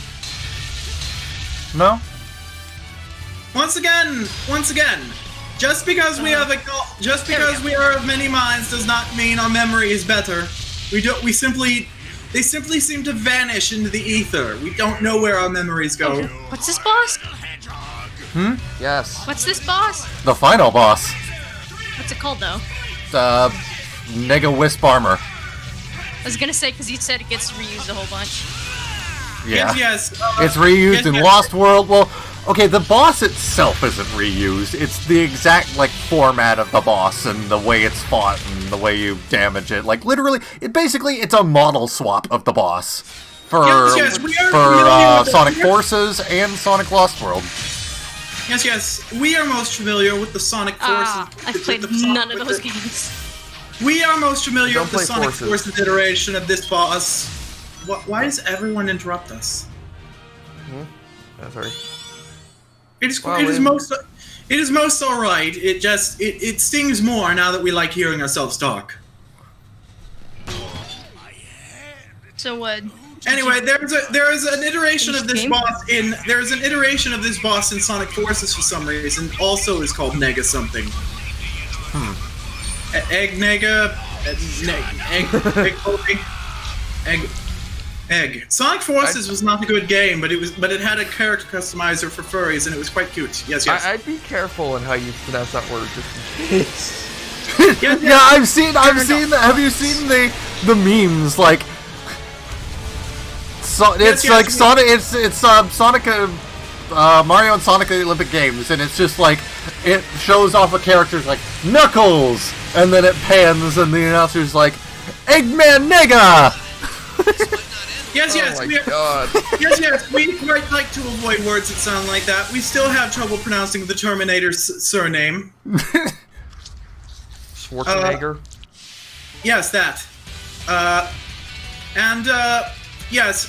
Speaker 1: No?
Speaker 2: Once again, just because we are of many minds does not mean our memory is better. They simply seem to vanish into the ether. We don't know where our memories go.
Speaker 3: What's this boss?
Speaker 7: Yes.
Speaker 3: What's this boss?
Speaker 1: The final boss.
Speaker 3: What's it called though?
Speaker 1: Nega Wisp Armor.
Speaker 3: I was gonna say because you said it gets reused a whole bunch.
Speaker 1: Yeah.
Speaker 2: Yes.
Speaker 1: It's reused in Lost World. Well, okay, the boss itself isn't reused. It's the exact, like, format of the boss and the way it's fought and the way you damage it. Like, literally, it's a model swap of the boss for Sonic Forces and Sonic Lost World.
Speaker 2: Yes. We are most familiar with the Sonic Forces.
Speaker 3: I've played none of those games.
Speaker 2: We are most familiar with the
Speaker 7: play
Speaker 2: Sonic
Speaker 7: Forces
Speaker 2: iteration of this boss. Why does everyone interrupt us?
Speaker 7: Sorry.
Speaker 2: It is most alright. It stings more now that we like hearing ourselves talk.
Speaker 3: So what?
Speaker 2: Anyway, there is an iteration of this boss in Sonic Forces for some reason. Also is called Nega something. Egg Nega, Egg. Sonic Forces was not a good game, but it had a character customizer for furries, and it was quite cute. Yes.
Speaker 7: I'd be careful in how you pronounce that word, just in case.
Speaker 1: Yeah, I've seen that. Have you seen the memes? Like, Sonic. Sonic. Mario and Sonic Olympic Games, and it's just like it shows off a character's like Knuckles, and then it pans, and the announcer's like, Eggman Nega.
Speaker 2: Yes.
Speaker 7: Oh my God.
Speaker 2: Yes. We quite like to avoid words that sound like that. We still have trouble pronouncing the Terminator's surname.
Speaker 7: Schwarzenegger.
Speaker 2: Yes, that. Yes,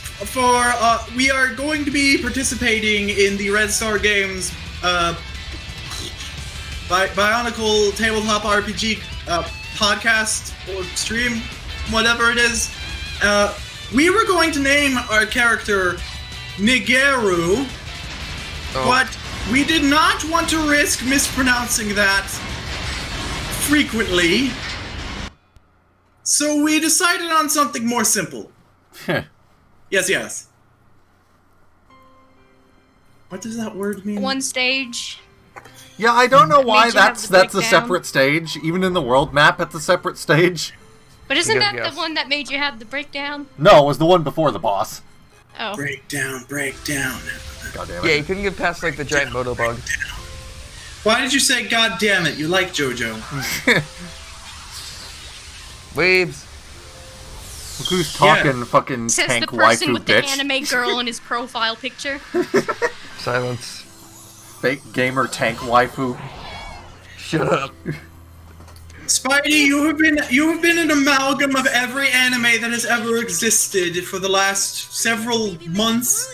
Speaker 2: we are going to be participating in the Red Star Games Bionicle Tabletop RPG podcast or stream, whatever it is. We were going to name our character Nigeru, but we did not want to risk mispronouncing that frequently, so we decided on something more simple. Yes. What does that word mean?
Speaker 3: One stage.
Speaker 1: Yeah, I don't know why that's a
Speaker 3: breakdown.
Speaker 1: separate stage. Even in the world map, it's a separate stage.
Speaker 3: But isn't that the one that made you have the breakdown?
Speaker 1: No, it was the one before the boss.
Speaker 3: Oh.
Speaker 2: Breakdown.
Speaker 1: God damn it.
Speaker 7: Yeah, you couldn't get past like the giant moto bug.
Speaker 2: Why did you say God damn it? You like JoJo.
Speaker 7: Waves.
Speaker 1: Look who's talking fucking
Speaker 3: Says
Speaker 1: tank
Speaker 3: the person
Speaker 1: waifu
Speaker 3: with
Speaker 1: bitch.
Speaker 3: the anime girl in his profile picture.
Speaker 7: Silence.
Speaker 1: Fake gamer tank waifu.
Speaker 7: Shut up.
Speaker 2: Spidey, you have been an amalgam of every anime that has ever existed for the last several months.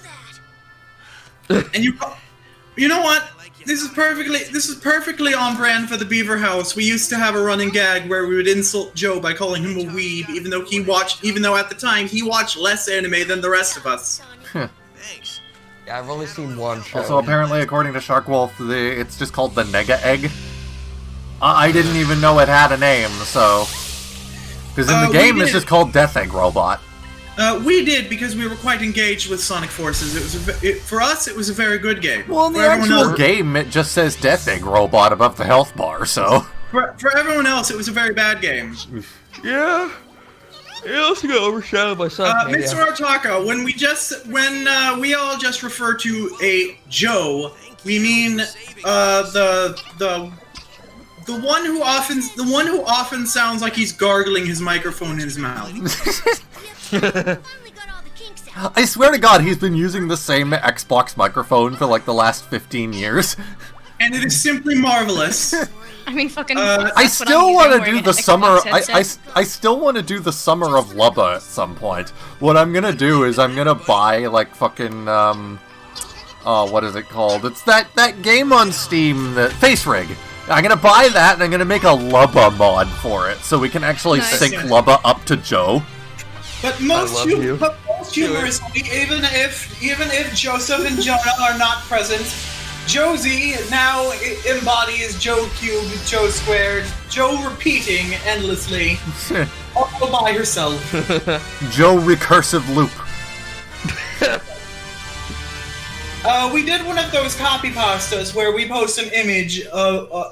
Speaker 2: And you know what? This is perfectly on brand for the Beaver House. We used to have a running gag where we would insult Joe by calling him a weeb, even though at the time he watched less anime than the rest of us.
Speaker 4: Thanks.
Speaker 7: Yeah, I've only seen one show.
Speaker 1: Also, apparently, according to Sharkwolf, it's just called the Nega Egg. I didn't even know it had a name, so... Because in the game, it's just called Death Egg Robot.
Speaker 2: We did, because we were quite engaged with Sonic Forces. For us, it was a very good game.
Speaker 1: Well, in the actual game, it just says Death Egg Robot above the health bar, so...
Speaker 2: For everyone else, it was a very bad game.
Speaker 7: Yeah. It also got overshadowed by something.
Speaker 2: Mr. Artaka, when we all just refer to a Joe, we mean the one who often sounds like he's gargling his microphone in his mouth.
Speaker 1: I swear to God, he's been using the same Xbox microphone for like the last 15 years.
Speaker 2: And it is simply marvelous.
Speaker 3: I mean, fucking.
Speaker 1: I still want to do the summer. I still want to do the Summer of Lubba at some point. What I'm gonna do is I'm gonna buy like fucking what is it called? It's that game on Steam, that Face Rig. I'm gonna buy that and I'm gonna make a Lubba mod for it, so we can actually
Speaker 3: Nice.
Speaker 1: sync Lubba up to Joe.
Speaker 2: But
Speaker 7: I
Speaker 2: most
Speaker 7: love you.
Speaker 2: humorously, even if Joseph and Jonah are not present, Josie now embodies Joe cubed, Joe squared, Joe repeating endlessly, all by herself.
Speaker 1: Joe recursive loop.
Speaker 2: We did one of those copy pastas where we post an image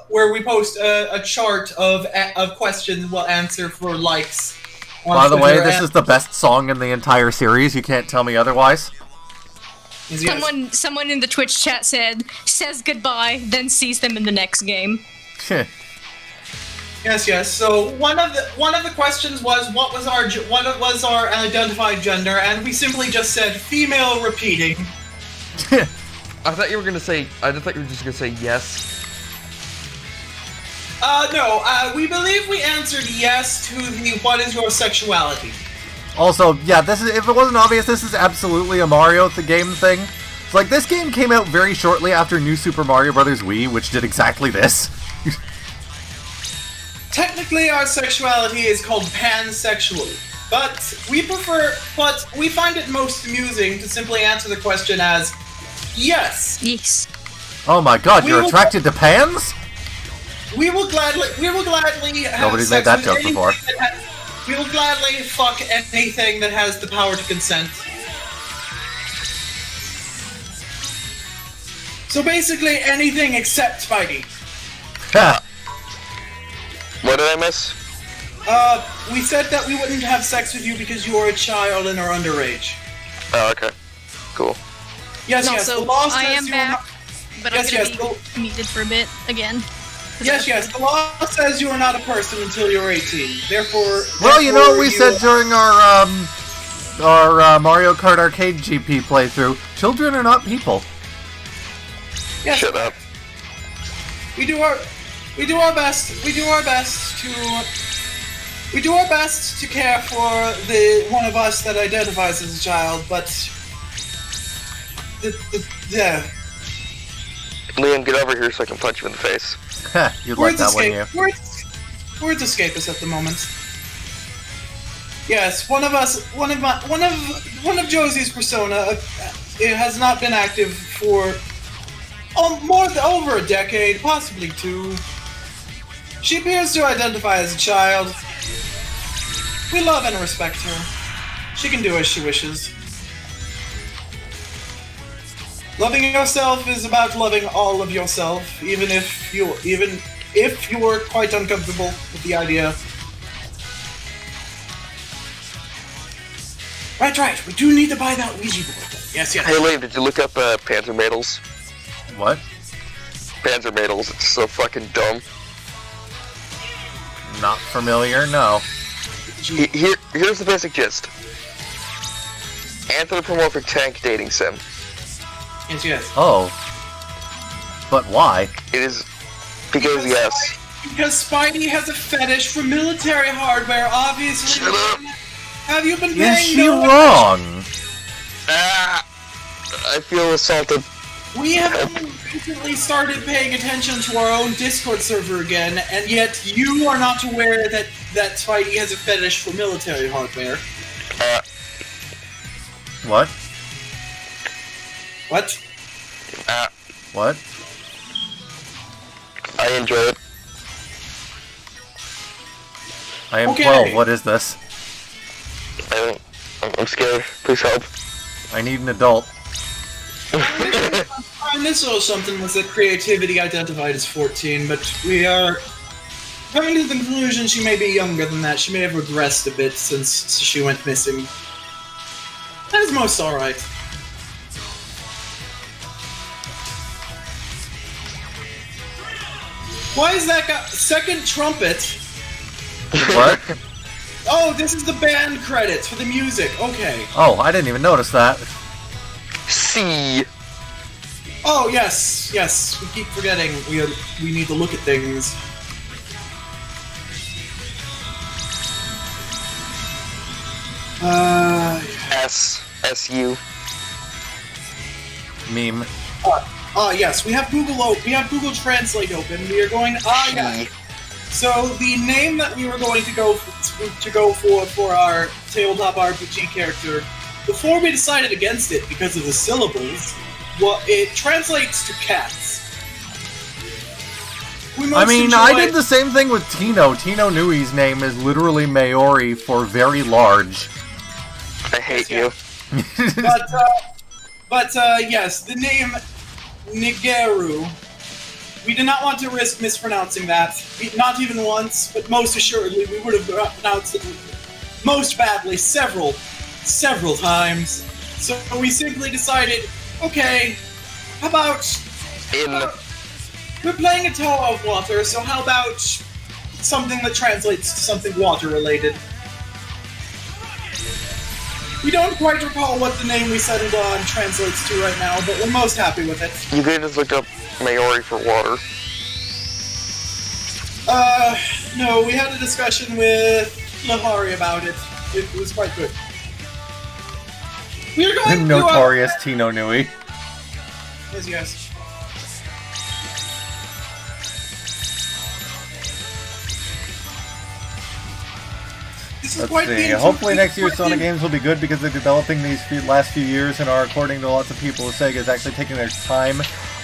Speaker 2: where we post a chart of questions we'll answer for likes.
Speaker 1: By the way, this is the best song in the entire series. You can't tell me otherwise.
Speaker 2: Yes.
Speaker 3: Someone in the Twitch chat says goodbye, then sees them in the next game.
Speaker 2: Yes. So one of the questions was what was our identified gender, and we simply just said female repeating.
Speaker 7: I thought you were just gonna say yes.
Speaker 2: No. We believe we answered yes to the what is your sexuality.
Speaker 1: Also, yeah, this is, if it wasn't obvious, this is absolutely a Mario game thing. It's like, this game came out very shortly after New Super Mario Bros. Wii, which did exactly this.
Speaker 2: Technically, our sexuality is called pansexual, but we find it most amusing to simply answer the question as yes.
Speaker 3: Yes.
Speaker 1: Oh my god, you're attracted to pans?
Speaker 2: We will gladly have
Speaker 1: Nobody's
Speaker 2: sex
Speaker 1: made that
Speaker 2: with
Speaker 1: joke
Speaker 2: anything
Speaker 1: before.
Speaker 2: We will gladly fuck anything that has the power to consent. So basically, anything except Spidey.
Speaker 9: What did I miss?
Speaker 2: We said that we wouldn't have sex with you because you are a child and are underage.
Speaker 9: Oh, okay. Cool.
Speaker 2: Yes,
Speaker 3: And
Speaker 2: yes.
Speaker 3: also,
Speaker 2: The law
Speaker 3: I
Speaker 2: says
Speaker 3: am
Speaker 2: you are
Speaker 3: back,
Speaker 2: not.
Speaker 3: but
Speaker 2: Yes,
Speaker 3: I'm
Speaker 2: yes,
Speaker 3: gonna be muted for a bit again.
Speaker 2: Yes. The law says you are not a person until you're 18. Therefore.
Speaker 1: Well, you know what we
Speaker 2: therefore
Speaker 1: said during our Mario Kart Arcade GP playthrough? Children are not people.
Speaker 2: Yes,
Speaker 9: Shut up.
Speaker 2: we do our best. We do our best to care for the one of us that identifies as a child, but yeah.
Speaker 9: Liam, get over here so I can punch you in the face.
Speaker 1: You'd like that, wouldn't you?
Speaker 2: Words escape us at the moment. Yes, one of Josie's persona it has not been active for over a decade, possibly 2. She appears to identify as a child. We love and respect her. She can do as she wishes. Loving yourself is about loving all of yourself, even if you're quite uncomfortable with the idea. Right. We do need to buy that Ouija board. Yes.
Speaker 9: Hey, Liam, did you look up Panzer Madels?
Speaker 1: What?
Speaker 9: Panzer Madels, it's so fucking dumb.
Speaker 1: Not familiar, no.
Speaker 9: Here's the basic gist. Anthropomorphic tank dating sim.
Speaker 2: Yes.
Speaker 1: Oh. But why?
Speaker 9: It is because yes.
Speaker 2: Because Spidey has a fetish for military hardware, obviously.
Speaker 9: Shut up.
Speaker 2: Have you been
Speaker 1: Is
Speaker 2: paying
Speaker 1: she
Speaker 2: no
Speaker 1: wrong?
Speaker 9: I feel assaulted.
Speaker 2: We have only recently started paying attention to our own Discord server again, and yet you are not aware that Spidey has a fetish for military hardware.
Speaker 1: What?
Speaker 2: What?
Speaker 1: What?
Speaker 9: I enjoy it.
Speaker 1: I am
Speaker 2: Okay.
Speaker 1: 12, what is this?
Speaker 9: I'm scared. Please help.
Speaker 1: I need an adult.
Speaker 2: Our initial assumption was that creativity identified as 14, but we are coming to the conclusion she may be younger than that. She may have regressed a bit since she went missing. That is most alright. Why is that guy second trumpet?
Speaker 1: What?
Speaker 2: Oh, this is the band credits for the music. Okay.
Speaker 1: Oh, I didn't even notice that.
Speaker 9: C.
Speaker 2: Oh, yes. We keep forgetting. We need to look at things.
Speaker 9: S. S-U.
Speaker 1: Meme.
Speaker 2: Yes, we have Google Translate open. We are going. Yeah. So the name that we were going to go for our tabletop RPG character, before we decided against it because of the syllables, well, it translates to cats.
Speaker 1: I mean, I did the same thing with Tino. Tino Nui's name is literally Maori for very large.
Speaker 9: I hate you.
Speaker 2: But yes, the name Nigeru. We did not want to risk mispronouncing that. Not even once, but most assuredly, we would have pronounced it most badly several times. So we simply decided, okay, how about... we're playing a Toa of Water, so how about something that translates to something water-related? We don't quite recall what the name we settled on translates to right now, but we're most happy with it.
Speaker 9: You could just look up Maori for water.
Speaker 2: No, we had a discussion with Lahari about it. It was quite good. We are going
Speaker 1: the notorious Tino Nui.
Speaker 2: Yes.
Speaker 1: Let's see. Hopefully next year's Sonic games will be good because they're developing these last few years and are, according to lots of people, Sega's actually taking their time.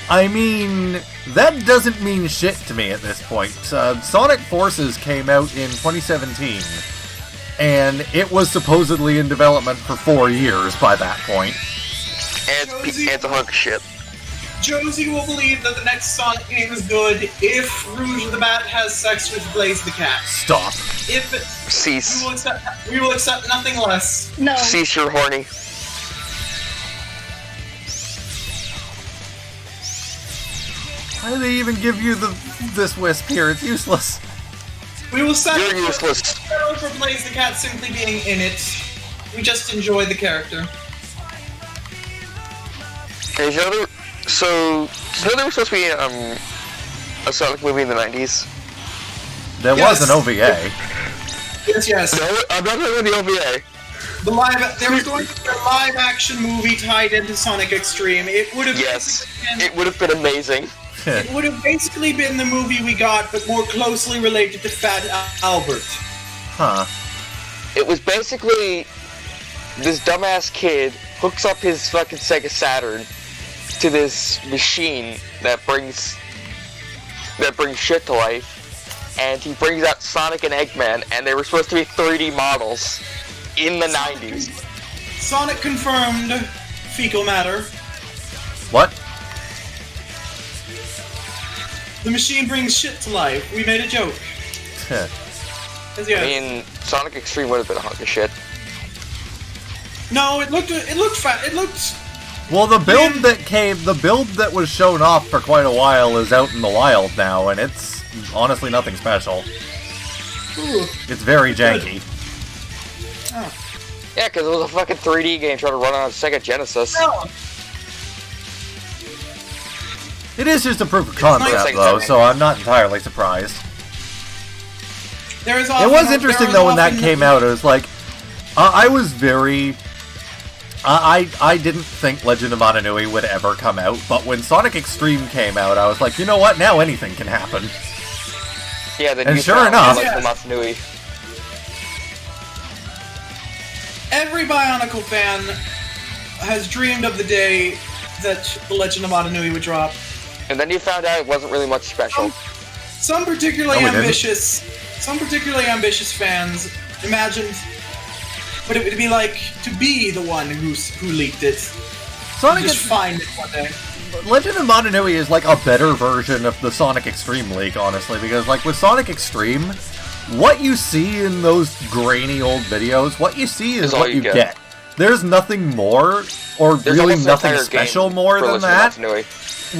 Speaker 1: I mean, that doesn't mean shit to me at this point. Sonic Forces came out in 2017, and it was supposedly in development for 4 years by that point.
Speaker 9: And it's a hunk of shit.
Speaker 2: Josie will believe that the next Sonic game is good if Rouge the Bat has sex with Blaze the Cat.
Speaker 1: Stop.
Speaker 2: If it...
Speaker 9: Cease.
Speaker 2: We will accept nothing less.
Speaker 3: No.
Speaker 9: Cease, you're horny.
Speaker 1: Why do they even give you this wisp here? It's useless.
Speaker 2: We will settle
Speaker 9: You're useless.
Speaker 2: for Blaze the Cat simply being in it. We just enjoy the character.
Speaker 9: Okay, so there was supposed to be a Sonic movie in the 90s.
Speaker 1: There was an OVA.
Speaker 2: Yes.
Speaker 9: No, I'm not talking about the OVA.
Speaker 2: There was going to be a live-action movie tied into Sonic Extreme. It would have
Speaker 9: it would have been amazing.
Speaker 2: It would have basically been the movie we got, but more closely related to Fat Albert.
Speaker 1: Huh.
Speaker 9: It was basically this dumbass kid hooks up his fucking Sega Saturn to this machine that brings shit to life, and he brings out Sonic and Eggman, and they were supposed to be 3D models in the 90s.
Speaker 2: Sonic confirmed fecal matter.
Speaker 1: What?
Speaker 2: The machine brings shit to life. We made a joke.
Speaker 9: I mean, Sonic Extreme would have been a hunk of shit.
Speaker 2: No, it looked fat. It looked.
Speaker 1: Well, the build that was shown off for quite a while is out in the wild now, and it's honestly nothing special.
Speaker 2: Ooh.
Speaker 1: It's very janky.
Speaker 2: Oh.
Speaker 9: Yeah, because it was a fucking 3D game trying to run on a Sega Genesis.
Speaker 2: No.
Speaker 1: It is just a proof of concept, though, so I'm not entirely surprised. It was interesting, though, when that came out. It was like, I was very... I didn't think Legend of Mananui would ever come out, but when Sonic Extreme came out, I was like, you know what? Now anything can happen.
Speaker 9: Yeah, then
Speaker 1: and sure enough...
Speaker 9: Mananui.
Speaker 2: Every Bionicle fan has dreamed of the day that the Legend of Mananui would drop.
Speaker 9: And then you found out it wasn't really much special.
Speaker 2: Some particularly ambitious fans imagined what it would be like to be the one who leaked it.
Speaker 1: Sonic
Speaker 2: just find it one day.
Speaker 1: Legend of Mananui is like a better version of the Sonic Extreme leak, honestly, because like with Sonic Extreme, what you see in those grainy old videos, what you see is what you get. There's nothing more, or really nothing special more than that.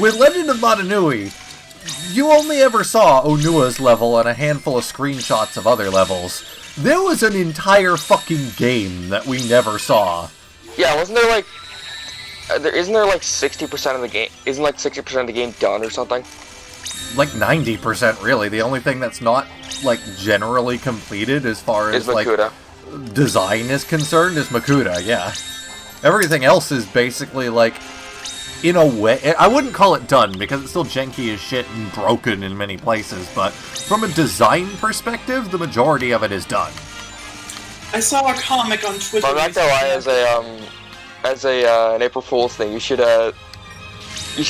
Speaker 1: With Legend of Mananui, you only ever saw Onua's level and a handful of screenshots of other levels. There was an entire fucking game that we never saw.
Speaker 9: Yeah, wasn't there like... isn't there like 60% of the game... Isn't like 60% of the game done or something?
Speaker 1: Like 90% really. The only thing that's not like generally completed as far as like design is concerned is Makuta, yeah. Everything else is basically like in a way, I wouldn't call it done, because it's still janky as shit and broken in many places, but from a design perspective, the majority of it is done.
Speaker 2: I saw a comic on Twitter.
Speaker 9: But I'm not gonna lie, as an April Fool's thing, you should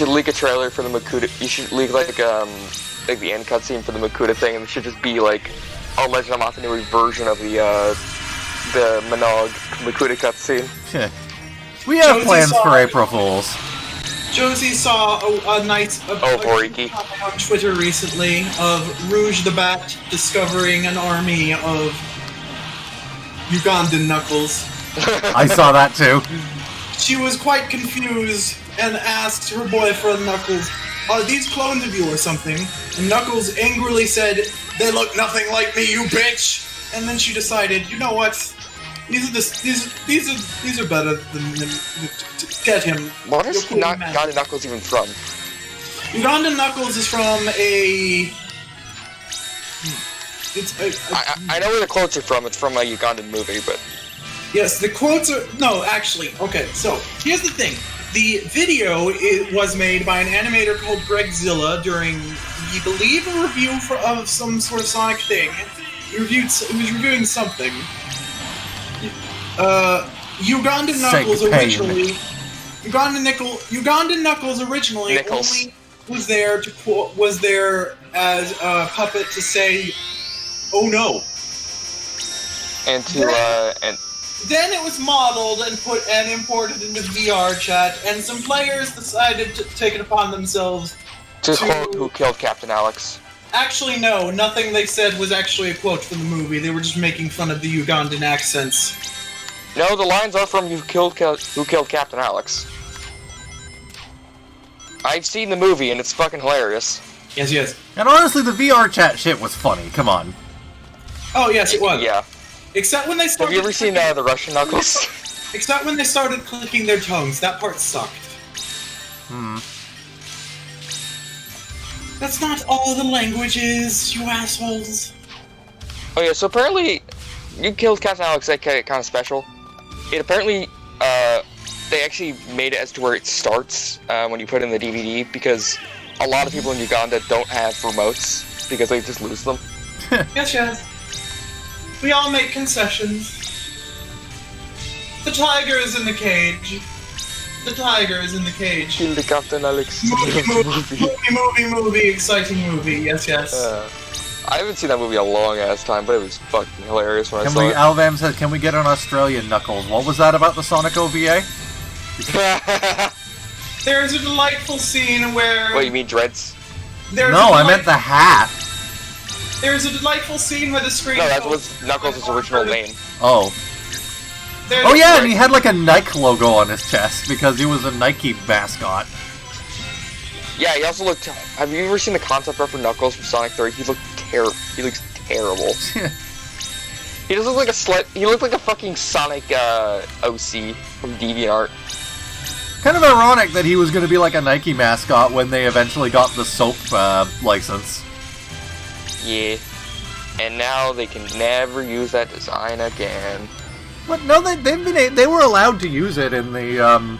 Speaker 9: leak a trailer for the Makuta. You should leak like the end cutscene for the Makuta thing, and it should just be like a Legend of Matanui version of the Minogue Makuta cutscene.
Speaker 1: We have
Speaker 2: Josie
Speaker 1: plans
Speaker 2: saw-
Speaker 1: for April Fools.
Speaker 2: Josie saw a nice
Speaker 9: Horiki.
Speaker 2: comment on Twitter recently of Rouge the Bat discovering an army of Ugandan Knuckles.
Speaker 1: I saw that too.
Speaker 2: She was quite confused and asked her boyfriend Knuckles, "Are these clones of you or something?" And Knuckles angrily said, "They look nothing like me, you bitch!" And then she decided, you know what? These are better than get him.
Speaker 9: What is
Speaker 2: You're cool, man.
Speaker 9: Uganda Knuckles even from?
Speaker 2: Ugandan Knuckles is from a.
Speaker 9: I know where the quotes are from. It's from a Ugandan movie, but
Speaker 2: Yes, the quotes are... No, actually. Okay, so, here's the thing. The video was made by an animator called Greg Zilla during, we believe, a review of some sort of Sonic thing. He was reviewing something. Ugandan Knuckles originally... Ugandan Knuckles originally
Speaker 9: Nickles.
Speaker 2: only was there as a puppet to say, "Oh no."
Speaker 9: and to
Speaker 2: Then it was modeled and imported into VR chat, and some players decided to take it upon themselves
Speaker 9: to quote Who Killed Captain Alex.
Speaker 2: Actually, no, nothing they said was actually a quote from the movie. They were just making fun of the Ugandan accents.
Speaker 9: No, the lines are from Who Killed Captain Alex. I've seen the movie and it's fucking hilarious.
Speaker 2: Yes, yes.
Speaker 1: And honestly, the VR chat shit was funny. Come on.
Speaker 2: Oh, yes, it was.
Speaker 9: Yeah.
Speaker 2: Except when they
Speaker 9: Have
Speaker 2: started.
Speaker 9: you ever seen the Russian Knuckles?
Speaker 2: Except when they started clicking their tongues. That part sucked. That's not all the languages, you assholes.
Speaker 9: Oh yeah, so apparently, You Killed Captain Alex, that kind of special. It apparently, they actually made it as to where it starts when you put in the DVD, because a lot of people in Uganda don't have remotes, because they just lose them.
Speaker 2: Yes, yes. We all make concessions. The tiger is in the cage. The tiger is in the cage.
Speaker 9: Kill the Captain Alex.
Speaker 2: Movie, exciting movie. Yes, yes.
Speaker 9: I haven't seen that movie a long ass time, but it was fucking hilarious when I saw it.
Speaker 1: Alvam says, can we get an Australian Knuckles? What was that about the Sonic OVA?
Speaker 2: There's a delightful scene where...
Speaker 9: What, you mean Dreads?
Speaker 1: No, I meant the hat.
Speaker 2: There's a delightful scene where the screen...
Speaker 9: No, that was Knuckles' original name.
Speaker 1: Oh. Oh yeah, and he had like a Nike logo on his chest because he was a Nike mascot.
Speaker 9: Yeah, he also looked... Have you ever seen the concept art for Knuckles from Sonic 3? He looks terrible. He looks terrible. He just looks like a He looked like a fucking Sonic OC from DeviantArt.
Speaker 1: Kind of ironic that he was going to be like a Nike mascot when they eventually got the soap license.
Speaker 9: Yeah. And now they can never use that design again.
Speaker 1: But no, they were allowed to use it in the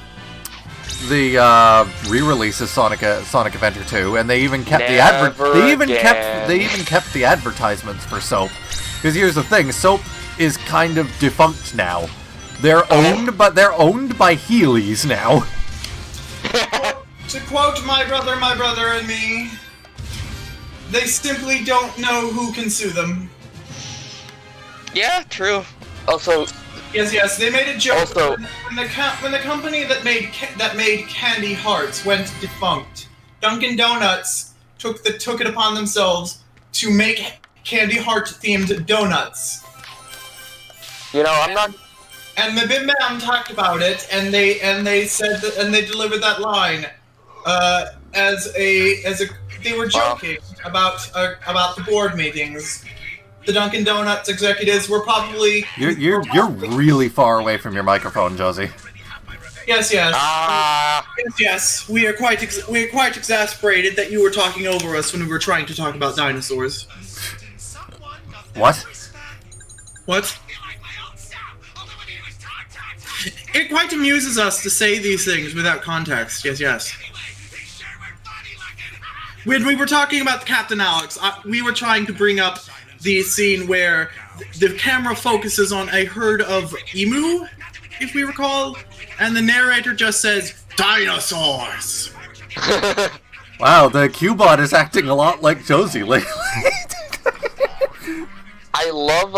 Speaker 1: re-release of Sonic Adventure 2, and they even kept they even kept the advertisements for soap. Because here's the thing, soap is kind of defunct now. They're owned by Heelys now.
Speaker 2: To quote my brother and me, they simply don't know who can sue them.
Speaker 9: Yeah, true. Also,
Speaker 2: yes, they made a joke.
Speaker 9: Also,
Speaker 2: when the company that made Candy Hearts went defunct, Dunkin' Donuts took it upon themselves to make Candy Heart themed donuts.
Speaker 9: You know, I'm not.
Speaker 2: And the Bim Bam talked about it, and they said that, and they delivered that line they were joking about the board meetings. The Dunkin' Donuts executives were probably...
Speaker 1: You're really far away from your microphone, Josie.
Speaker 2: Yes. Yes. We are quite exasperated that you were talking over us when we were trying to talk about dinosaurs.
Speaker 1: What?
Speaker 2: What? It quite amuses us to say these things without context. Yes, yes. When we were talking about Captain Alex, we were trying to bring up the scene where the camera focuses on a herd of emu, if we recall, and the narrator just says, "Dinosaurs!"
Speaker 1: Wow, the Q-bot is acting a lot like Josie lately.
Speaker 9: I love,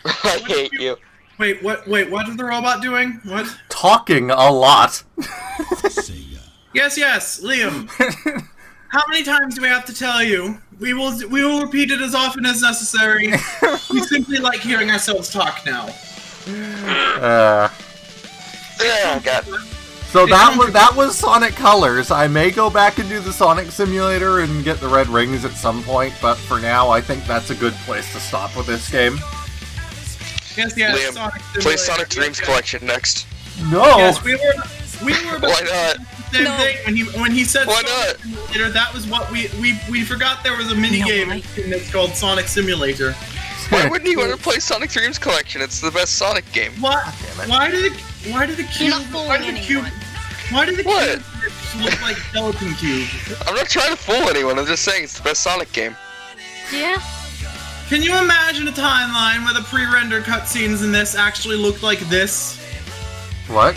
Speaker 9: I hate you.
Speaker 2: Wait, what is the robot doing? What?
Speaker 1: Talking a lot.
Speaker 2: Yes, Liam. How many times do we have to tell you? We will repeat it as often as necessary. We simply like hearing ourselves talk now.
Speaker 9: Yeah, God.
Speaker 1: So that was Sonic Colors. I may go back and do the Sonic Simulator and get the red rings at some point, but for now, I think that's a good place to stop with this game.
Speaker 2: Yes,
Speaker 9: Liam,
Speaker 2: Sonic
Speaker 9: play Sonic Dreams Collection next.
Speaker 1: No.
Speaker 2: Yes, we were about
Speaker 9: Why
Speaker 2: to
Speaker 9: not?
Speaker 2: do the same thing when he said
Speaker 9: Why
Speaker 2: Sonic Simulator. That was what we forgot there was a mini game that's called Sonic Simulator.
Speaker 9: Why wouldn't you want to play Sonic Dreams Collection? It's the best Sonic game.
Speaker 2: What? Why did the
Speaker 3: You're not fooling anyone.
Speaker 2: Why did the
Speaker 9: What?
Speaker 2: cubes look like gelatin cubes?
Speaker 9: I'm not trying to fool anyone. I'm just saying it's the best Sonic game.
Speaker 3: Yeah.
Speaker 2: Can you imagine a timeline where the pre-rendered cutscenes in this actually looked like this?
Speaker 1: What?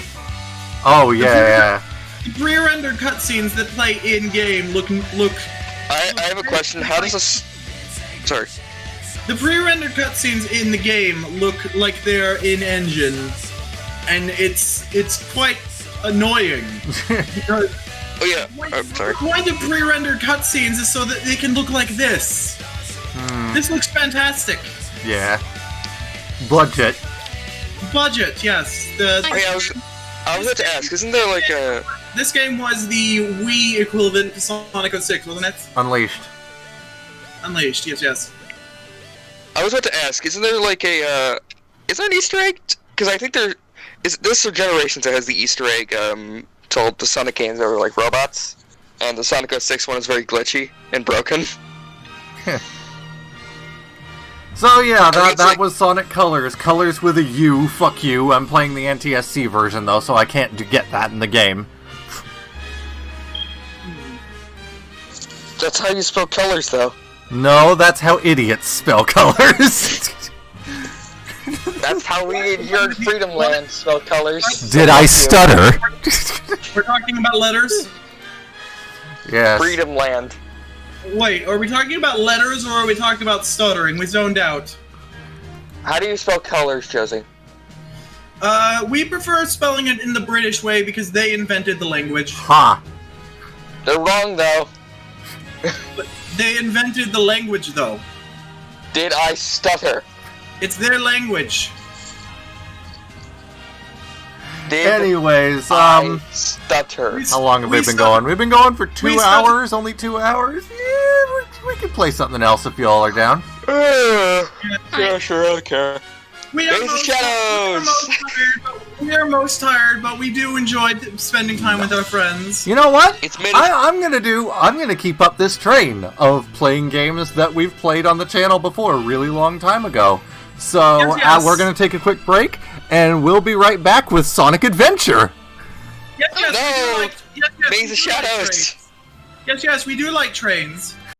Speaker 1: Oh, yeah.
Speaker 2: The pre-rendered cutscenes that play in-game look.
Speaker 9: I have a question. How does this... Sorry.
Speaker 2: The pre-rendered cutscenes in the game look like they're in-engine, and it's quite annoying. Because
Speaker 9: Oh yeah, I'm sorry.
Speaker 2: the point of pre-rendered cutscenes is so that they can look like this. This looks fantastic.
Speaker 1: Yeah. Budget.
Speaker 2: Budget, yes.
Speaker 9: Oh yeah, I was about to ask, isn't there like a...
Speaker 2: This game was the Wii equivalent to Sonic 06, wasn't it?
Speaker 1: Unleashed.
Speaker 2: Unleashed, yes.
Speaker 9: I was about to ask, isn't there like a, is there an Easter egg? Because I think there is. This is Generations that has the Easter egg told the Sonic games are like robots, and the Sonic 06 one is very glitchy and broken.
Speaker 1: So yeah, that was Sonic Colors. Colors with a U, fuck you. I'm playing the NTSC version though, so I can't get that in the game.
Speaker 9: That's how you spell colors, though.
Speaker 1: No, that's how idiots spell colors.
Speaker 9: That's how we in your Freedom Land spell colors.
Speaker 1: Did I stutter?
Speaker 2: We're talking about letters?
Speaker 1: Yes.
Speaker 9: Freedom Land.
Speaker 2: Wait, are we talking about letters or are we talking about stuttering? We zoned out.
Speaker 9: How do you spell colors, Josie?
Speaker 2: We prefer spelling it in the British way because they invented the language.
Speaker 1: Ha.
Speaker 9: They're wrong, though.
Speaker 2: They invented the language, though.
Speaker 9: Did I stutter?
Speaker 2: It's their language.
Speaker 1: Anyways,
Speaker 9: I stutter.
Speaker 1: how long have we been going? We've been going for 2 hours, only 2 hours? Yeah, we could play something else if y'all are down.
Speaker 9: Yeah, sure, I don't care.
Speaker 2: We are most tired, but we do enjoy spending time with our friends.
Speaker 1: You know what?
Speaker 9: It's made
Speaker 1: I'm gonna keep up this train of playing games that we've played on the channel before a really long time ago. So
Speaker 2: Yes.
Speaker 1: We're gonna take a quick break, and we'll be right back with Sonic Adventure.
Speaker 2: Yes,
Speaker 9: No!
Speaker 2: we do
Speaker 9: Maze of Shadows!
Speaker 2: Yes, we do like trains.